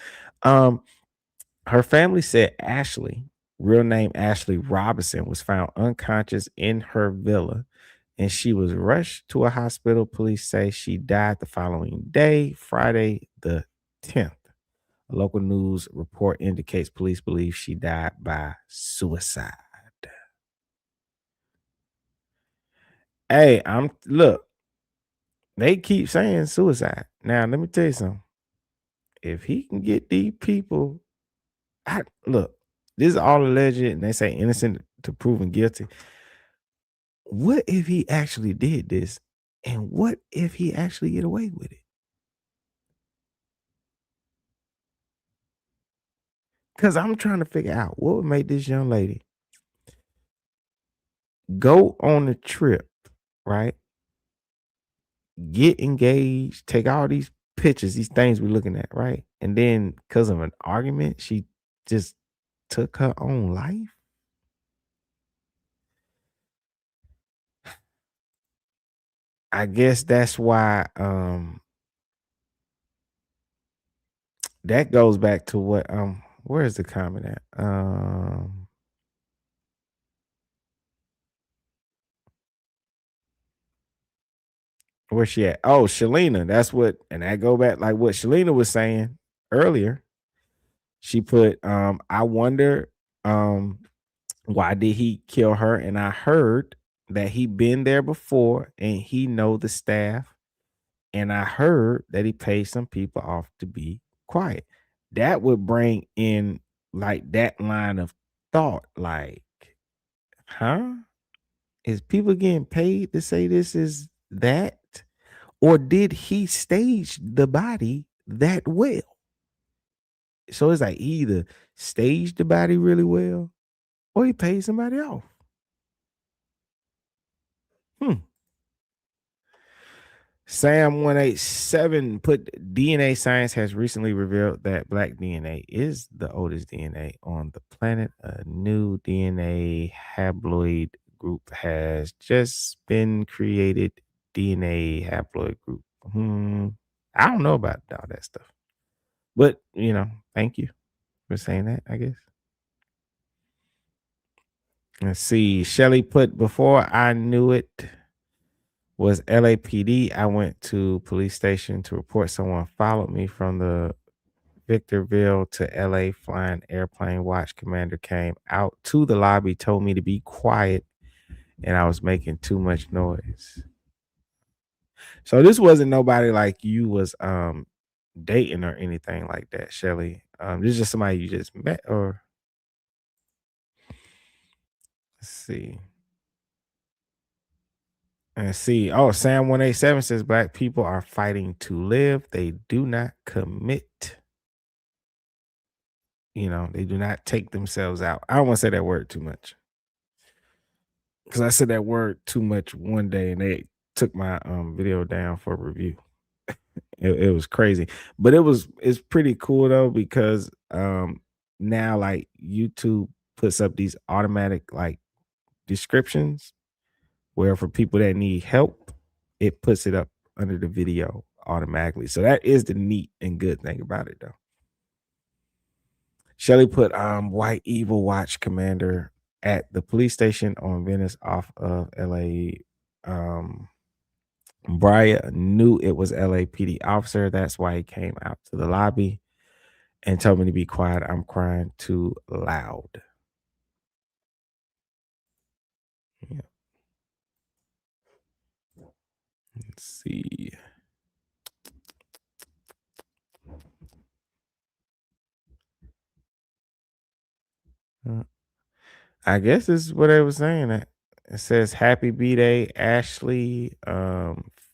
Her family said Ashlee, real name Ashlee Robinson, was found unconscious in her villa, and she was rushed to a hospital. Police say she died the following day, Friday the 10th. A local news report indicates police believe she died by suicide. Hey, look, they keep saying suicide. Now, let me tell you something. If he can get these people, look, this is all alleged, and they say innocent to proven guilty. What if he actually did this? And what if he actually get away with it? Because I'm trying to figure out what would make this young lady go on a trip, right? Get engaged, take all these pictures, these things we're looking at, right? And then because of an argument, she just took her own life. I guess that's why that goes back to what where's the comment at? Where's she at? Oh, Shalina. That's what, and that go back like what Shalina was saying earlier. She put, I wonder why did he kill her? And I heard that he been there before and he know the staff. And I heard that he paid some people off to be quiet. That would bring in like that line of thought, like, huh? Is people getting paid to say this is that? Or did he stage the body that well? So it's like he either staged the body really well or he paid somebody off. Sam187 put DNA science has recently revealed that black DNA is the oldest DNA on the planet. A new DNA haploid group has just been created. DNA haploid group. I don't know about all that stuff. But, thank you for saying that, I guess. Let's see. Shelly put, before I knew it was LAPD, I went to police station to report someone followed me from the Victorville to LA flying airplane. Watch commander came out to the lobby, told me to be quiet, and I was making too much noise. So this wasn't nobody like you was dating or anything like that, Shelly. This is just somebody you just met, or let's see. And see, Sam187 says black people are fighting to live. They do not commit. They do not take themselves out. I don't want to say that word too much, because I said that word too much one day and they took my video down for review. It was crazy, but it's pretty cool though, because now like YouTube puts up these automatic like descriptions where for people that need help, it puts it up under the video automatically. So that is the neat and good thing about it though. Shelly put white evil watch commander at the police station on Venice off of LA. Bria knew it was LAPD officer. That's why he came out to the lobby and told me to be quiet. I'm crying too loud. Yeah. Let's see. I guess this is what they were saying. That it says happy B-Day, Ashley,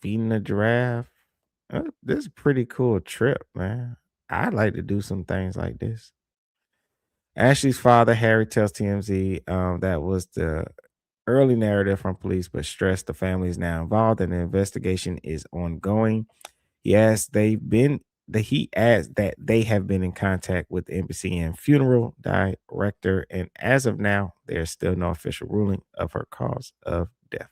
feeding a giraffe. This is a pretty cool trip, man. I'd like to do some things like this. Ashley's father, Harry, tells TMZ that was the early narrative from police, but stressed the family is now involved and the investigation is ongoing. He adds he adds that they have been in contact with the embassy and funeral director, and as of now, there's still no official ruling of her cause of death.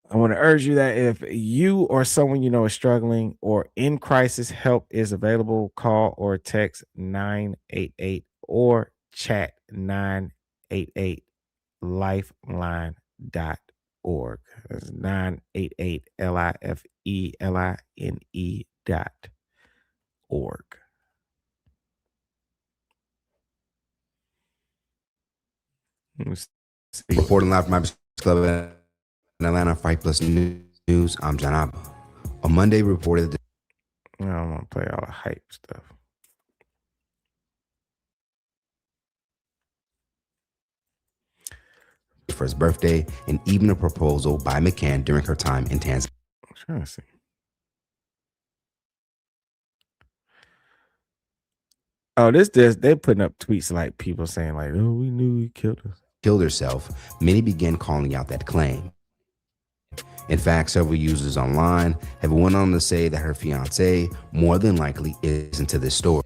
I want to urge you that if you or someone you know is struggling or in crisis, help is available. Call or text 988 or chat 988 lifeline.org. That's 988 LIFELINE.org. Reporting live from my club in Atlanta, Fight Plus News. I'm John Abba. On Monday, reported. I don't want to play all the hype stuff. For his birthday, and even a proposal by McCann during her time in Tanzania. I'm trying to see. Oh, they're putting up tweets like people saying like, "Oh, we knew he killed us." Killed herself. Many began calling out that claim. In fact, several users online have went on to say that her fiance more than likely is into this story.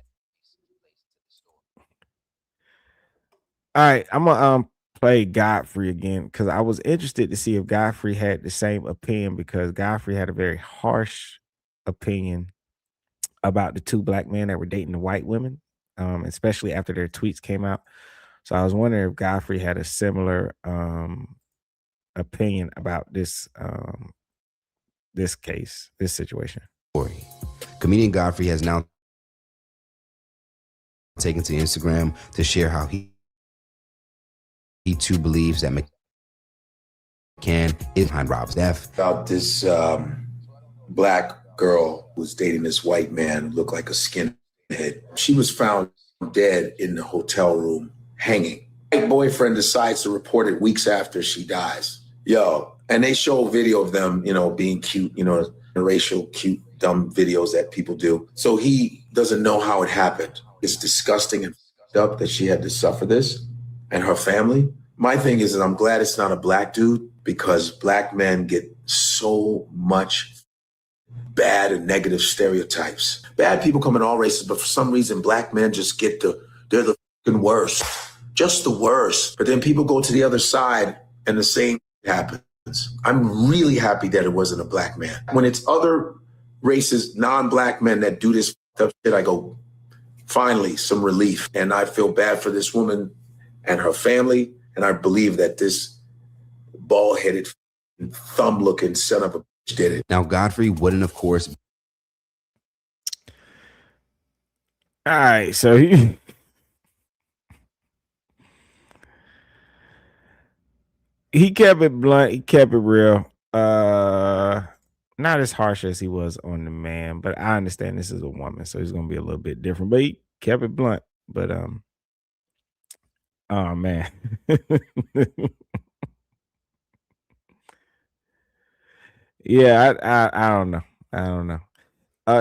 All right, I'm gonna play Godfrey again because I was interested to see if Godfrey had the same opinion, because Godfrey had a very harsh opinion about the two black men that were dating the white women, especially after their tweets came out. So I was wondering if Godfrey had a similar opinion about this case, this situation. Comedian Godfrey has now taken to Instagram to share how he too believes that McCann is behind Rob's death. About this black girl who was dating this white man who looked like a skinhead. She was found dead in the hotel room, hanging. My boyfriend decides to report it weeks after she dies. And they show a video of them, being cute, racial, cute, dumb videos that people do. So he doesn't know how it happened. It's disgusting and up that she had to suffer this, and her family. My thing is that I'm glad it's not a black dude, because black men get so much bad and negative stereotypes. Bad people come in all races, but for some reason, black men just they're the fucking worst, just the worst. But then people go to the other side and the same happens. I'm really happy that it wasn't a black man. When it's other races, non-black men that do this stuff, I go, finally, some relief. And I feel bad for this woman and her family. And I believe that this bald-headed, thumb-looking son of a bitch did it. Now, Godfrey wouldn't, of course. All right, so he kept it blunt, he kept it real. Not as harsh as he was on the man, but I understand this is a woman, so he's gonna be a little bit different. But he kept it blunt. But oh man. Yeah, I don't know. I don't know.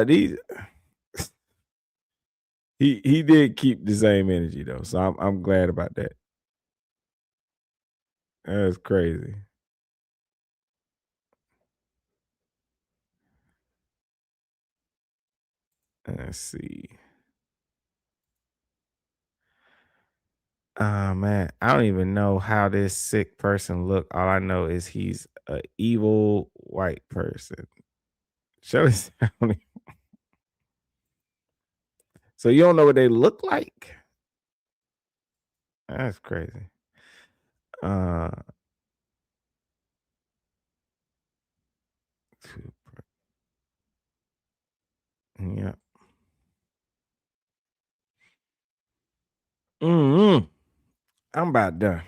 These he did keep the same energy though, so I'm glad about that. That's crazy. Let's see. Man, I don't even know how this sick person look. All I know is he's an evil white person. Show this. So you don't know what they look like? That's crazy. Yeah. I'm about done.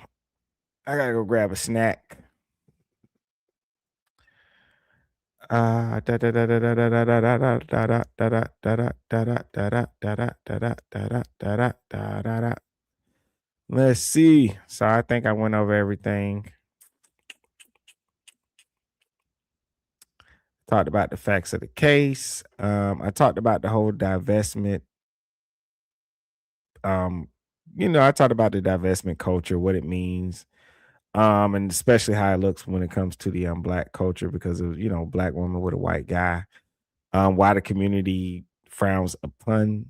I gotta go grab a snack. Let's see. So I think I went over everything. Talked about the facts of the case. I talked about the whole divestment. I talked about the divestment culture, what it means, and especially how it looks when it comes to the black culture because of black woman with a white guy. Why the community frowns upon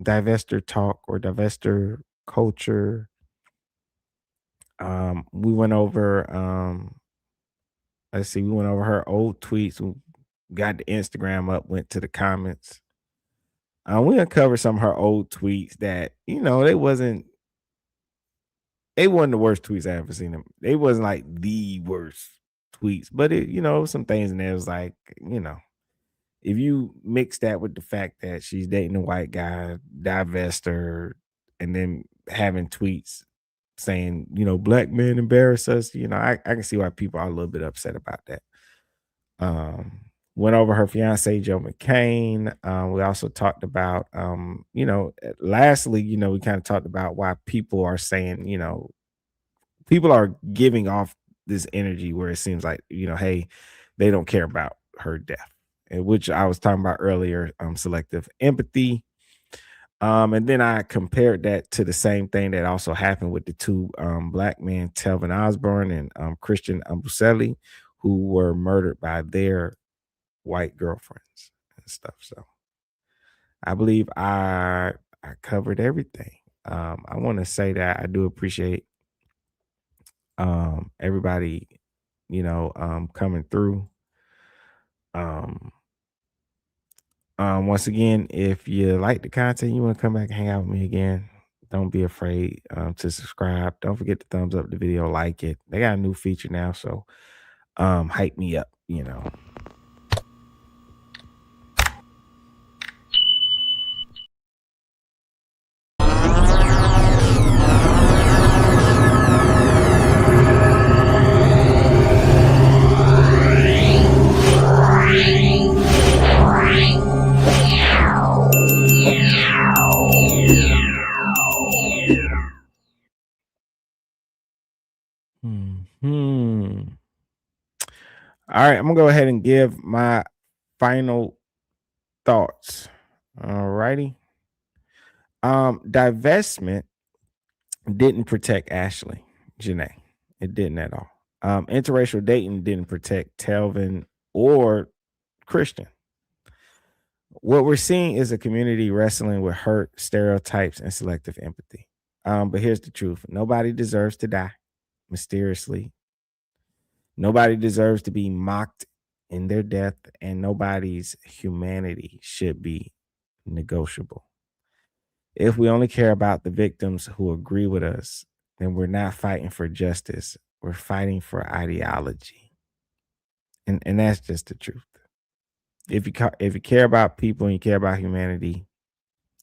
divestor talk or divestor culture. We went over we went over her old tweets. We got the Instagram up, went to the comments. We uncovered some of her old tweets that, they wasn't the worst tweets I ever seen them. They wasn't like the worst tweets, but some things in there was like, if you mix that with the fact that she's dating a white guy, divestor, and then having tweets saying, black men embarrass us, I can see why people are a little bit upset about that. Went over her fiance, Joe McCain. We also talked about, lastly, we kind of talked about why people are saying, people are giving off this energy where it seems like, hey, they don't care about her death, which I was talking about earlier, selective empathy. And then I compared that to the same thing that also happened with the two black men, Telvin Osborne and Christian Obumseli, who were murdered by their white girlfriends and stuff. So I believe I covered everything. I want to say that I do appreciate everybody, coming through. Once again, if you like the content, you want to come back and hang out with me again, don't be afraid to subscribe. Don't forget to thumbs up the video, like it. They got a new feature now, so hype me up, All right, I'm gonna go ahead and give my final thoughts. All righty. Divestment didn't protect Ashlee Jenae. It didn't at all. Interracial dating didn't protect Telvin or Christian. What we're seeing is a community wrestling with hurt, stereotypes, and selective empathy. But here's the truth. Nobody deserves to die mysteriously. Nobody deserves to be mocked in their death, and nobody's humanity should be negotiable. If we only care about the victims who agree with us, then we're not fighting for justice. We're fighting for ideology. And that's just the truth. If you care about people and you care about humanity,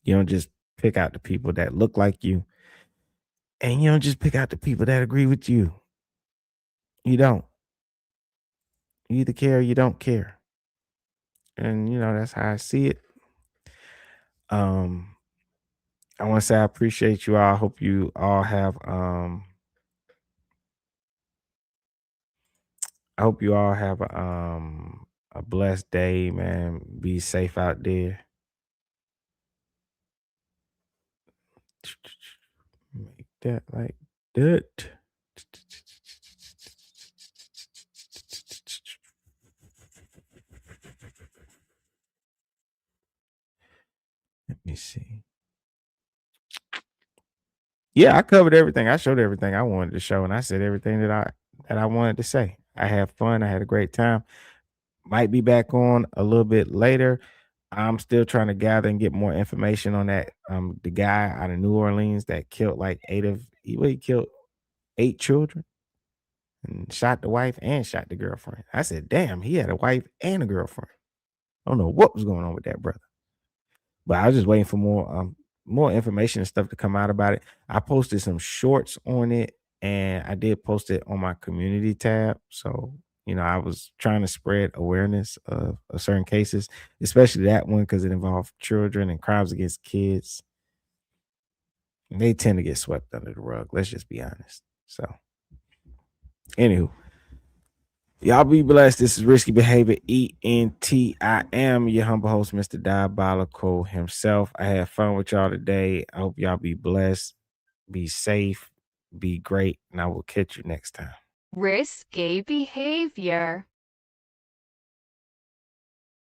you don't just pick out the people that look like you, and you don't just pick out the people that agree with you. You don't. You either care or you don't care. And that's how I see it. I want to say I appreciate you all. I hope you all have a blessed day, man. Be safe out there. Make that like that. Let me see. Yeah, I covered everything. I showed everything I wanted to show, and I said everything that I wanted to say. I had fun. I had a great time. Might be back on a little bit later. I'm still trying to gather and get more information on that. The guy out of New Orleans that killed like he killed 8 children and shot the wife and shot the girlfriend. I said, damn, he had a wife and a girlfriend. I don't know what was going on with that brother. But I was just waiting for more information and stuff to come out about it. I posted some shorts on it, and I did post it on my community tab. So, I was trying to spread awareness of certain cases, especially that one because it involved children and crimes against kids. They tend to get swept under the rug. Let's just be honest. So, anywho, y'all be blessed. This is Risky Behavior ENT. I am your humble host, Mr. Diabolical himself. I had fun with y'all today. I hope y'all be blessed, be safe, be great, and I will catch you next time. Risky behavior.